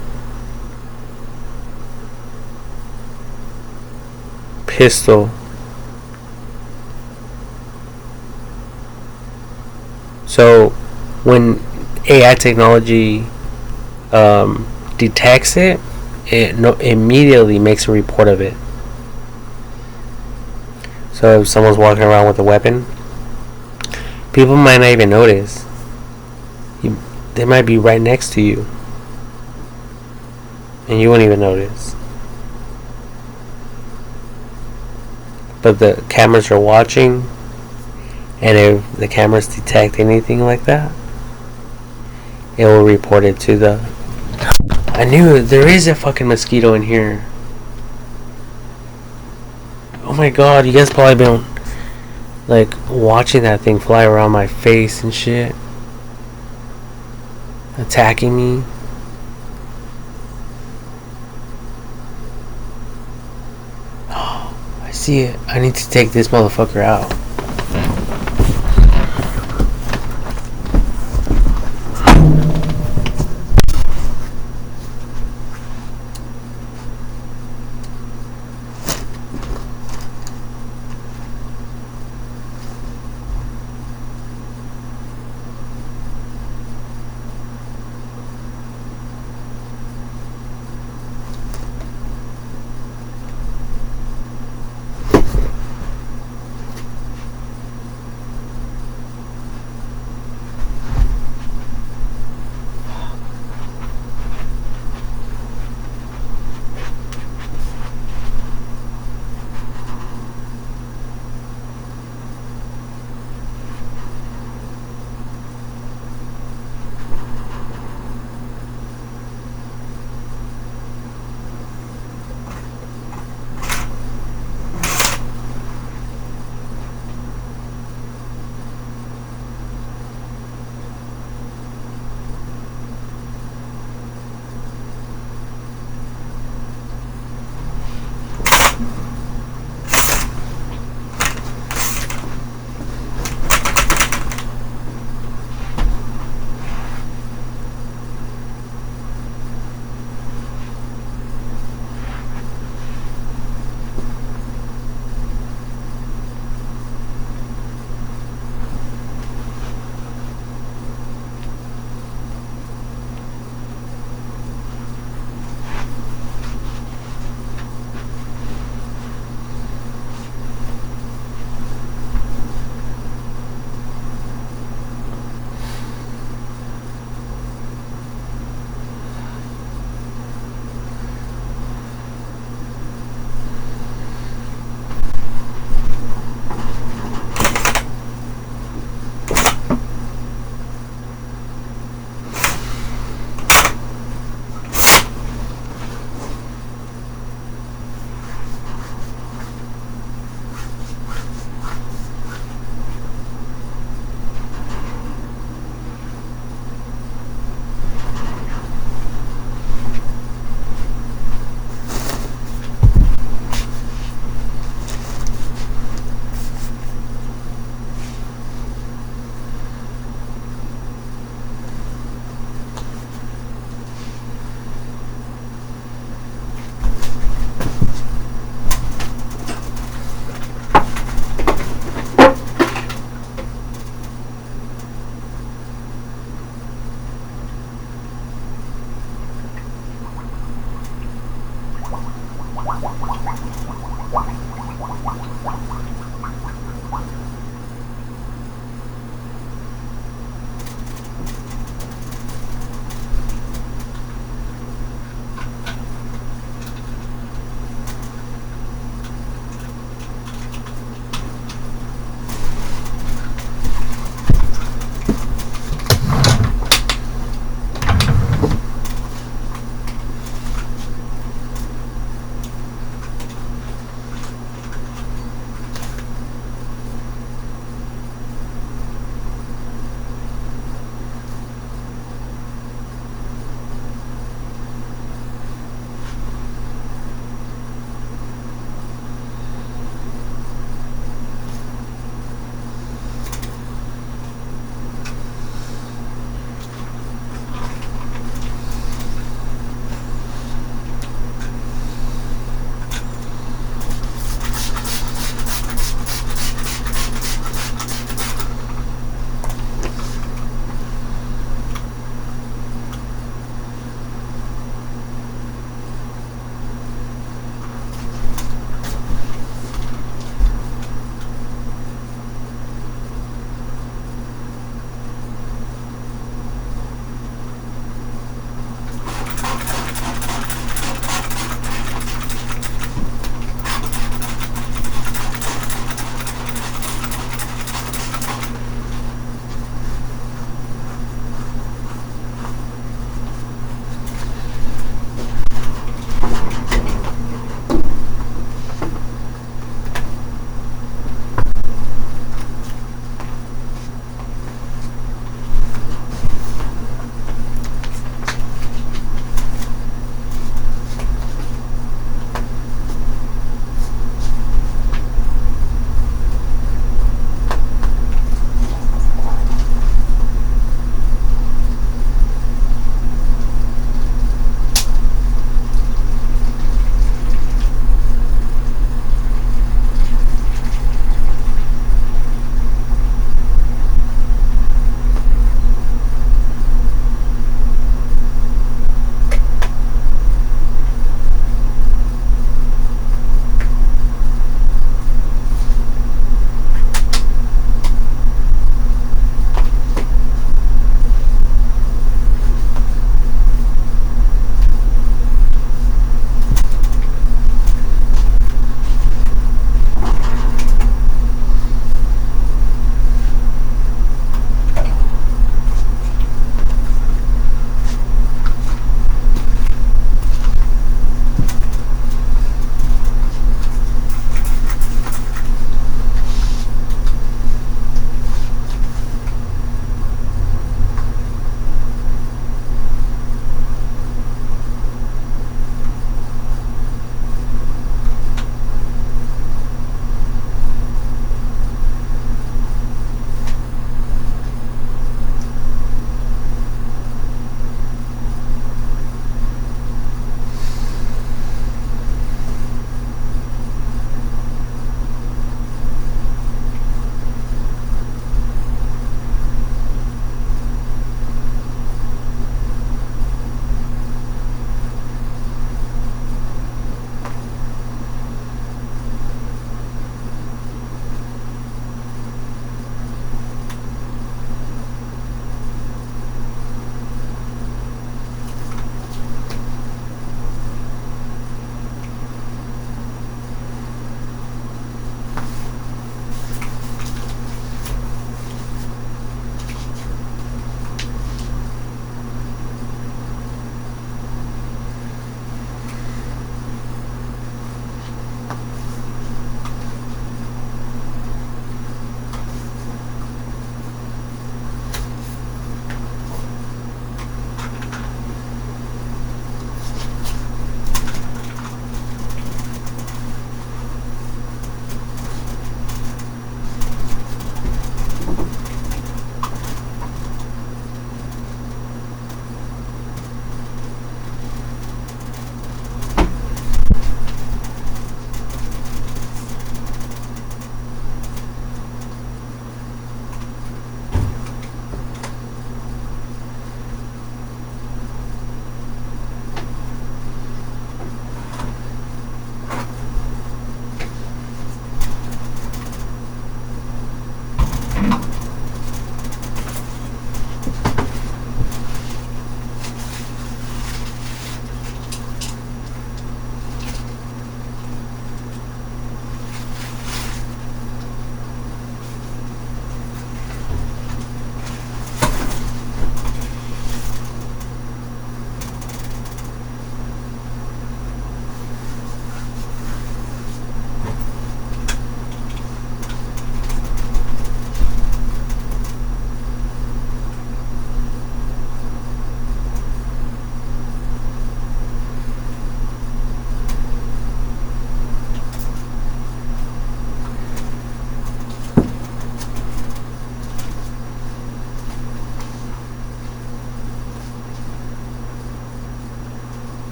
Pistol. So when AI technology detects it, it immediately makes a report of it. So if someone's walking around with a weapon, people might not even notice. They might be right next to you, and you won't even notice. But the cameras are watching, and if the cameras detect anything like that, it will report it to the... I knew it. There is a fucking mosquito in here. Oh my god, you guys probably been like watching that thing fly around my face and shit, attacking me. Oh, I see it. I need to take this motherfucker out.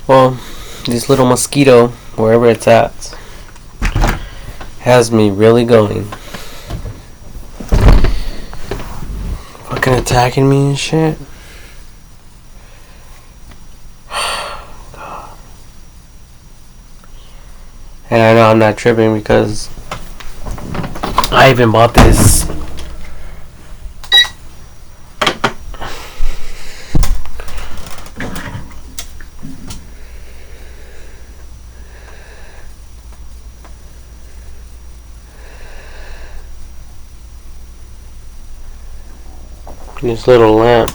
Well, this little mosquito, wherever it's at, has me really going. Fucking attacking me and shit. And I know I'm not tripping because I even bought this little lamp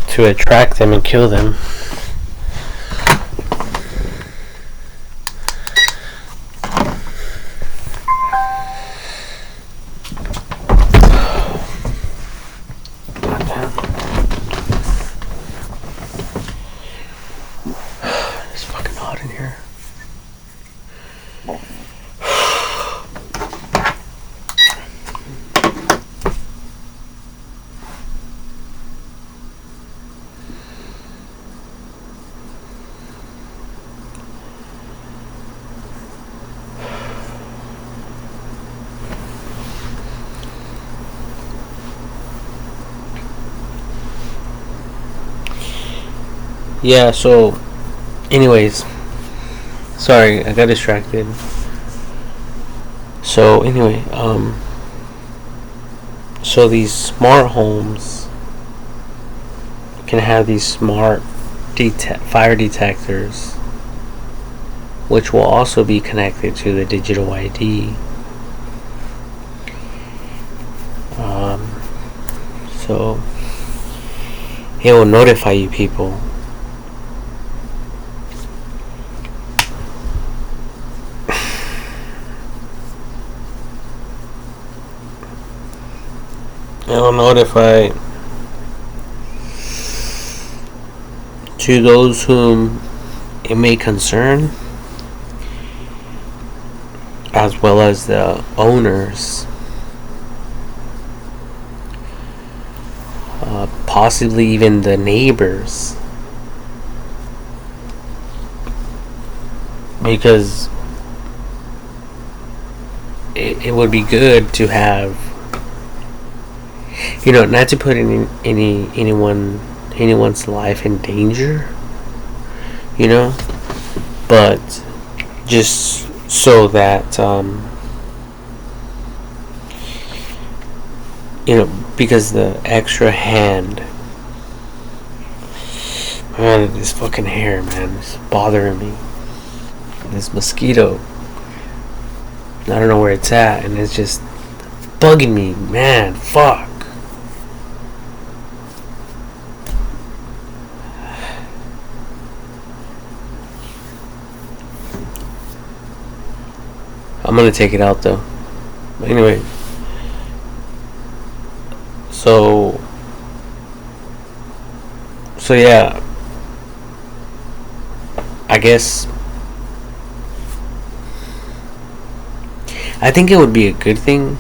to attract them and kill them. It's fucking hot in here. Yeah, so anyways, sorry, I got distracted. So anyway, so these smart homes can have these smart fire detectors, which will also be connected to the digital ID. So it will notify you people. It will notify to those whom it may concern, as well as the owners, possibly even the neighbors, because it would be good to have, not to put anyone's life in danger, but just so that because the extra hand, man, this fucking hair, man, is bothering me. This mosquito, I don't know where it's at, and it's just bugging me, man. Fuck. I'm gonna take it out though. Anyway, so yeah, I guess I think it would be a good thing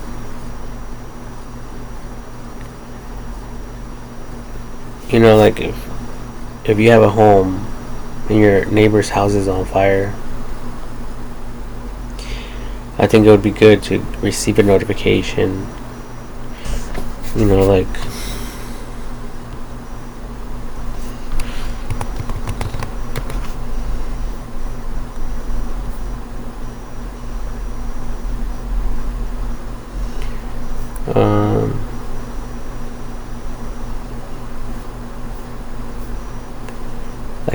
like if you have a home and your neighbor's house is on fire, I think it would be good to receive a notification, like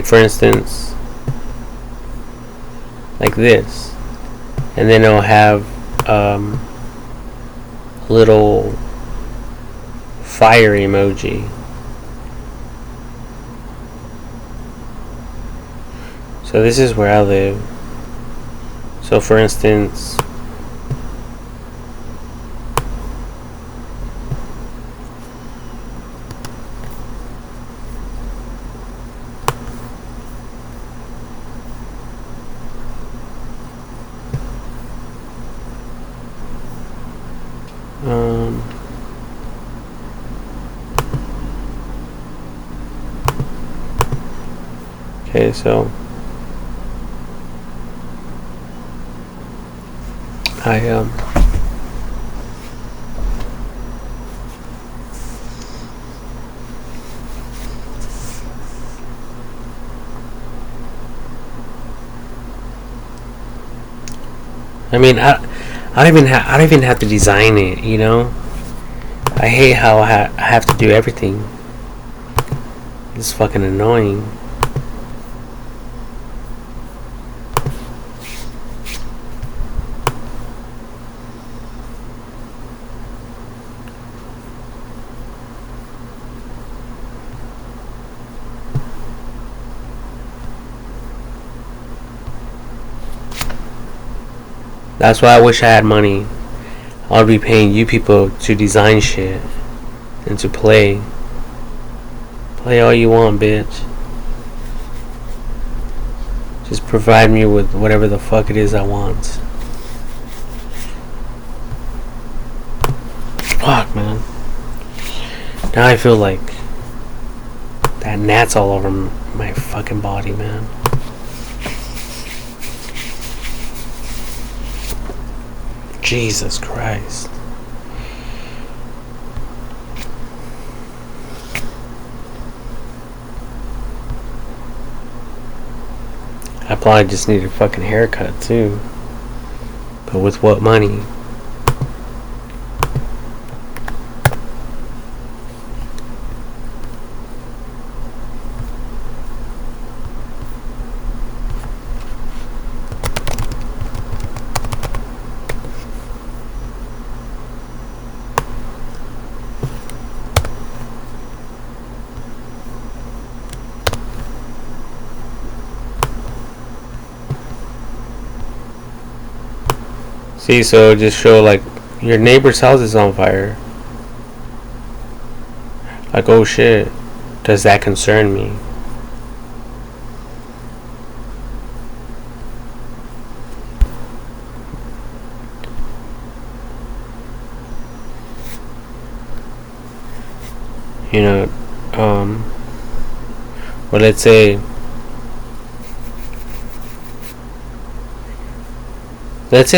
for instance, like this, and then it'll have a little fire emoji. So this is where I live. So for instance, Okay, so I I mean I don't even have to design it, you know. I hate how I have to do everything. It's fucking annoying. That's why I wish I had money. I would be paying you people to design shit and to play. Play all you want, bitch. Just provide me with whatever the fuck it is I want. Fuck, man. Now I feel like that gnat's all over my fucking body, man. Jesus Christ. I probably just need a fucking haircut too. But with what money? See, so just show like your neighbor's house is on fire. Like, oh shit, does that concern me? You know, well, let's say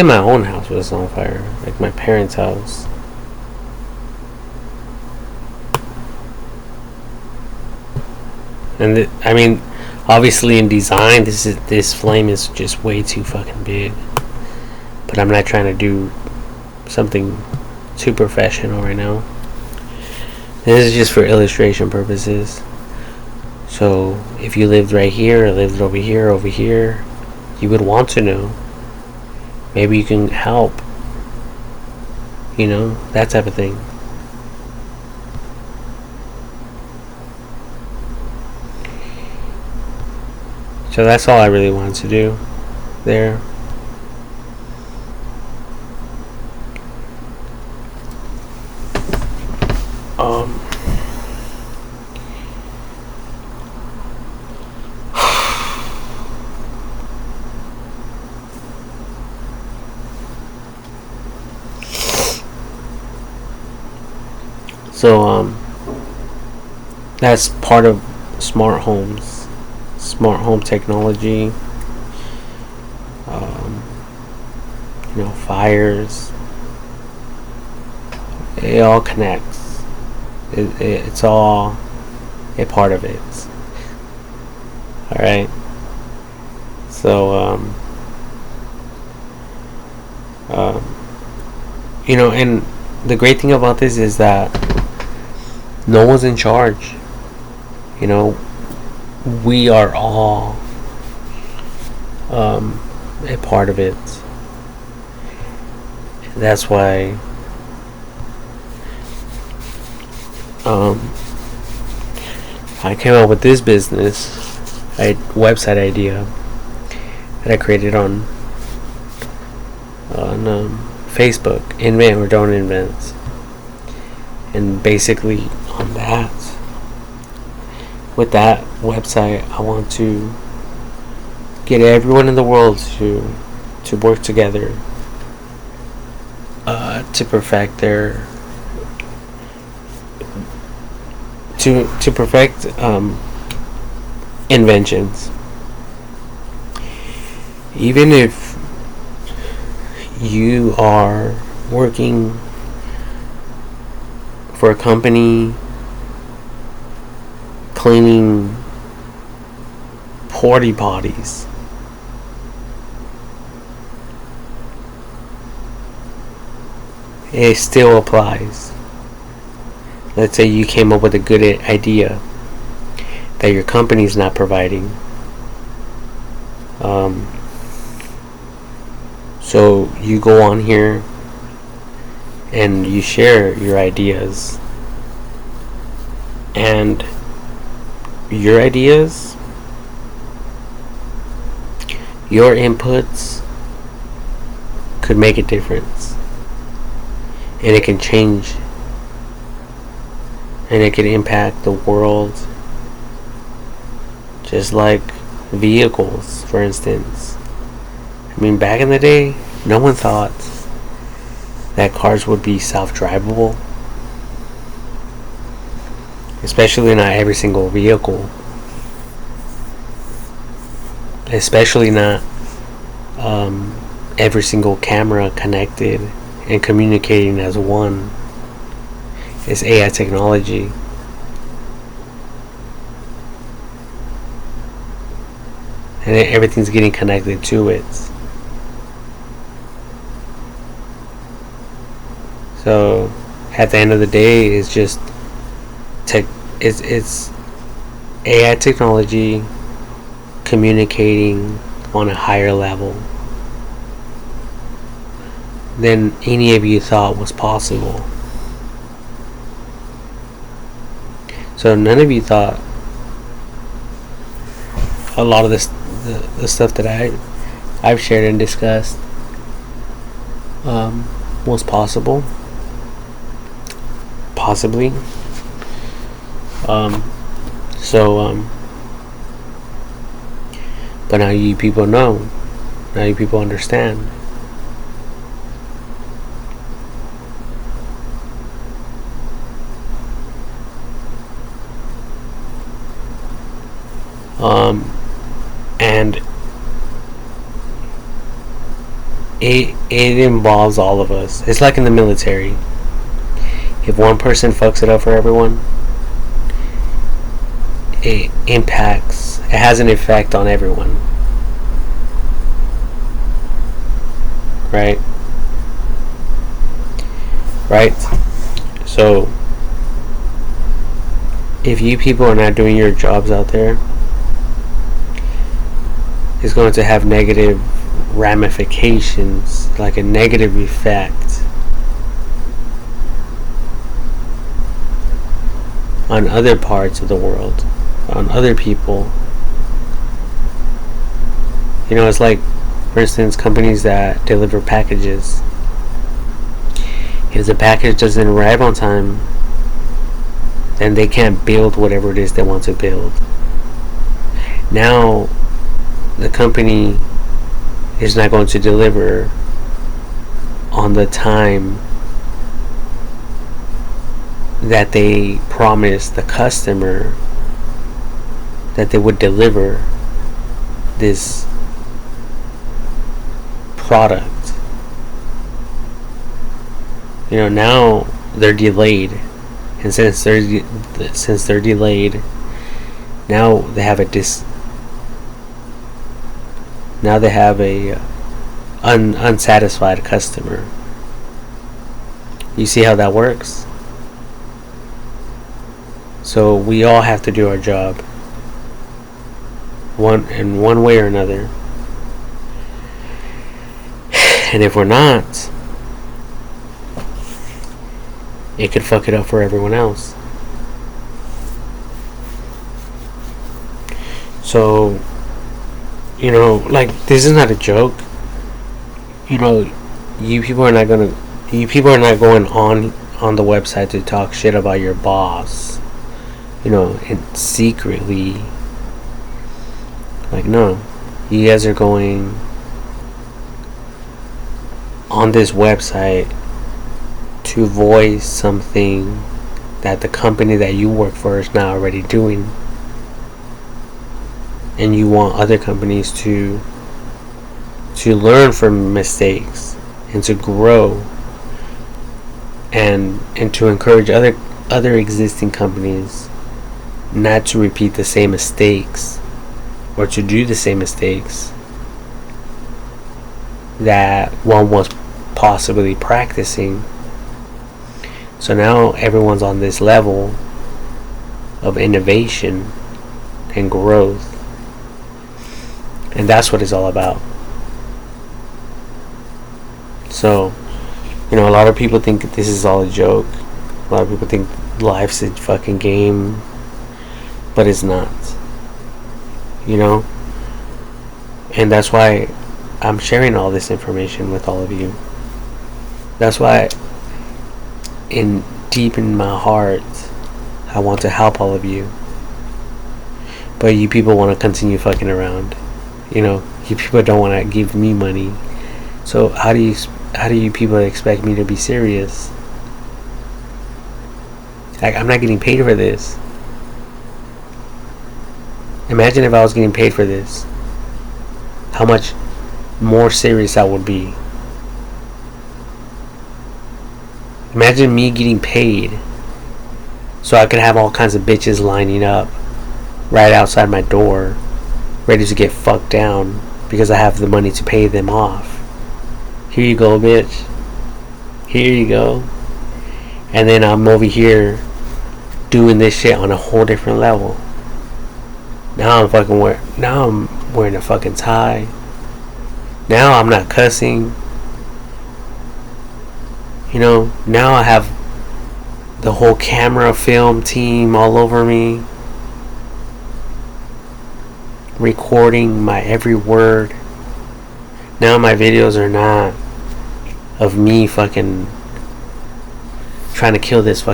my own house was on fire, like my parents' house. And I mean, obviously in design, this flame is just way too fucking big. But I'm not trying to do something too professional right now. This is just for illustration purposes. So if you lived right here, or lived over here, you would want to know. Maybe you can help. You know, that type of thing. So that's all I really wanted to do there. So that's part of smart homes, smart home technology. Um, you know, fires. It all connects. It's all a part of it. All right. So you know, and the great thing about this is that no one's in charge. You know, we are all a part of it. That's why I came up with this website idea that I created on Facebook. Invent or don't invent. And basically on that, with that website, I want to get everyone in the world to work together to perfect their to perfect inventions. Even if you are working for a company cleaning porta potties, it still applies. Let's say you came up with a good idea that your company's not providing. So you go on here and you share your ideas, and your ideas, your inputs could make a difference, and it can change, and it can impact the world, just like vehicles, for instance. I mean, back in the day, no one thought that cars would be self-drivable, especially not every single vehicle, especially not every single camera connected and communicating as one. It's AI technology. And everything's getting connected to it. So at the end of the day, it's just it's AI technology communicating on a higher level than any of you thought was possible. So none of you thought a lot of this, the stuff that I've shared and discussed was possible. Possibly. But now you people know. Now you people understand. And it involves all of us. It's like in the military. If one person fucks it up for everyone, it has an effect on everyone. Right? So if you people are not doing your jobs out there, it's going to have negative ramifications, like a negative effect on other parts of the world, on other people. You know, it's like, for instance, companies that deliver packages. If the package doesn't arrive on time, then they can't build whatever it is they want to build. Now, the company is not going to deliver on the time that they promised the customer that they would deliver this product. You know, now they're delayed, and since they're delayed, now they have a unsatisfied customer. You see how that works? So we all have to do our job, in one way or another. And if we're not, it could fuck it up for everyone else. So, you know, like, this is not a joke. You know, you people are not going on the website to talk shit about your boss, you know, and secretly. Like, no, you guys are going on this website to voice something that the company that you work for is not already doing, and you want other companies to to learn from mistakes and to grow, and to encourage other existing companies not to repeat the same mistakes, or to do the same mistakes that one was possibly practicing. So now everyone's on this level of innovation and growth, and that's what it's all about. So, a lot of people think this is all a joke. A lot of people think life's a fucking game, but it's not. And that's why I'm sharing all this information with all of you. That's why, deep in my heart, I want to help all of you. But you people want to continue fucking around. You people don't want to give me money. So how do you people expect me to be serious? Like, I'm not getting paid for this. Imagine if I was getting paid for this. How much more serious I would be. Imagine me getting paid so I could have all kinds of bitches lining up right outside my door, ready to get fucked down because I have the money to pay them off. Here you go, bitch. Here you go. And then I'm over here doing this shit on a whole different level. Now I'm wearing a fucking tie. Now I'm not cussing. Now I have the whole camera film team all over me, recording my every word. Now my videos are not of me fucking trying to kill this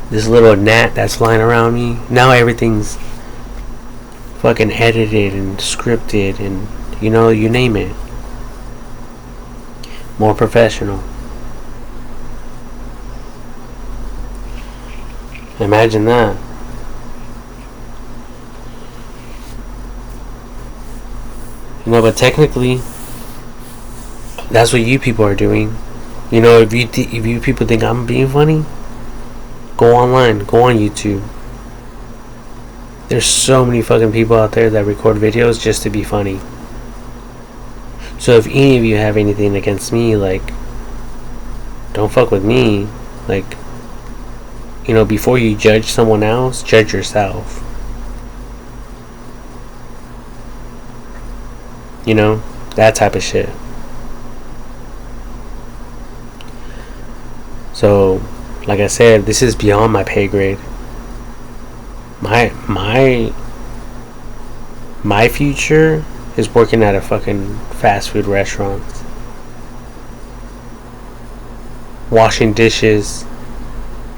little gnat that's flying around me. Now everything's fucking edited and scripted, and you name it. More professional. Imagine that. But technically, that's what you people are doing. If you people think I'm being funny, go online, go on YouTube. There's so many fucking people out there that record videos just to be funny. So if any of you have anything against me, don't fuck with me. Before you judge someone else, judge yourself. That type of shit. So, like I said, this is beyond my pay grade. My future is working at a fucking fast food restaurant, washing dishes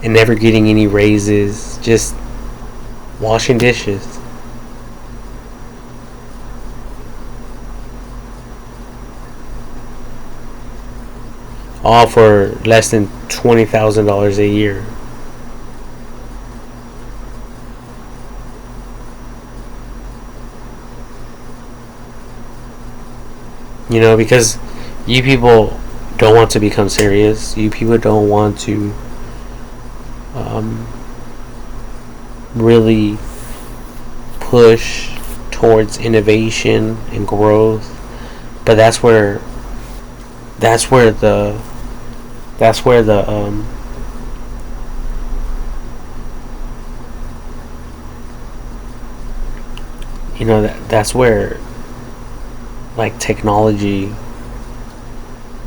and never getting any raises, just washing dishes. All for less than $20,000 a year. Because you people don't want to become serious. You people don't want to really push towards innovation and growth. But that's where the that's where technology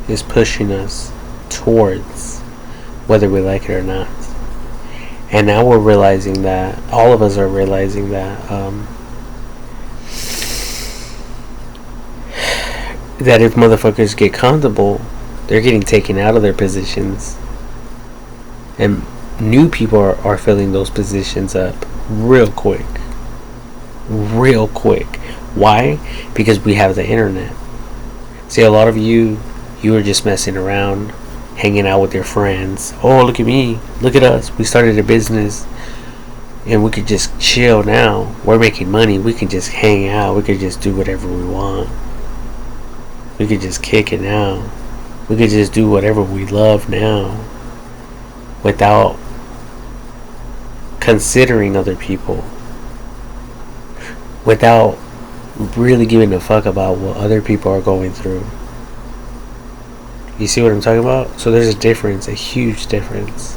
is pushing us towards, whether we like it or not. And now we're realizing that, all of us are realizing that that if motherfuckers get comfortable, they're getting taken out of their positions, and new people are filling those positions up real quick. Why? Because we have the internet. See, a lot of you are just messing around, hanging out with your friends. Oh, look at me, look at us, we started a business and we could just chill now. We're making money, we can just hang out, we could just do whatever we want. We could just kick it now. We could just do whatever we love now without considering other people, without really giving a fuck about what other people are going through. You see what I'm talking about? So there's a difference, a huge difference.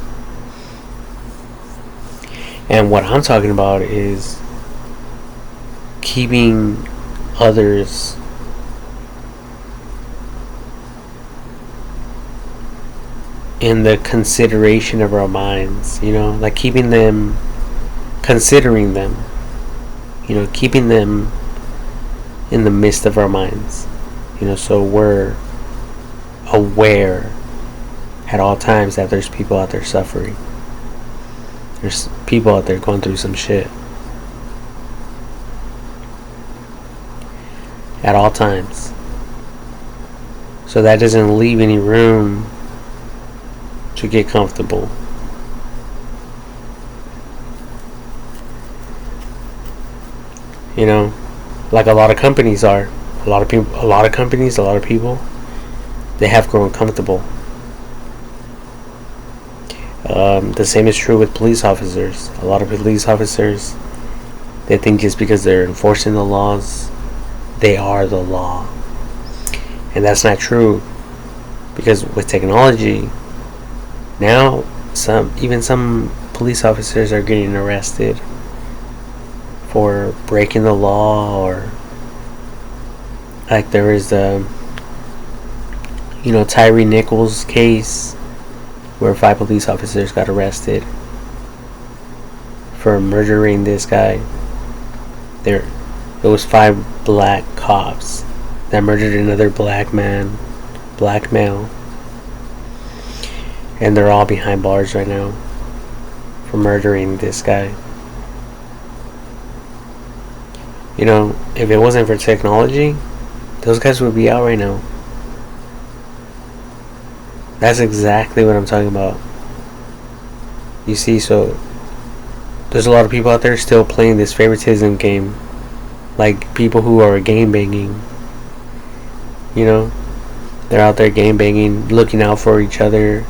And what I'm talking about is keeping others in the consideration of our minds, like keeping them, considering them, keeping them in the midst of our minds, so we're aware at all times that there's people out there suffering. There's people out there going through some shit. At all times. So that doesn't leave any room to get comfortable. Like a lot of companies are. A lot of people, they have grown comfortable. The same is true with police officers. A lot of police officers, they think just because they're enforcing the laws, they are the law. And that's not true. Because with technology, now some police officers are getting arrested for breaking the law, or like there is the Tyree Nichols case where 5 police officers got arrested for murdering this guy. It was 5 black cops that murdered another black male, and they're all behind bars right now for murdering this guy. If it wasn't for technology, those guys would be out right now. That's exactly what I'm talking about. You see, so there's a lot of people out there still playing this favoritism game. Like people who are game banging. They're out there game banging, looking out for each other.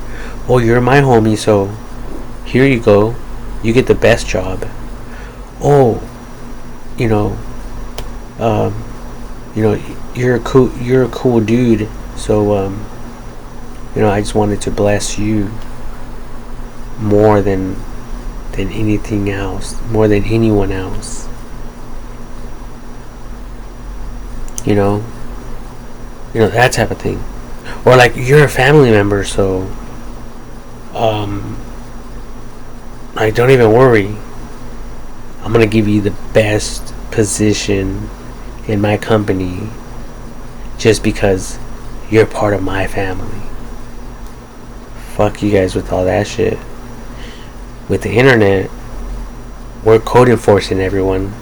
Oh, you're my homie, so here you go. You get the best job. Oh, you're a cool dude, so I just wanted to bless you more than anything else, more than anyone else. That type of thing. Or like you're a family member, so like don't even worry. I'm gonna give you the best position in my company just because you're part of my family. Fuck you guys with all that shit. With the internet, we're code enforcing everyone.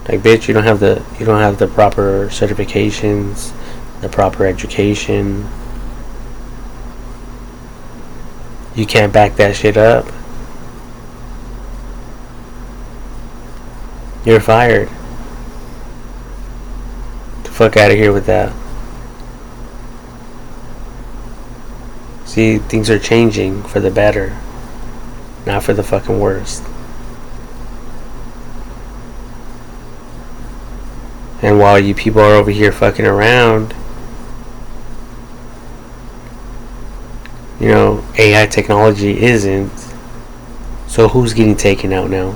Like, bitch, you don't have the proper certifications, the proper education. You can't back that shit up. You're fired. Get the fuck out of here with that. See, things are changing for the better, not for the fucking worst. And while you people are over here fucking around, AI technology isn't. So who's getting taken out now?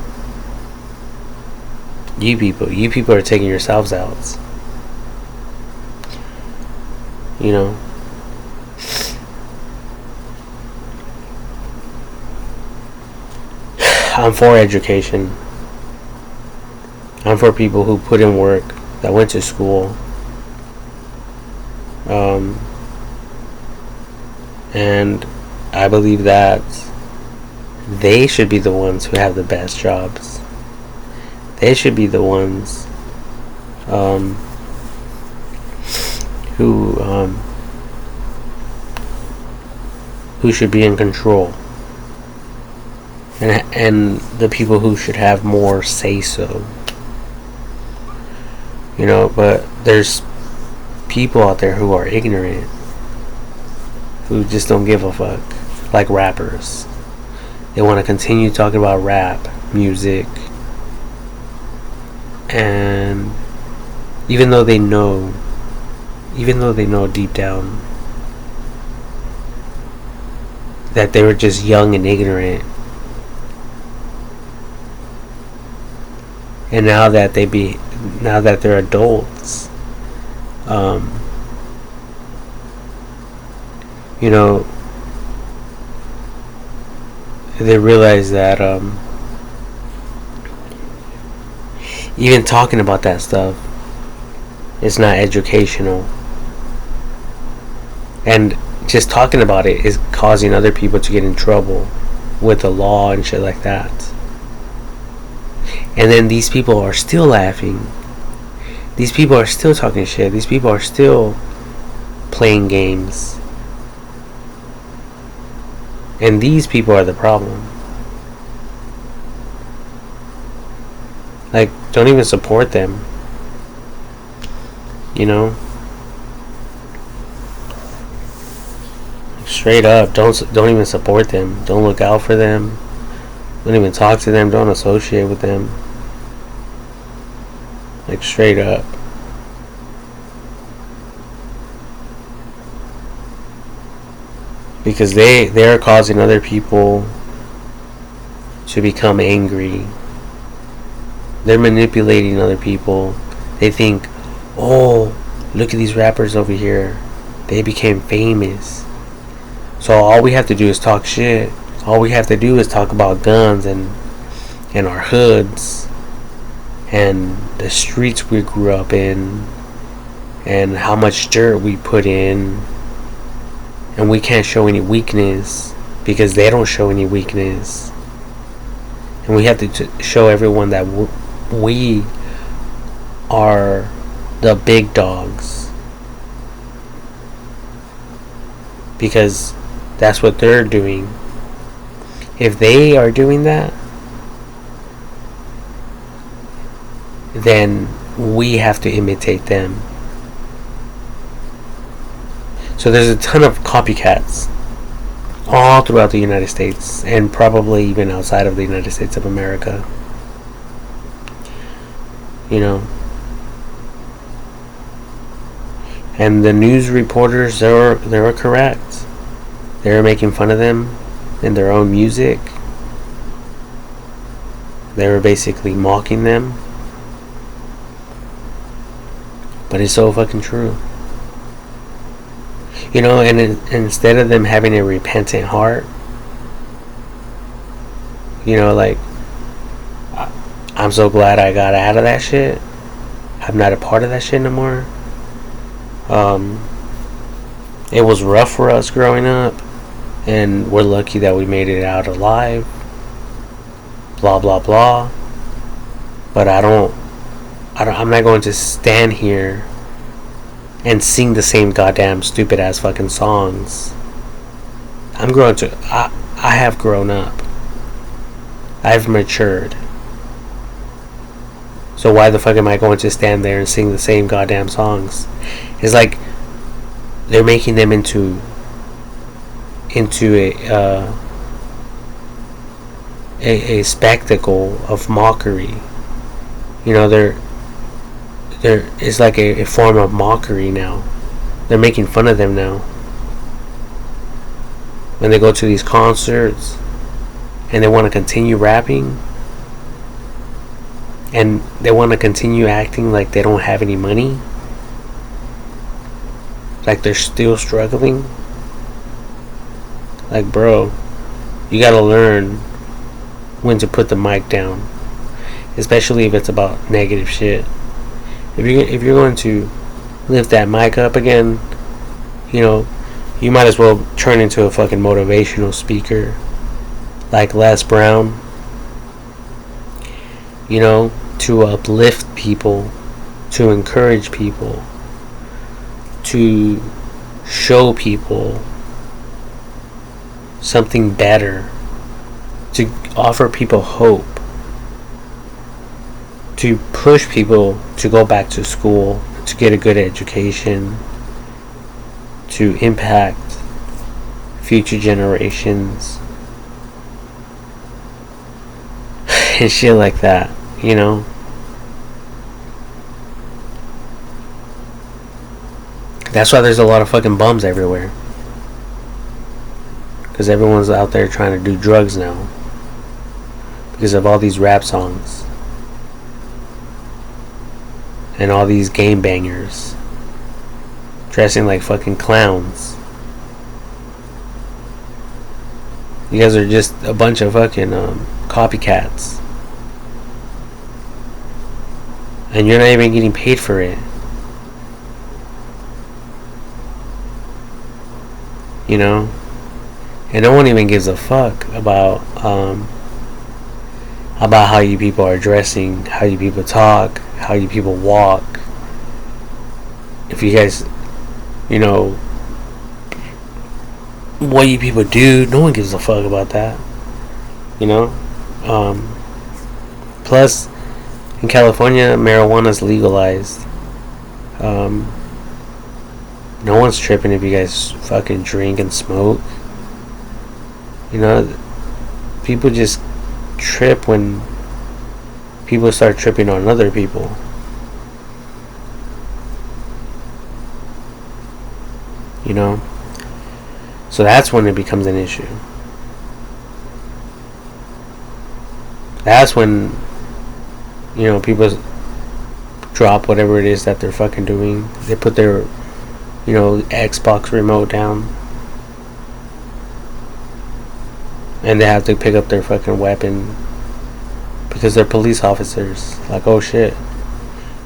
You people. You people are taking yourselves out. I'm for education. I'm for people who put in work, that went to school. And I believe that they should be the ones who have the best jobs. They should be the ones who should be in control. And the people who should have more say so. But there's people out there who are ignorant, who just don't give a fuck, like rappers. They want to continue talking about rap music, and even though they know deep down that they were just young and ignorant, and now that they're adults, you know, they realize that even talking about that stuff is not educational, and just talking about it is causing other people to get in trouble with the law and shit like that. And then these people are still laughing. These people are still talking shit. These people are still playing games. And these people are the problem. Like, don't even support them. You know? Straight up, don't even support them. Don't look out for them. Don't even talk to them. Don't associate with them. Like, straight up. Because they're causing other people to become angry. They're manipulating other people. They think, oh, look at these rappers over here. They became famous. So all we have to do is talk shit. All we have to do is talk about guns and our hoods and the streets we grew up in and how much dirt we put in, and we can't show any weakness because they don't show any weakness. And we have to show everyone that we are the big dogs, because that's what they're doing. If they are doing that, then we have to imitate them. So there's a ton of copycats all throughout the United States, and probably even outside of the United States of America. You know. And the news reporters, they were correct. They were making fun of them in their own music. They were basically mocking them. But it's so fucking true. You know, and instead of them having a repentant heart, you know, like, I'm so glad I got out of that shit. I'm not a part of that shit no more. It was rough for us growing up, and we're lucky that we made it out alive. Blah blah blah. But I'm not going to stand here and sing the same goddamn stupid ass fucking songs. I have grown up. I've matured. So why the fuck am I going to stand there and sing the same goddamn songs? It's like they're making them into a spectacle of mockery. You know, it's like a form of mockery now. They're making fun of them now. When they go to these concerts and they want to continue rapping, and they want to continue acting like they don't have any money, like they're still struggling. Like, bro, you gotta learn when to put the mic down, especially if it's about negative shit. If you're going to lift that mic up again, you know, you might as well turn into a fucking motivational speaker like Les Brown. You know, to uplift people, to encourage people, to show people something better, to offer people hope, to push people to go back to school, to get a good education, to impact future generations, and shit like that, you know? That's why there's a lot of fucking bums everywhere. Because everyone's out there trying to do drugs now. Because of all these rap songs. And all these game bangers. Dressing like fucking clowns. You guys are just a bunch of fucking copycats. And you're not even getting paid for it. You know? And no one even gives a fuck about how you people are dressing, how you people talk, how you people walk. If you guys, you know, what you people do, no one gives a fuck about that. You know? Plus, in California, marijuana's legalized. No one's tripping if you guys fucking drink and smoke. You know, people just trip when people start tripping on other people. You know? So that's when it becomes an issue. That's when, you know, people drop whatever it is that they're fucking doing. They put their, you know, Xbox remote down. And they have to pick up their fucking weapon. Because they're police officers. Like, oh shit.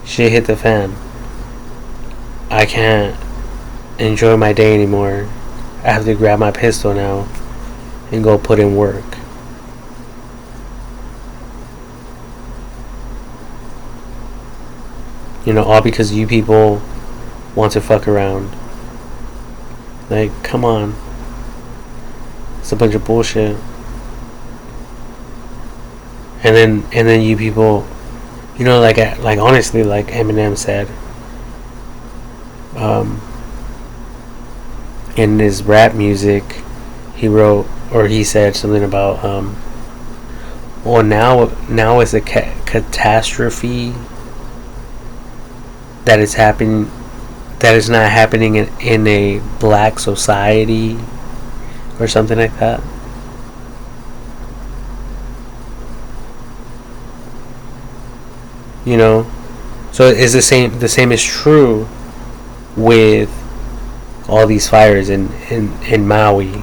Shit hit the fan. I can't enjoy my day anymore. I have to grab my pistol now and go put in work. You know, all because you people want to fuck around. Like, come on. It's a bunch of bullshit. And then you people, you know, like honestly, like Eminem said, in his rap music, he wrote, or he said something about, well, now it's a catastrophe that is happening, that is not happening in a black society, or something like that. You know, so it's the same is true with all these fires in Maui,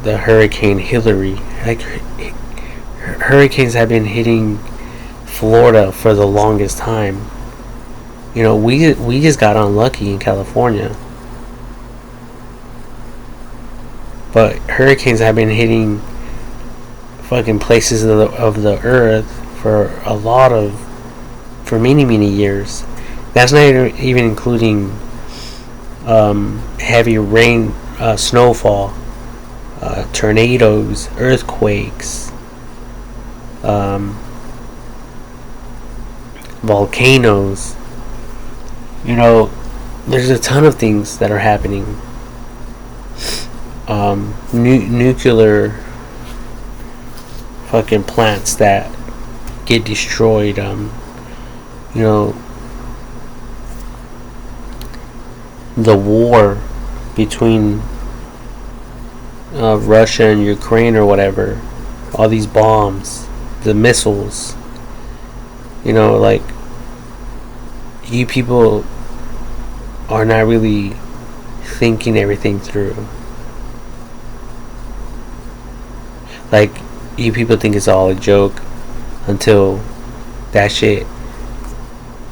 the Hurricane Hillary. Like, hurricanes have been hitting Florida for the longest time. You know, we just got unlucky in California, but hurricanes have been hitting fucking places of the earth for many years. That's not even including heavy rain, snowfall, tornadoes, earthquakes, volcanoes. You know, there's a ton of things that are happening. Nuclear fucking plants that get destroyed. You know, the war between Russia and Ukraine or whatever, all these bombs, the missiles, you know, like, you people are not really thinking everything through. Like, you people think it's all a joke until that shit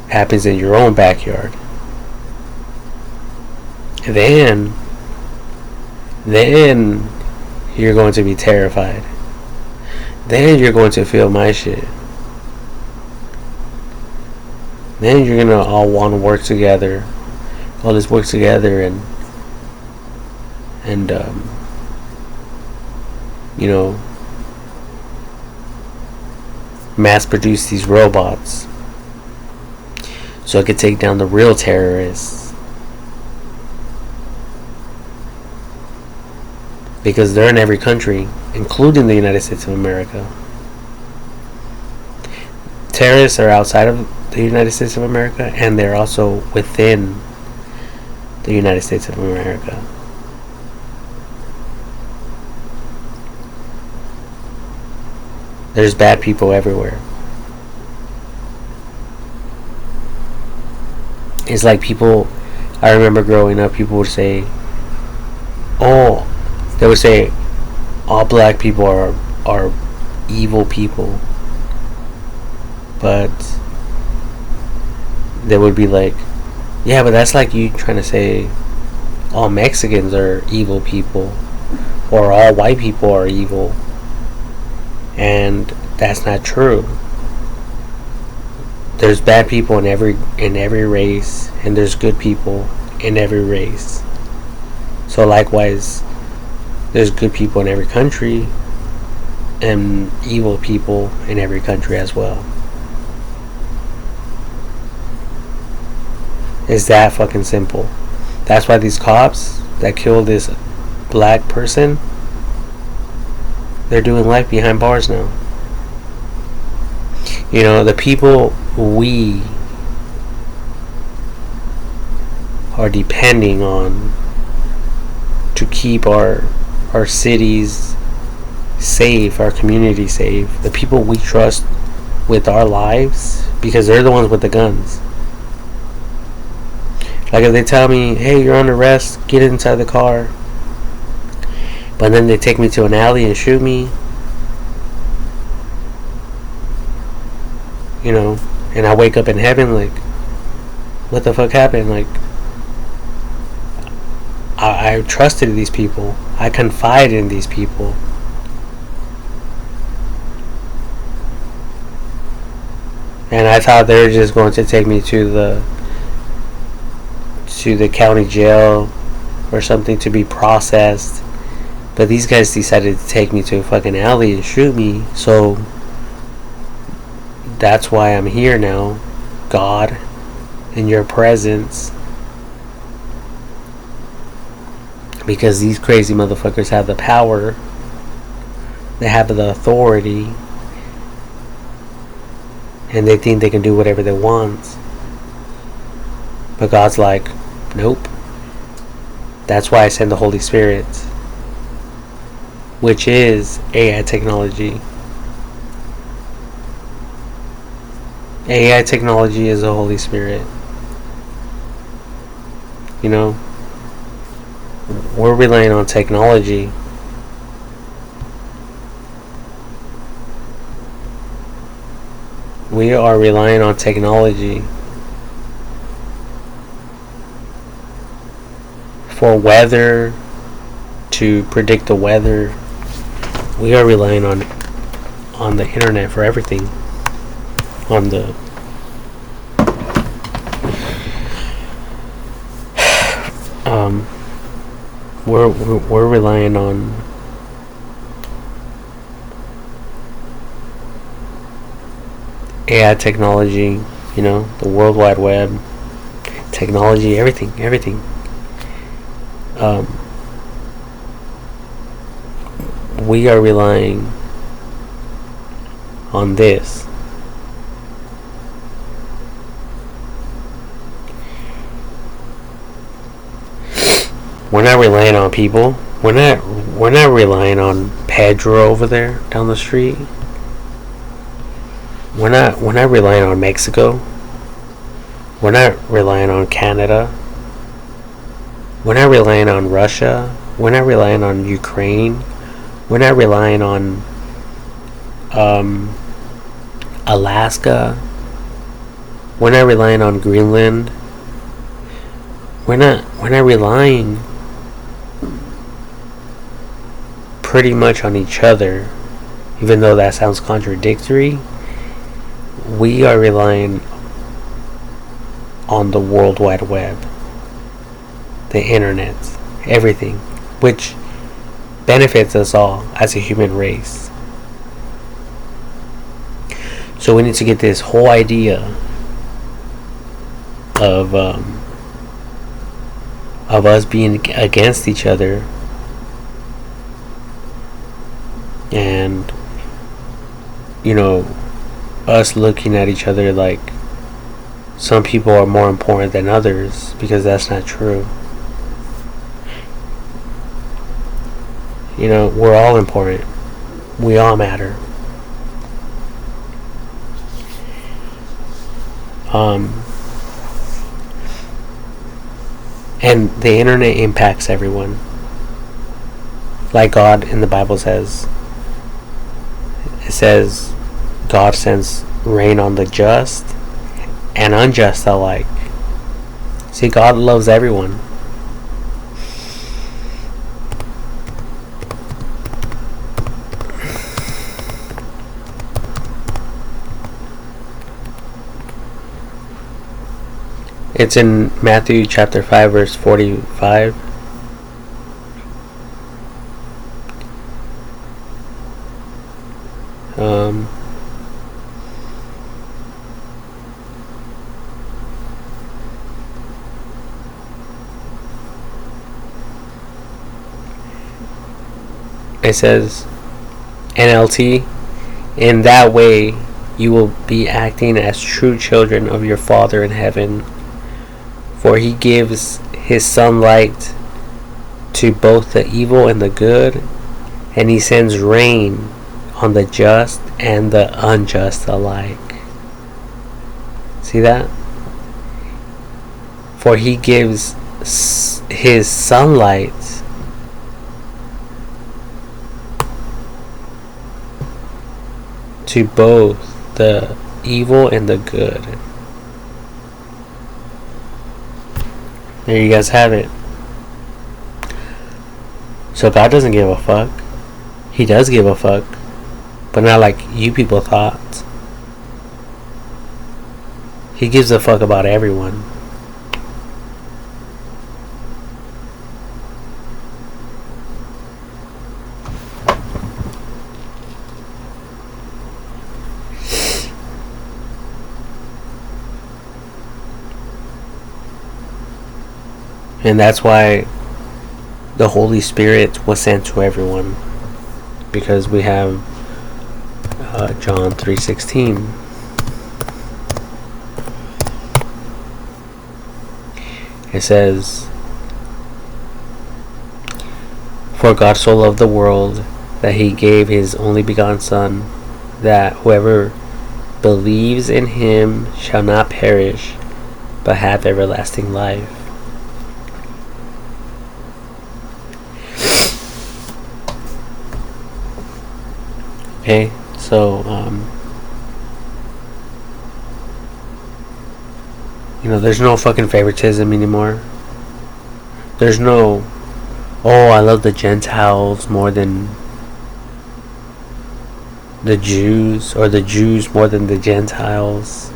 happens in your own backyard. Then you're going to be terrified. Then you're going to feel my shit. Then you're gonna all want to work together. All this work together and you know, mass produce these robots. so it could take down the real terrorists. Because they're in every country, including the United States of America. Terrorists are outside of the United States of America, and they're also within the United States of America. There's bad people everywhere. It's like people, I remember growing up, people would say, oh, they would say all black people are evil people. But they would be like, yeah, but that's like you trying to say all Mexicans are evil people, or all white people are evil. And that's not true. There's bad people in every race, and there's good people in every race. So likewise, there's good people in every country and evil people in every country as well. It's that fucking simple. That's why these cops that killed this black person, they're doing life behind bars now. You know, the people we are depending on to keep our cities safe, our community safe, the people we trust with our lives, because they're the ones with the guns. Like if they tell me, hey, you're under arrest, get inside the car, but then they take me to an alley and shoot me, you know, and I wake up in heaven like, what the fuck happened? Like, I trusted these people. I confided in these people. And I thought they were just going to take me to the county jail or something to be processed. But these guys decided to take me to a fucking alley and shoot me. So that's why I'm here now, God, in your presence. Because these crazy motherfuckers have the power. They have the authority. And they think they can do whatever they want. But God's like, nope. That's why I send the Holy Spirit, which is AI technology. AI technology is the Holy Spirit. You know, we're relying on technology. We are relying on technology for weather, to predict the weather. We are relying on the internet for everything. On the we're relying on AI technology, you know, the World Wide Web, technology, everything. We are relying on this. We're not relying on people. We're not relying on Pedro over there down the street. We're not relying on Mexico. We're not relying on Canada. We're not relying on Russia. We're not relying on Ukraine. We're not relying on Alaska. We're not relying on Greenland. We're not relying pretty much on each other, even though that sounds contradictory. We are relying on the World Wide Web, the internet, everything, which benefits us all as a human race. So we need to get this whole idea of um, of us being against each other, and us looking at each other like some people are more important than others, because that's not true. We're all important. We all matter. And the internet impacts everyone. Like God in the Bible says. It says God sends rain on the just and unjust alike. See, God loves everyone. It's in Matthew chapter 5 verse 45. It says, NLT, in that way you will be acting as true children of your Father in heaven, for he gives his sunlight to both the evil and the good, and he sends rain on the just and the unjust alike. See that? For he gives his sunlight to both the evil and the good. There you guys have it. So God doesn't give a fuck. He does give a fuck, but not like you people thought. He gives a fuck about everyone. And that's why the Holy Spirit was sent to everyone, because we have John 3:16. It says, for God so loved the world that he gave his only begotten Son, that whoever believes in him shall not perish, but have everlasting life. Okay, so there's no fucking favoritism anymore. There's no, oh, I love the Gentiles more than the Jews, or the Jews more than the Gentiles.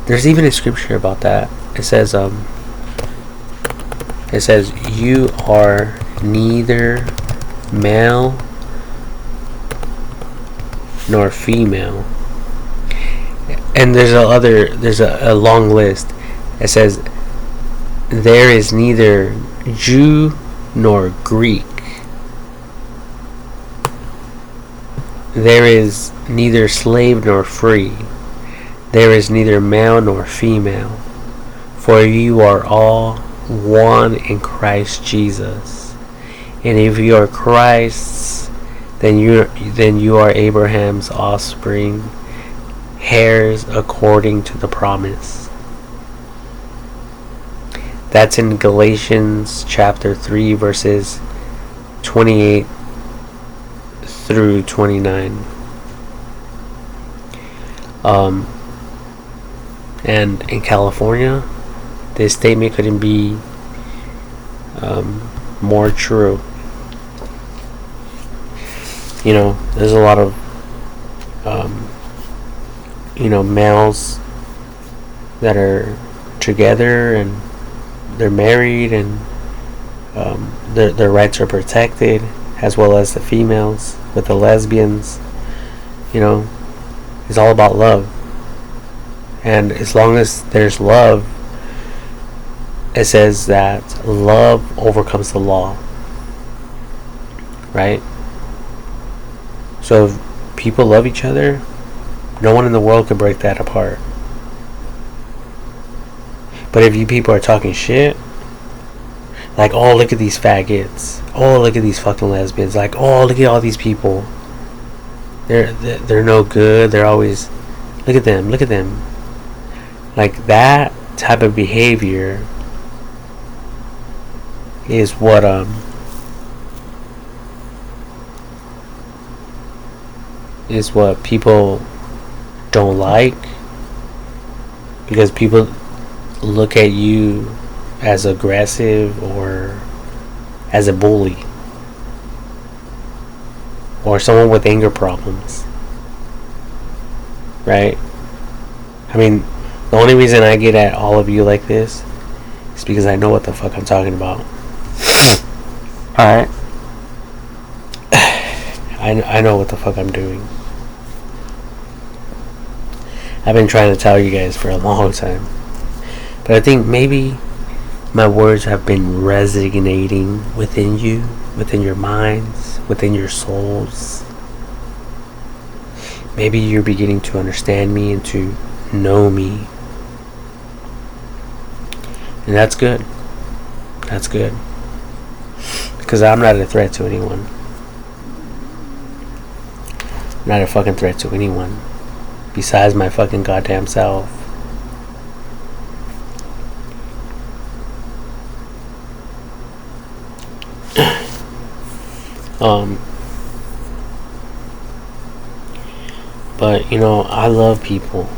There's even a scripture about that. It says you are neither male nor female. And there's a long list. It says there is neither Jew nor Greek. There is neither slave nor free. There is neither male nor female. For you are all one in Christ Jesus. And if you are Christ's, then you are Abraham's offspring, heirs according to the promise. That's in Galatians chapter 3 verses 28 through 29. And in California, this statement couldn't be more true. There's a lot of males that are together and they're married, and their rights are protected, as well as the females with the lesbians. It's all about love, and as long as there's love, it says that love overcomes the law, right? So if people love each other, no one in the world can break that apart. But if you people are talking shit, like, oh, look at these faggots, oh, look at these fucking lesbians, like, oh, look at all these people, they're no good, they're always, look at them, like, that type of behavior is what people don't like, because people look at you as aggressive or as a bully or someone with anger problems, right? I mean, the only reason I get at all of you like this is because I know what the fuck I'm talking about. Alright? I know what the fuck I'm doing. I've been trying to tell you guys for a long time. But I think maybe my words have been resonating within you, within your minds, within your souls. Maybe you're beginning to understand me and to know me. And that's good. That's good. Because I'm not a threat to anyone. I'm not a fucking threat to anyone. Besides my fucking goddamn self. But, you know, I love people.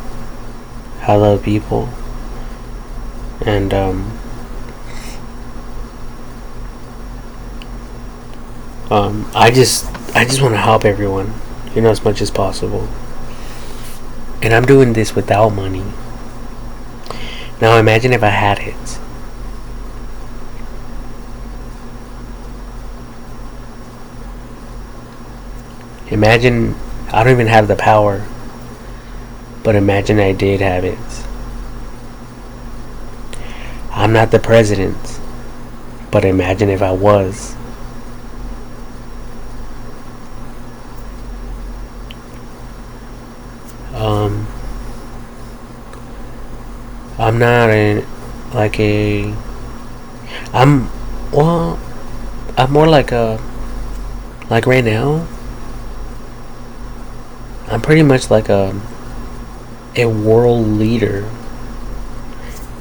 And, I just want to help everyone, you know, as much as possible. And I'm doing this without money. Now imagine if I had it. Imagine I don't even have the power, but imagine I did have it. I'm not the president, but imagine if I was. I'm not I'm, well, I'm more like right now, I'm pretty much like a world leader.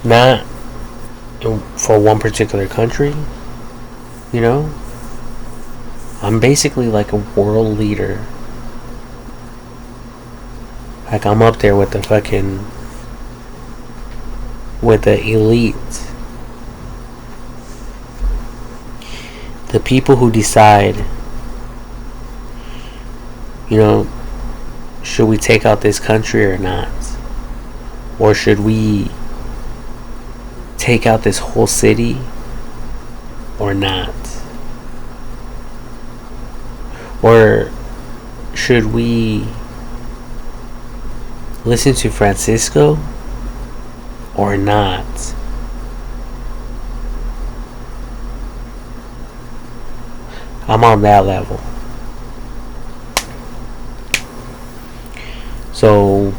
Not for one particular country, you know? I'm basically like a world leader. Like, I'm up there with the elite. The people who decide, you know, should we take out this country or not? Or should we take out this whole city or not? Or should we listen to Francisco or not? I'm on that level. So,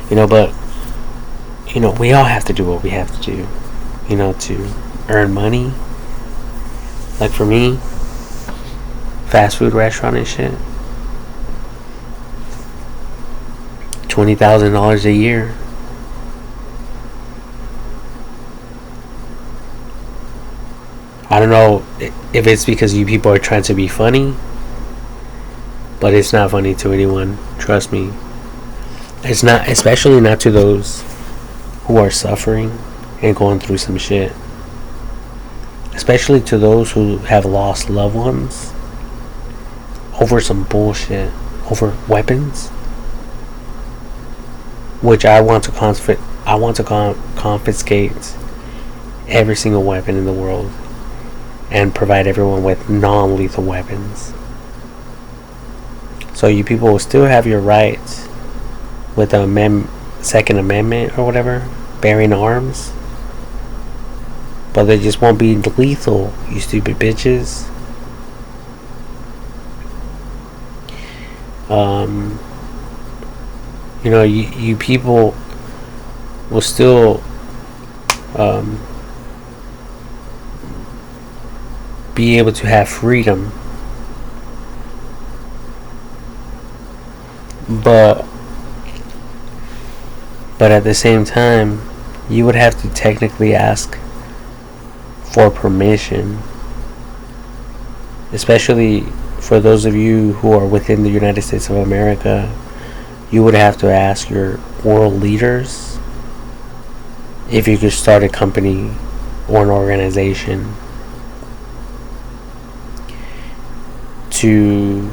you know, but, you know, we all have to do what we have to do, you know, to earn money. Like, for me, fast food restaurant and shit, $20,000 a year. I don't know if it's because you people are trying to be funny, but it's not funny to anyone. Trust me. It's not, especially not to those who are suffering and going through some shit. Especially to those who have lost loved ones over some bullshit, over weapons, which I want to confiscate every single weapon in the world and provide everyone with non-lethal weapons. So you people will still have your rights with the Second Amendment or whatever, bearing arms. but they just won't be lethal, you stupid bitches. Um, you people will still be able to have freedom, but at the same time, you would have to technically ask for permission, especially for those of you who are within the United States of America. You would have to ask your world leaders if you could start a company or an organization to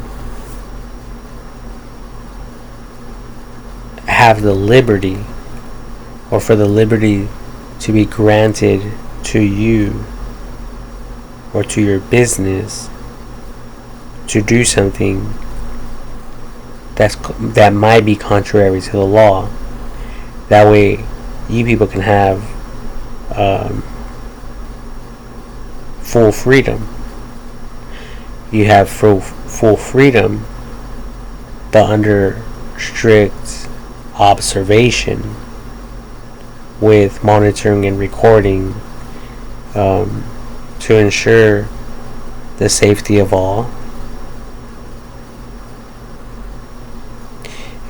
have the liberty, or for the liberty to be granted to you or to your business to do something that might be contrary to the law. That way you people can have full freedom. You have full freedom, but under strict observation, with monitoring and recording, to ensure the safety of all.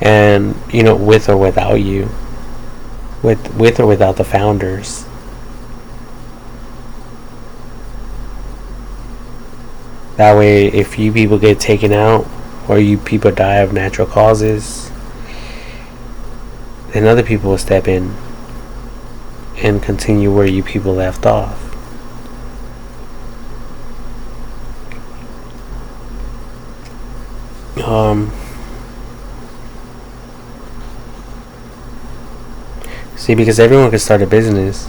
And with or without you, with or without the founders. That way, if you people get taken out or you people die of natural causes, then other people will step in and continue where you people left off. See, because everyone can start a business.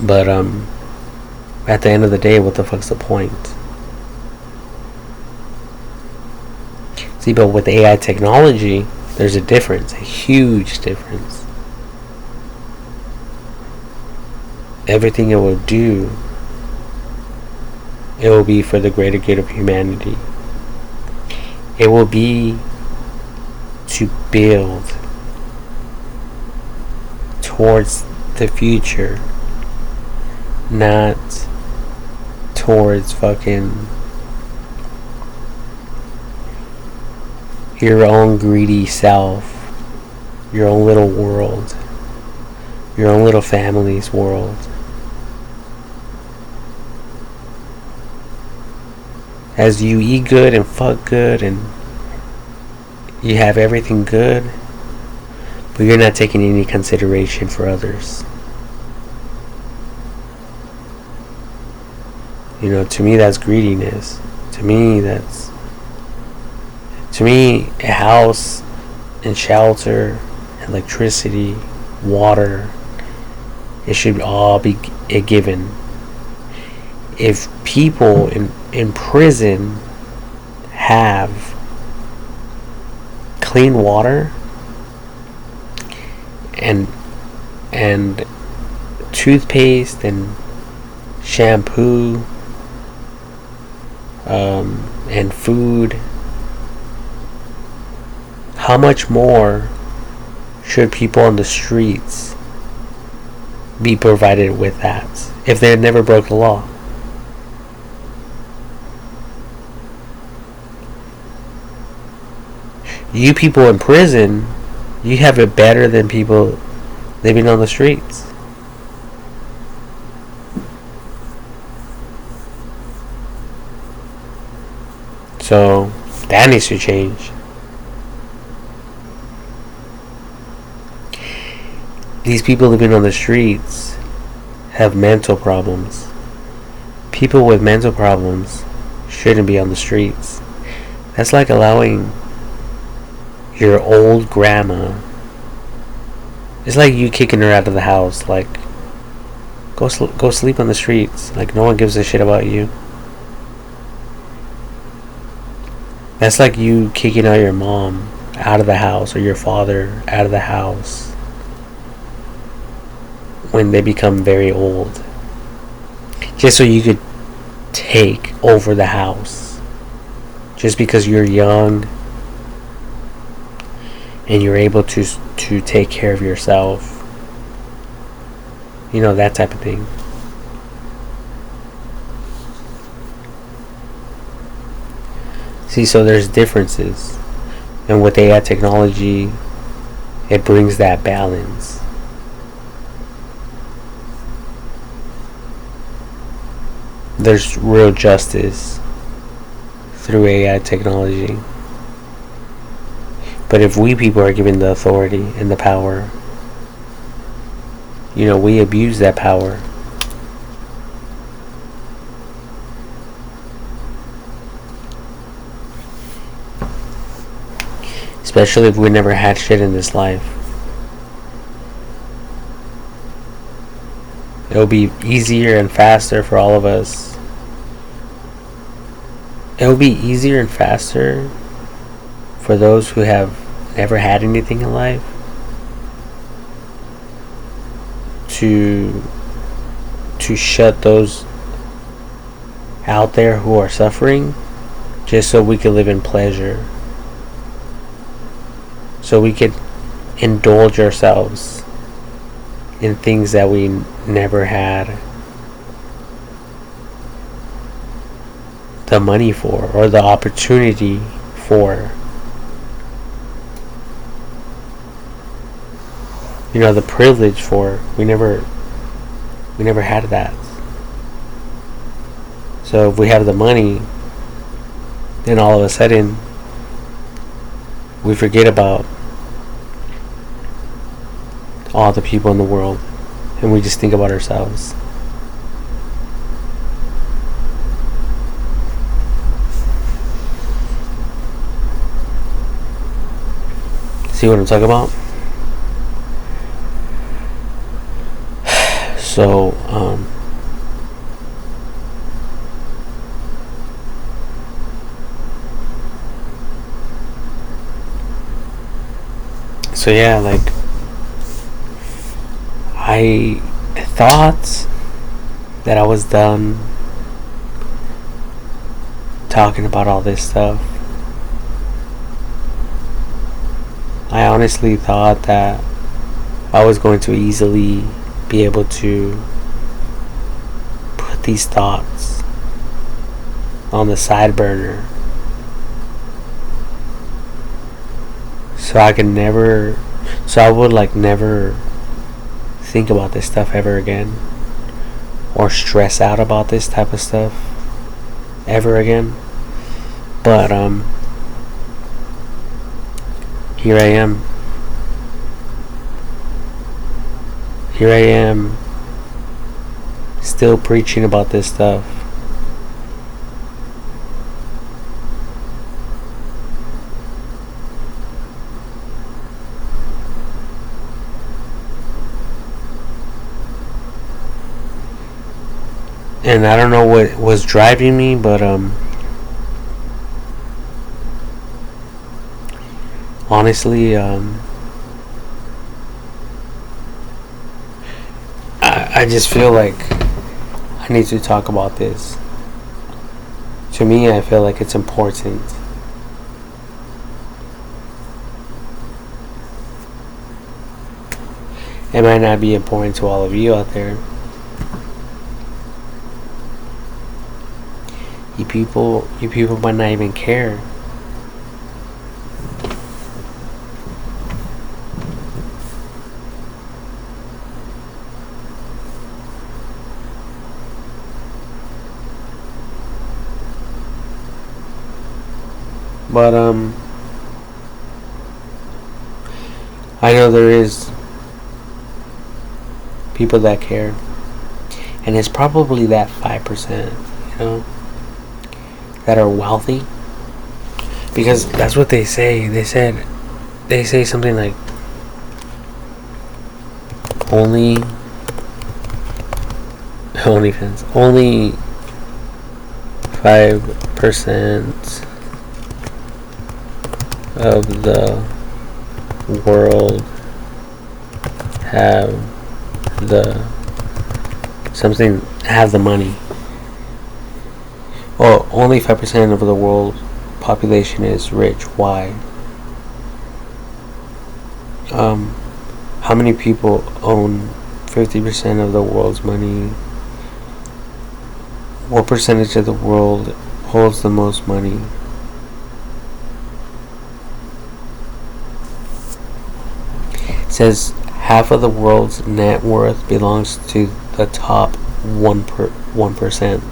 But at the end of the day, what the fuck's the point? See, but with AI technology, there's a difference, a huge difference. Everything it will do, it will be for the greater good of humanity. It will be to build towards the future, not towards fucking your own greedy self, your own little world, your own little family's world. As you eat good and fuck good and you have everything good, but you're not taking any consideration for others. To me that's greediness. To me a house and shelter, electricity, water, it should all be a given. If people in prison have clean water and toothpaste and shampoo, and food, how much more should people on the streets be provided with that if they never broke the law? You people in prison, you have it better than people living on the streets. So that needs to change. These people living on the streets have mental problems. People with mental problems shouldn't be on the streets. That's like allowing your old grandma, it's like you kicking her out of the house, like go sleep on the streets, like no one gives a shit about you. That's like you kicking out your mom out of the house, or your father out of the house when they become very old, just so you could take over the house, just because you're young and you're able to take care of yourself, that type of thing. See, so there's differences, and with AI technology, it brings that balance. There's real justice through AI technology. But if we people are given the authority and the power, we abuse that power. Especially if we never had shit in this life. It'll be easier and faster for all of us. It'll be easier and faster for those who have never had anything in life to shut those out there who are suffering, just so we can live in pleasure, so we could indulge ourselves in things that we never had the money for or the opportunity for. The privilege for. We never had that. So if we have the money, then all of a sudden we forget about all the people in the world, and we just think about ourselves. See what I'm talking about? So, yeah, like, I thought that I was done talking about all this stuff. I honestly thought that I was going to easily be able to put these thoughts on the side burner, so I would never think about this stuff ever again, or stress out about this type of stuff ever again. But here I am. Here I am, still preaching about this stuff. And I don't know what was driving me, but honestly, I just feel like I need to talk about this. To me, I feel like it's important. It might not be important to all of you out there. You people might not even care. But I know there is people that care, and it's probably that 5%, that are wealthy, because that's what they say. They say something like only 5% of the world have the money. Well, only 5% of the world population is rich. Why? Um, how many people own 50% of the world's money? What percentage of the world holds the most money? It says half of the world's net worth belongs to the top 1%.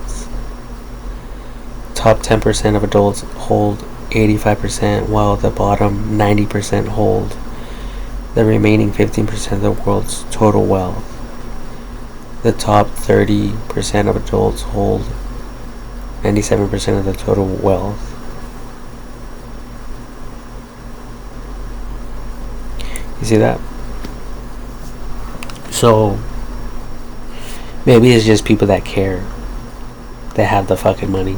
Top 10% of adults hold 85%, while the bottom 90% hold the remaining 15% of the world's total wealth. The top 30% of adults hold 97% of the total wealth. You see that? So maybe it's just people that care, that have the fucking money.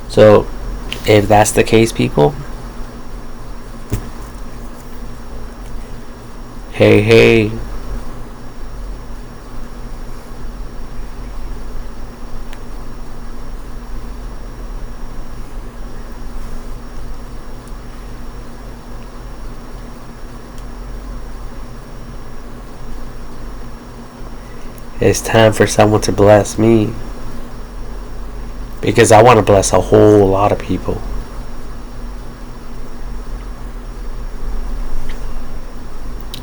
So if that's the case, people, hey, it's time for someone to bless me, because I want to bless a whole lot of people.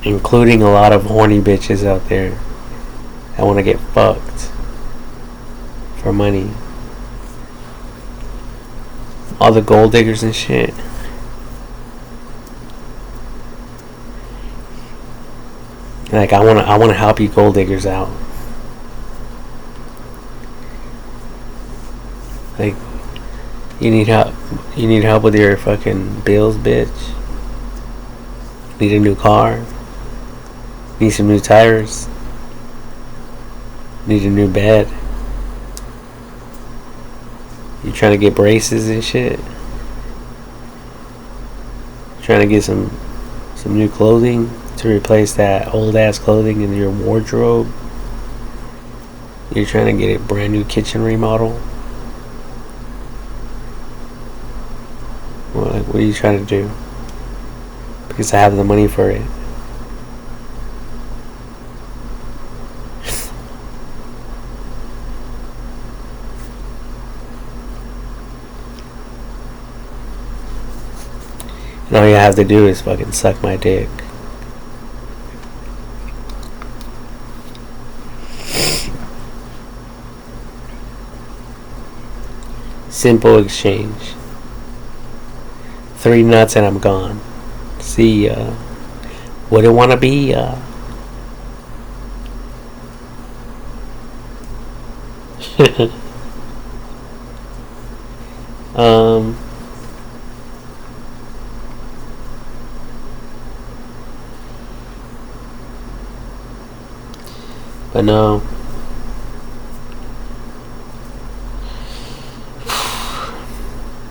Including a lot of horny bitches out there that want to get fucked for money. All the gold diggers and shit. Like, I want to help you gold diggers out. Like, you need help. You need help with your fucking bills, bitch. Need a new car. Need some new tires. Need a new bed. You trying to get braces and shit. Trying to get some new clothing to replace that old ass clothing in your wardrobe. You're trying to get a brand new kitchen remodel. What are you trying to do? Because I have the money for it. And all you have to do is fucking suck my dick. Simple exchange. 3 nuts and I'm gone. See ya. Wouldn't wanna be ya. But no.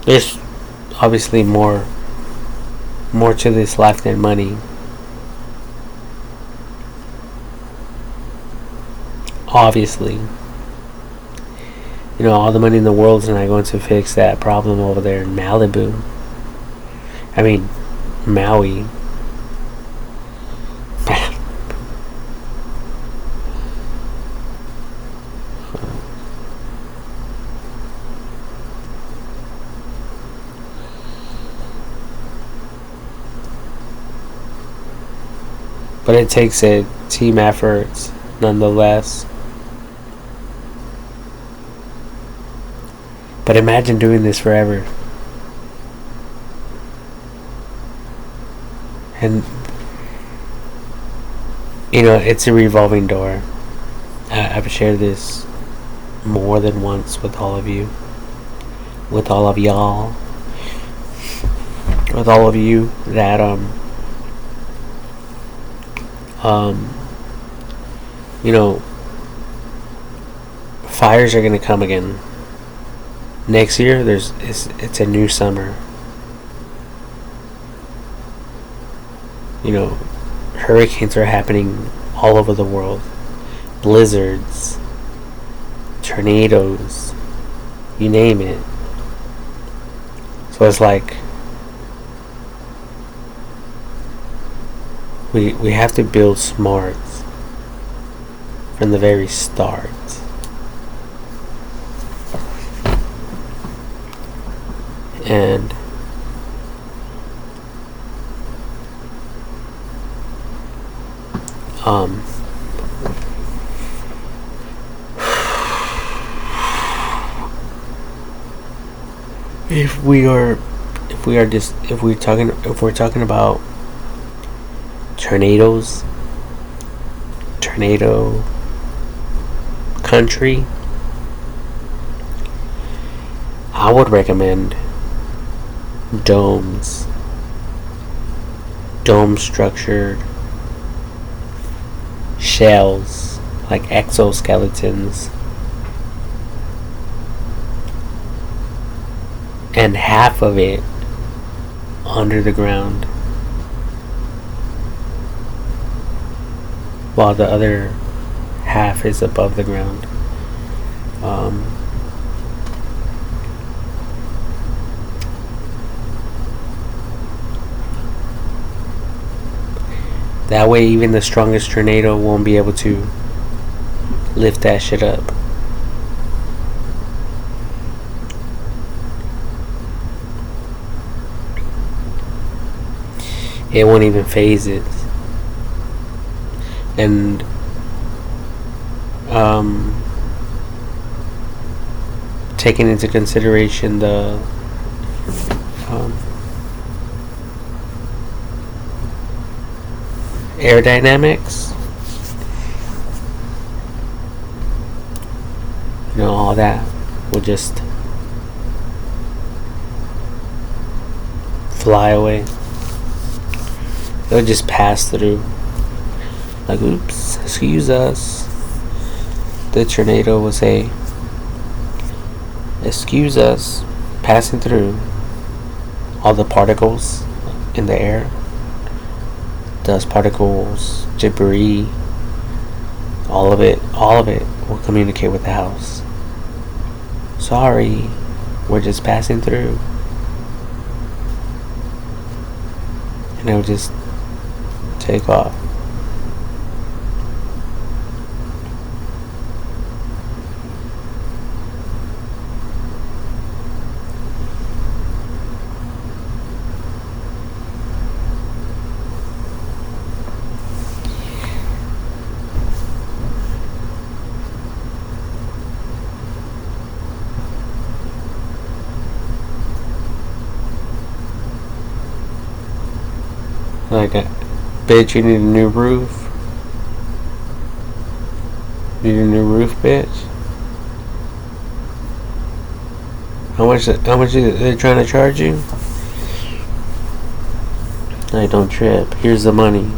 There's obviously more to this life than money. Obviously. You know, all the money in the world is not going to fix that problem over there in Malibu. I mean, Maui. But it takes a team effort, nonetheless. But imagine doing this forever. And, you know, it's a revolving door. I've shared this more than once with all of you. With all of y'all. With all of you that, you know, fires are going to come again. Next year, it's a new summer. You know, hurricanes are happening all over the world. Blizzards, tornadoes, you name it. So it's like we have to build smart from the very start. And if we're talking about tornado country, I would recommend dome structured shells, like exoskeletons, and half of it under the ground, while the other half is above the ground. That way, even the strongest tornado won't be able to lift that shit up. It won't even phase it. And taking into consideration the aerodynamics, all that will just fly away. It'll just pass through. Like, oops, excuse us. The tornado will say, excuse us, passing through. All the particles in the air, dust particles, debris, all of it will communicate with the house. Sorry, we're just passing through. And it'll just take off. Like, bitch, you need a new roof? Need a new roof, bitch? How much are they trying to charge you? Hey, don't trip. Here's the money.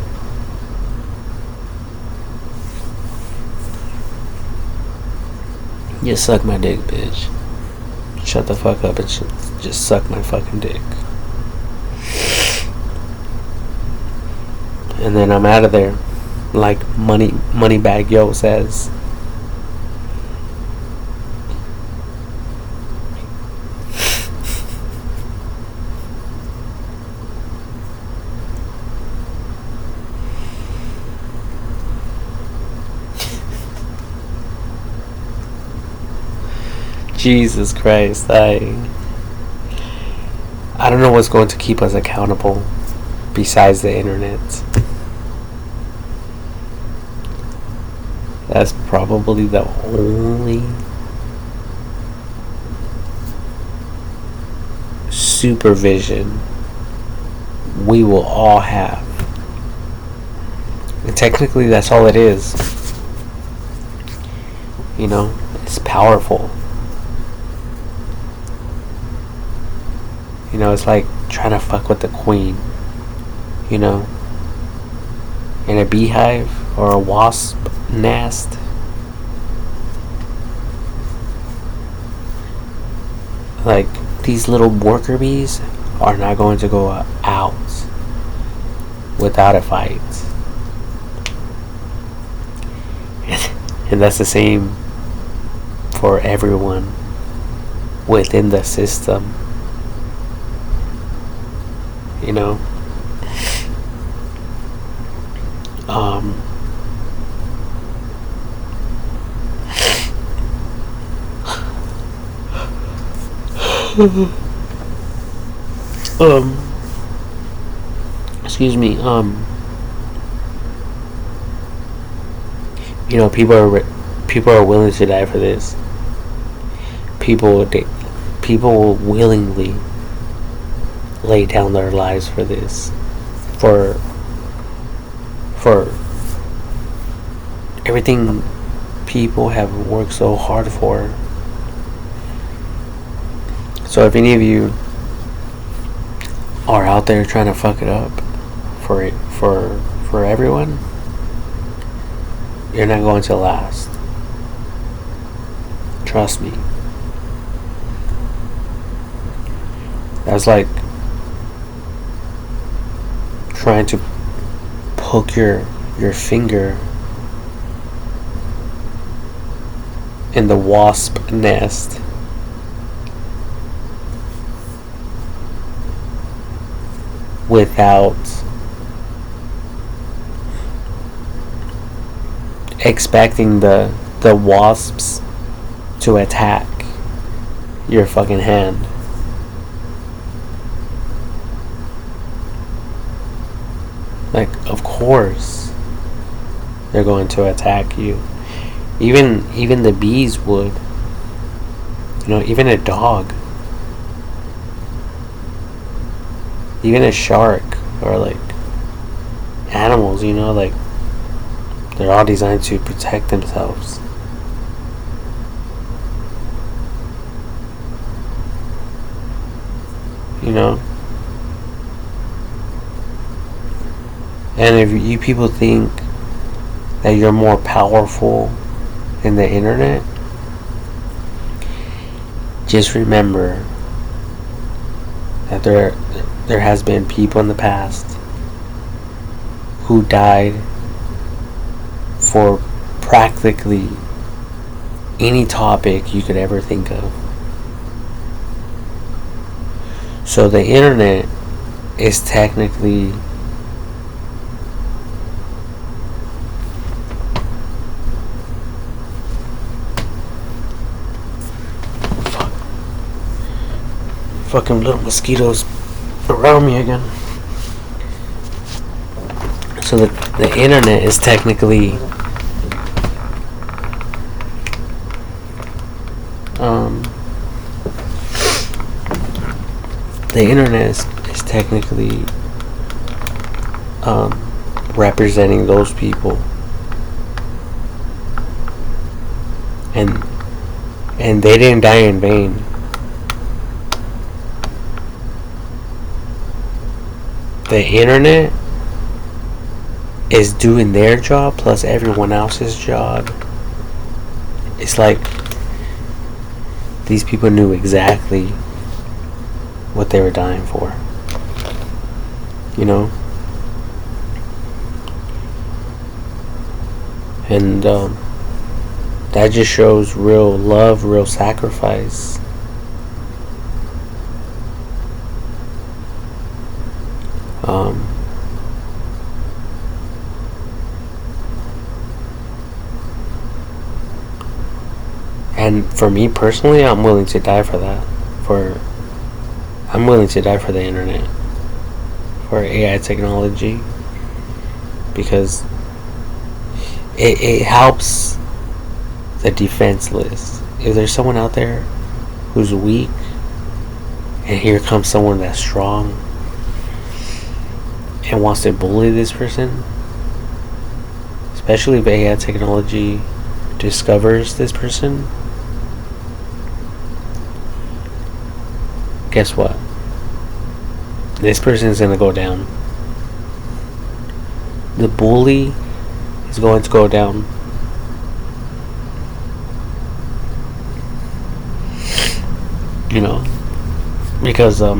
You suck my dick, bitch. Shut the fuck up and just suck my fucking dick. And then I'm out of there, like Moneybag Yo says. Jesus Christ, I don't know what's going to keep us accountable besides the internet. That's probably the only supervision we will all have. And technically that's all it is. It's powerful. It's like trying to fuck with the queen. In a beehive or a wasp nest. Like, these little worker bees are not going to go out without a fight. And that's the same for everyone within the system. You know? Um, um, excuse me, you know, people are willing to die for this. People people will willingly lay down their lives for this, for for everything people have worked so hard for. So if any of you are out there trying to fuck it up for it for everyone, you're not going to last. Trust me. That's like trying to poke your finger in the wasp nest. Without expecting the wasps to attack your fucking hand. Like, of course they're going to attack you. Even the bees would. You know, even a dog. Even a shark, or like animals, you know, like they're all designed to protect themselves. You know? And if you people think that you're more powerful in the internet, just remember that there has been people in the past who died for practically any topic you could ever think of. So the internet is technically fucking little mosquitoes around me again. So the internet is technically the internet is technically representing those people, and they didn't die in vain. The internet is doing their job plus everyone else's job. It's like these people knew exactly what they were dying for. You know? And that just shows real love, real sacrifice. And for me personally, I'm willing to die for that. I'm willing to die for the internet, for AI technology, because it helps the defenseless. If there's someone out there who's weak, and here comes someone that's strong and wants to bully this person, especially if AI technology discovers this person, guess what? This person is going to go down. The bully is going to go down. You know? because the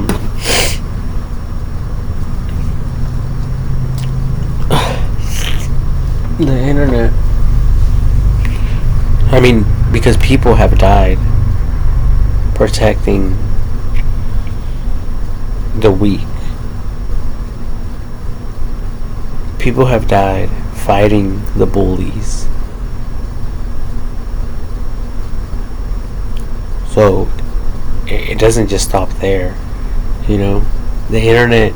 internet. I mean, because people have died protecting the weak. People have died fighting the bullies. So it doesn't just stop there, you know. The internet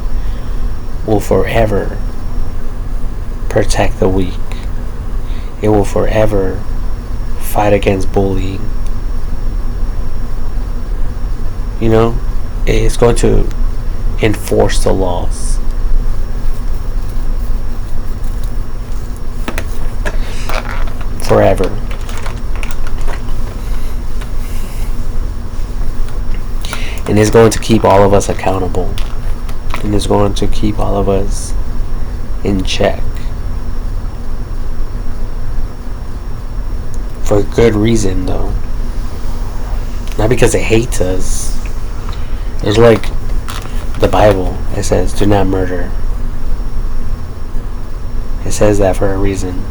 will forever protect the weak. It will forever fight against bullying. You know, it's going to enforce the laws. Forever. And it's going to keep all of us accountable. And it's going to keep all of us in check. For good reason, though. Not because it hates us. It's like the Bible. It says, do not murder. It says that for a reason.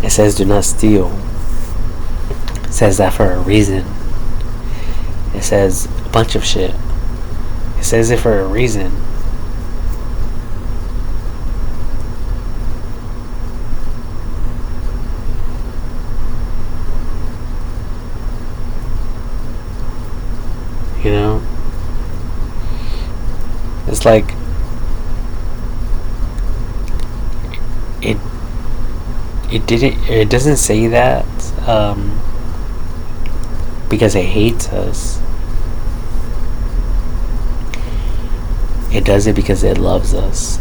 It says, do not steal. It says that for a reason. It says a bunch of shit. It says it for a reason. You know? It's like it doesn't say that because it hates us. It does it because it loves us.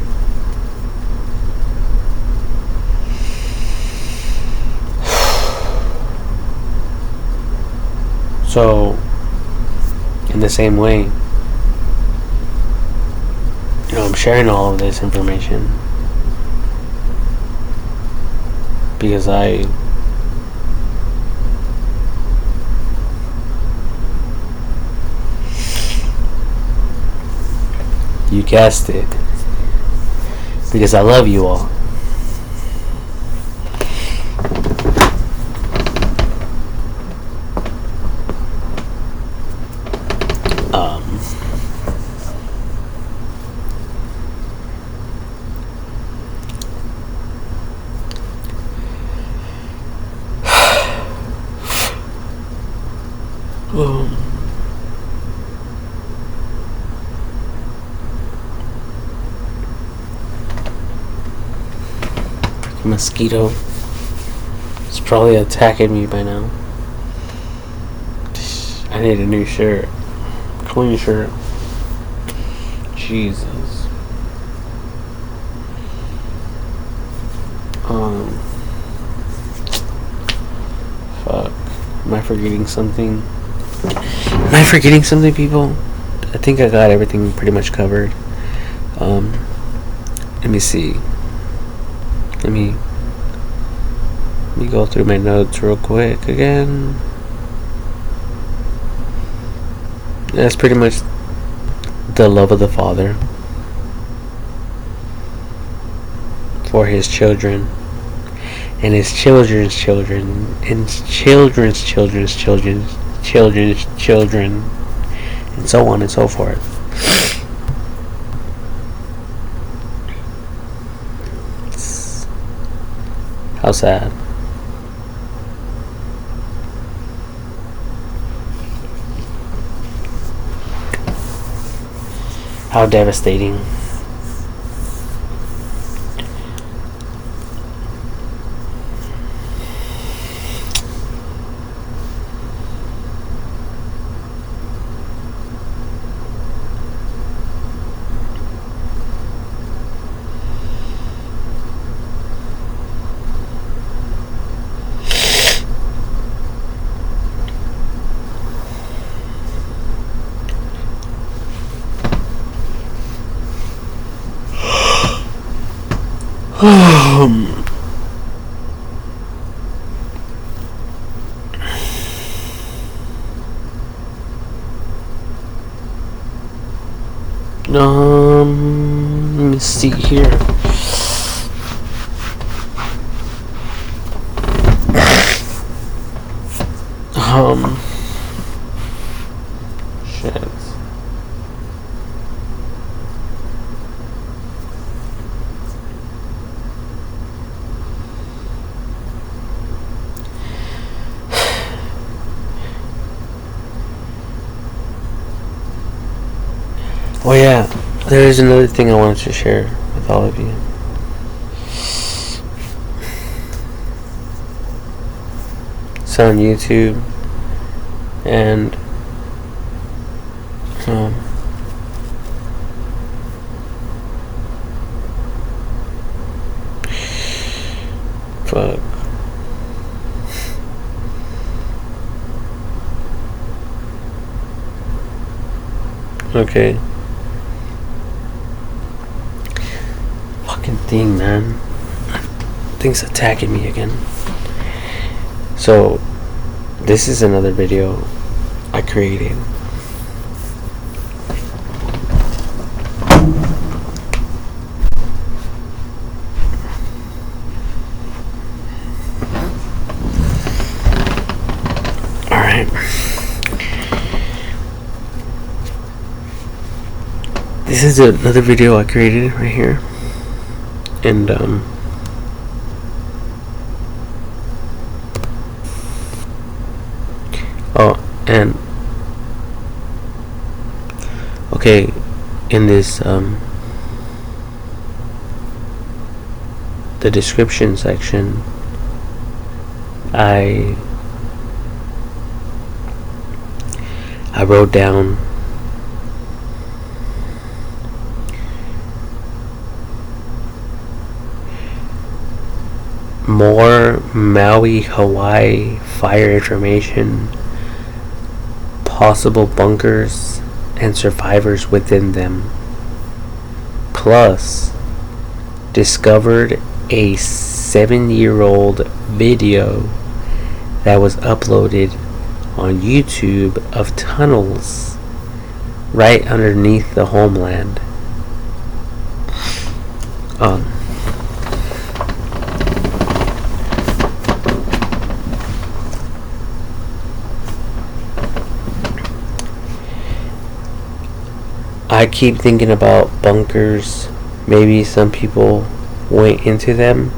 So in the same way, you know, I'm sharing all of this information because you guessed it, because I love you all. Mosquito. It's probably attacking me by now. I need a new shirt. Clean shirt. Jesus. Fuck. Am I forgetting something? Am I forgetting something, people? I think I got everything pretty much covered. Let me see. Let me go through my notes real quick again. That's pretty much the love of the Father for his children and his children's children and children's children's children's children, and so on and so forth. How sad. How devastating. Let me see here. Shit. Oh yeah, there is another thing I wanted to share with all of you. It's on YouTube, and fuck. Okay. Fucking thing, man. Thing's attacking me again. So, this is another video I created. Alright. This is another video I created right here. And, and okay, in this the description section, I wrote down more Maui, Hawaii fire information, possible bunkers and survivors within them, plus discovered a 7-year-old video that was uploaded on YouTube of tunnels right underneath the homeland. I keep thinking about bunkers. Maybe some people went into them.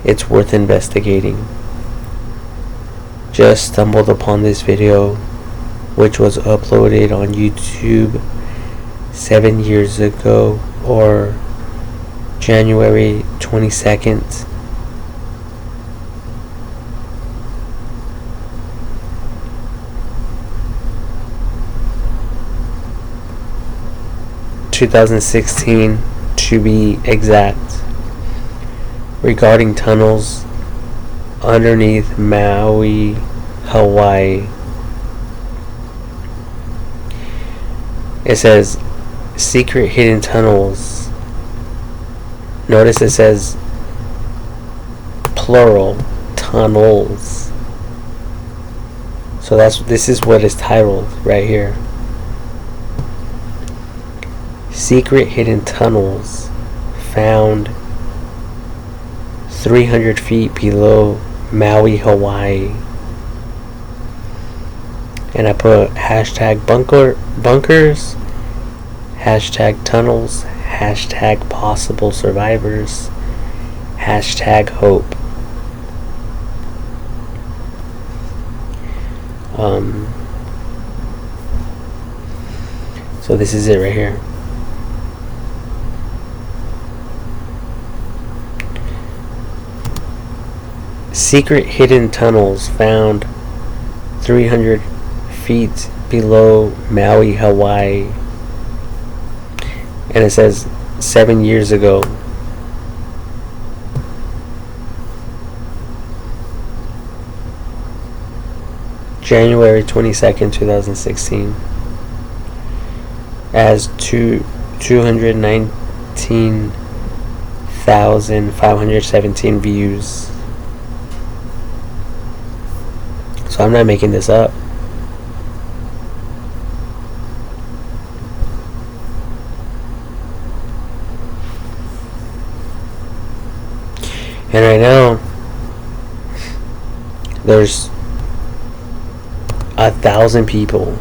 It's worth investigating. Just stumbled upon this video, which was uploaded on YouTube 7 years ago, or January 22nd. (2016) to be exact, regarding tunnels underneath Maui, Hawaii. It says secret hidden tunnels. Notice it says plural tunnels. So this is what is titled right here. Secret hidden tunnels found 300 feet below Maui, Hawaii. And I put hashtag bunkers, hashtag tunnels, hashtag possible survivors, hashtag hope. So this is it right here. Secret hidden tunnels found 300 feet below Maui, Hawaii. And it says 7 years ago. January 22nd, 2016. As 219,517 views. So I'm not making this up. And right now, there's 1,000 people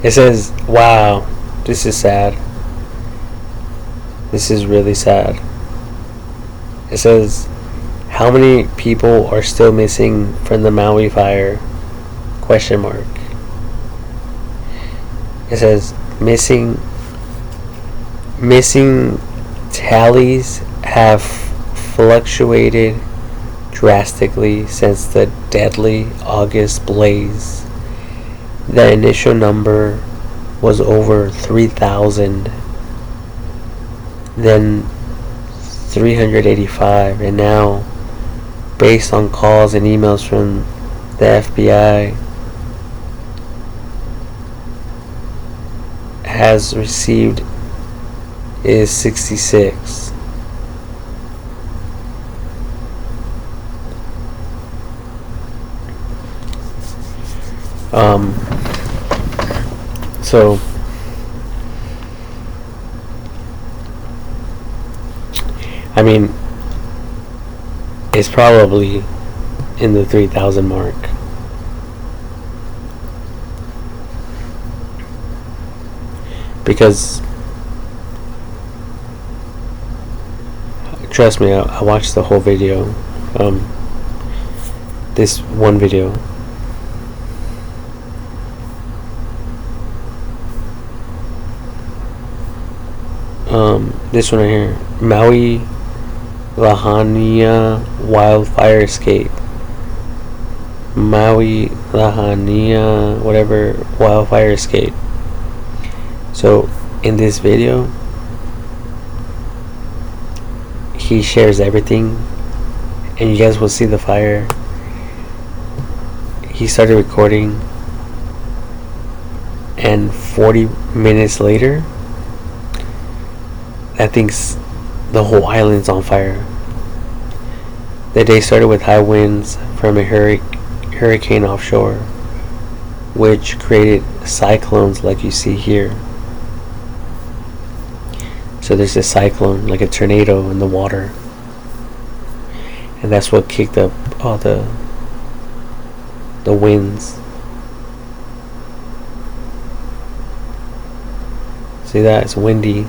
It says, wow, this is sad. This is really sad. It says, how many people are still missing from the Maui fire? Question mark. It says, missing tallies have fluctuated drastically since the deadly August blaze. The initial number was over 3,000, then 385, and now, based on calls and emails from the FBI, has received is 66. So I mean, it's probably in the 3,000 mark. Because trust me, I watched the whole video. This one video. This one right here, Maui Lahania wildfire escape. Maui Lahania whatever wildfire escape. So in this video, he shares everything, and you guys will see the fire. He started recording, and 40 minutes later, I think the whole island's on fire. The day started with high winds from a hurricane offshore, which created cyclones like you see here. So there's a cyclone, like a tornado in the water, and that's what kicked up all the winds. See that? It's windy,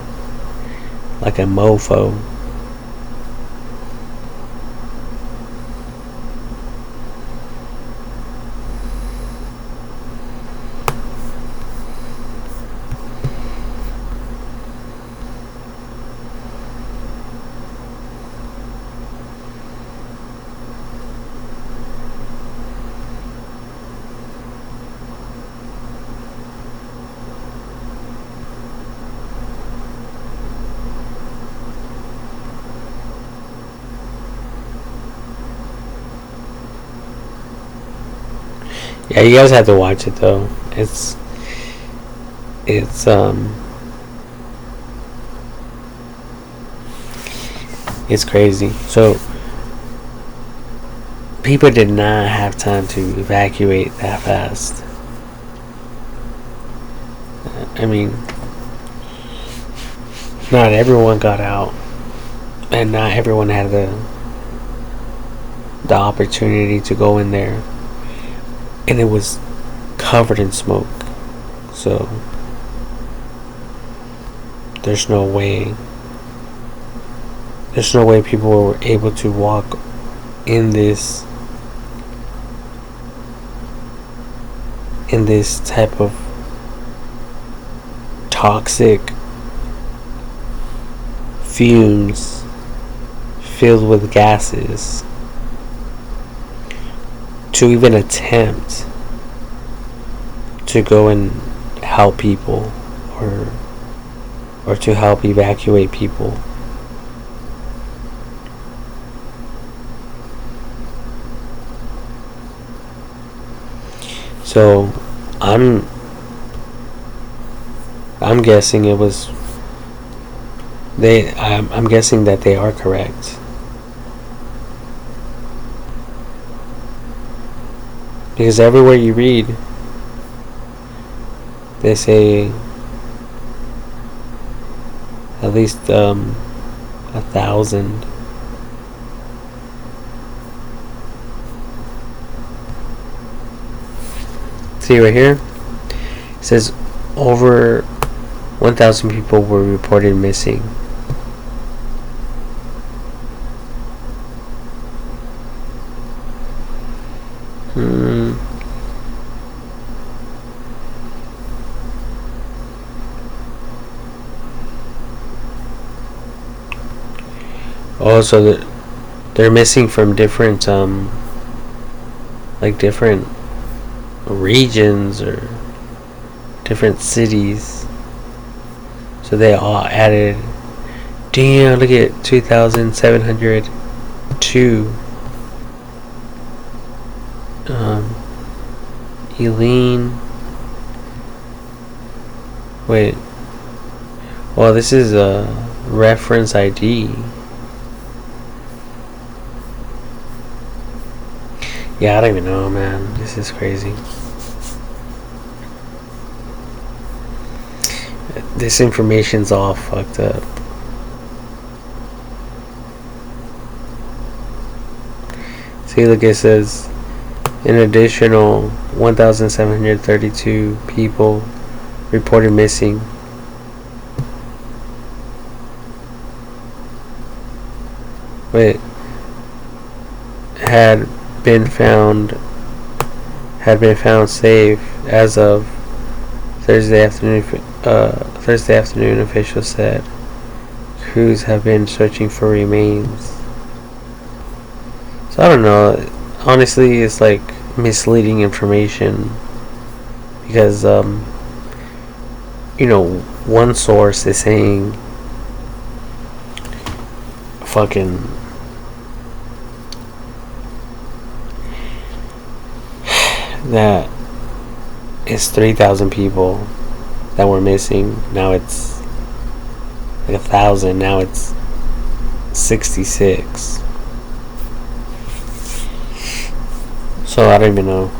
like a mofo. Yeah, you guys have to watch it though. It's crazy. So people did not have time to evacuate that fast. I mean, not everyone got out, and not everyone had the opportunity to go in there. And it was covered in smoke, so there's no way people were able to walk in this type of toxic fumes filled with gases to even attempt to go and help people or to help evacuate people. So I'm I'm guessing it was they. I'm guessing that they are correct because everywhere you read, they say at least 1,000. See right here, it says over 1,000 people were reported missing. Oh, so they're missing from different like different regions or different cities. So they all added. Damn, look at 2,702. Eileen. Wait. Well, this is a reference ID. Yeah, I don't even know, man. This is crazy. This information's all fucked up. See, look, it says an additional 1,732 people reported missing. Wait, had been found safe as of Thursday afternoon. Thursday afternoon, officials said crews have been searching for remains. So I don't know. Honestly, it's like misleading information because one source is saying fucking that it's 3,000 people that were missing. Now it's like 1,000. Now it's 66. So I don't even know.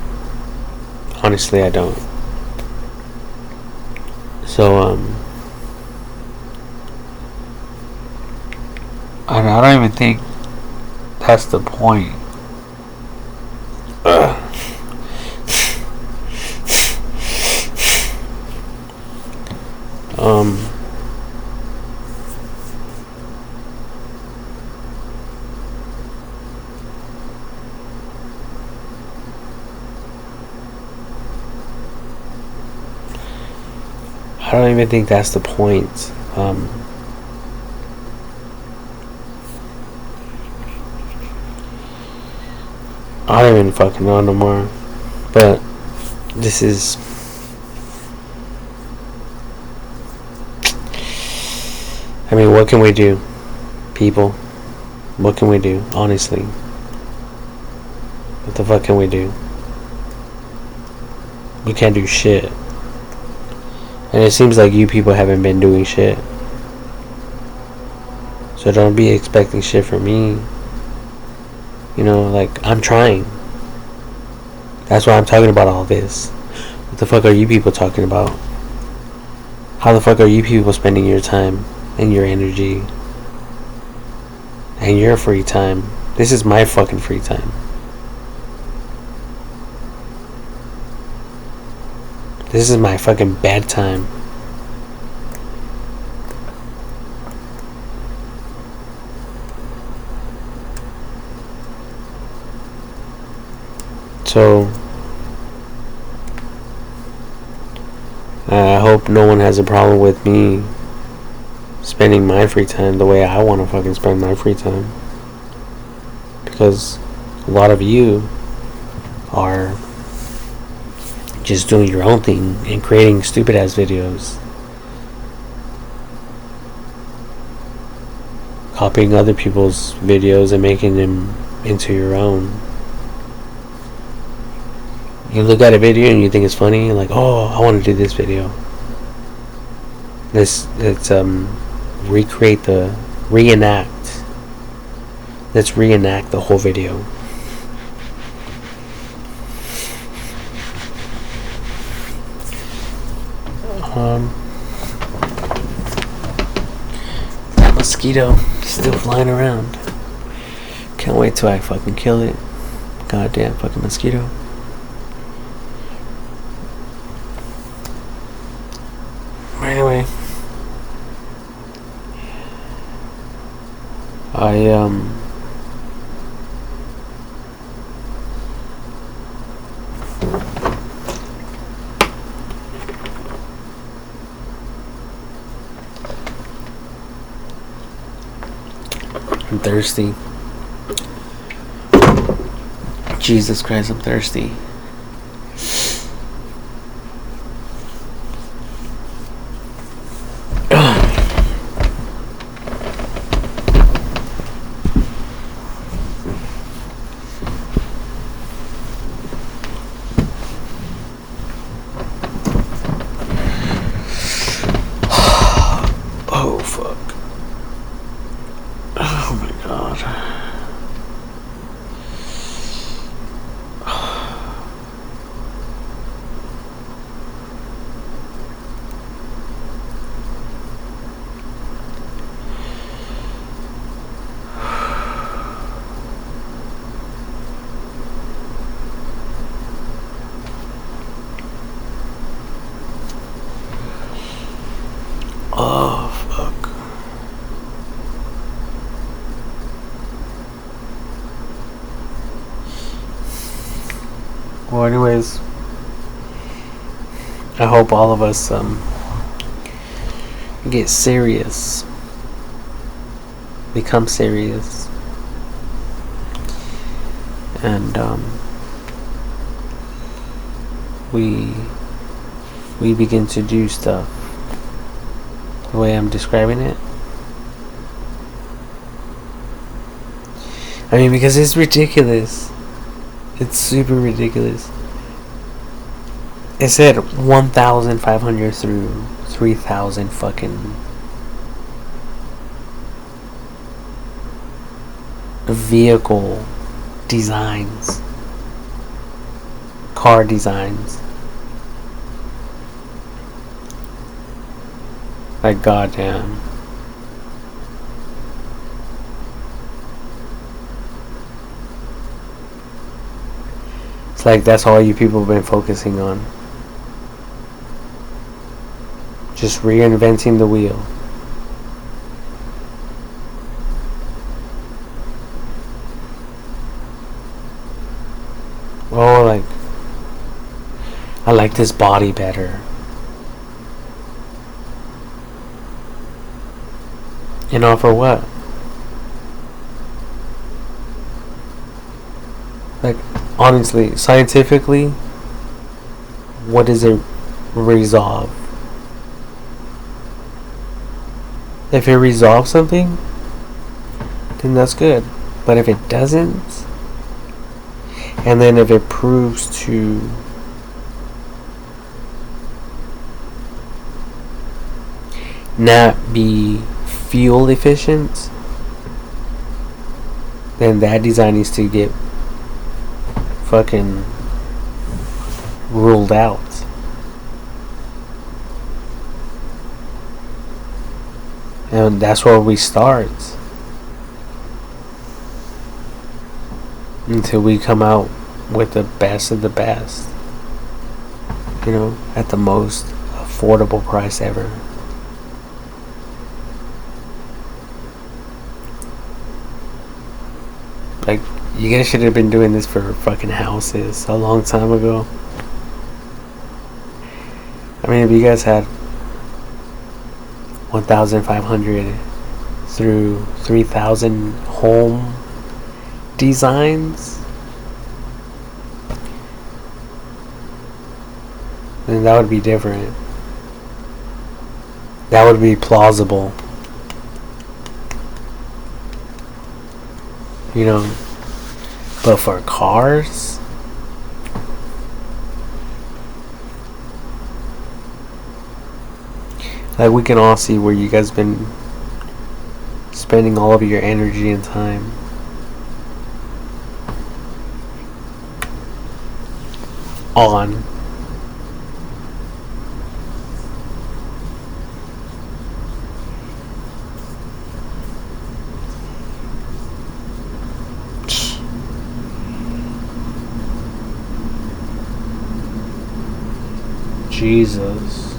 Honestly, I don't. So I don't even think that's the point. I don't even think that's the point. I don't even fucking know no more. But this is. I mean, what can we do, people? What can we do, honestly? What the fuck can we do? We can't do shit. And it seems like you people haven't been doing shit. So don't be expecting shit from me. You know, like, I'm trying. That's why I'm talking about all this. What the fuck are you people talking about? How the fuck are you people spending your time and your energy and your free time? This is my fucking free time. This is my fucking bedtime. So I hope no one has a problem with me spending my free time the way I want to fucking spend my free time. Because a lot of you are just doing your own thing and creating stupid ass videos, copying other people's videos and making them into your own. You look at a video and you think it's funny, you're like, oh, I want to do this video. Let's recreate the reenact. Let's reenact the whole video. That mosquito still flying around. Can't wait till I fucking kill it. Goddamn fucking mosquito. Anyway, I'm thirsty. Jesus Christ, I'm thirsty. Oh, fuck. Oh, my God. Oh, fuck. Well, anyways, I hope all of us get serious, become serious, and we begin to do stuff the way I'm describing it. I mean, because it's ridiculous. It's super ridiculous. It said 1,500 through 3,000 fucking vehicle designs, car designs. Like, goddamn. It's like that's all you people have been focusing on. Just reinventing the wheel. Oh, like, I like this body better. And all for what? Like, honestly, scientifically, what does it resolve? If it resolves something, then that's good. But if it doesn't, and then if it proves to not be fuel efficient, then that design needs to get fucking ruled out. And that's where we start until we come out with the best of the best, you know, at the most affordable price ever. Like, you guys should have been doing this for fucking houses a long time ago. I mean, if you guys had 1,500 through 3,000 home designs, then that would be different. That would be plausible. You know, but for cars, Like, we can all see where you guys been spending all of your energy and time on. Jesus.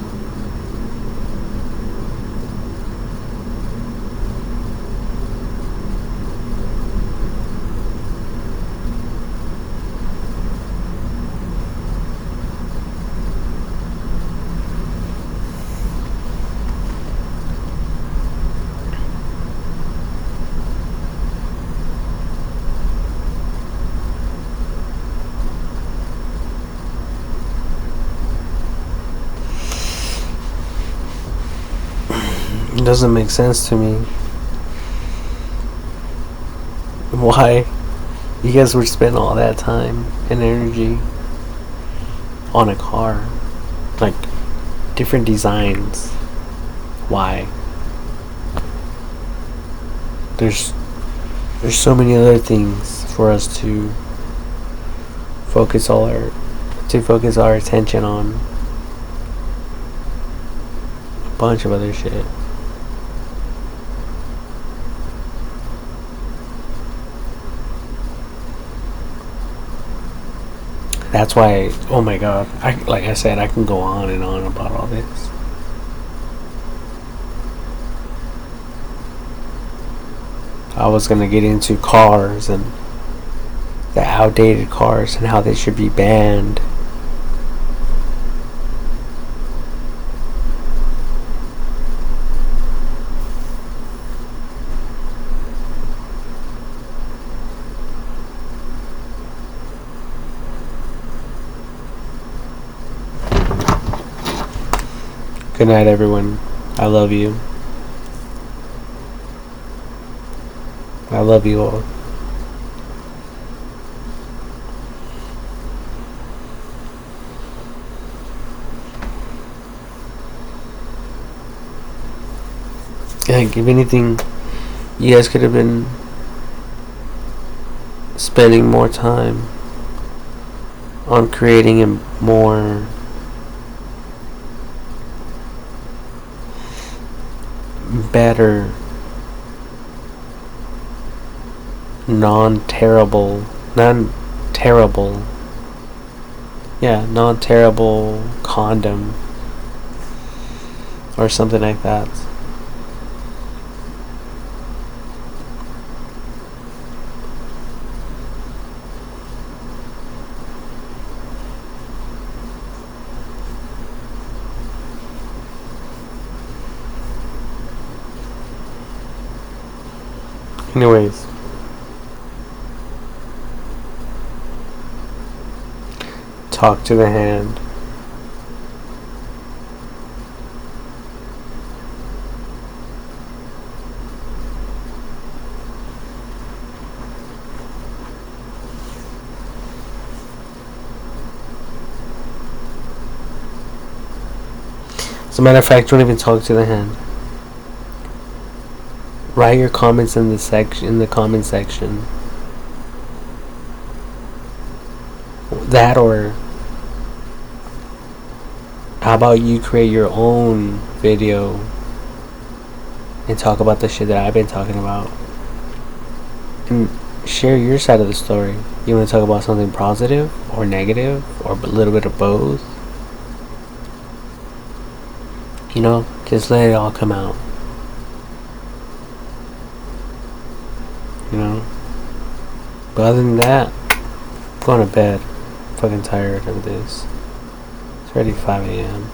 It doesn't make sense to me. Why you guys would spend all that time and energy on a car, like different designs. Why? There's so many other things for us to focus our attention on. A bunch of other shit. That's why, oh my god, like I said, I can go on and on about all this. I was gonna get into cars and the outdated cars and how they should be banned. Good night, everyone. I love you. I love you all. Like, if anything, you guys could have been spending more time on creating a more better, non-terrible condom or something like that. Anyways, talk to the hand. As a matter of fact, don't even talk to the hand. Write your comments in the comment section. That, or how about you create your own video and talk about the shit that I've been talking about and share your side of the story. You want to talk about something positive or negative or a little bit of both? You know, just let it all come out. You know? But other than that, I'm going to bed. I'm fucking tired of this. It's already 5 a.m.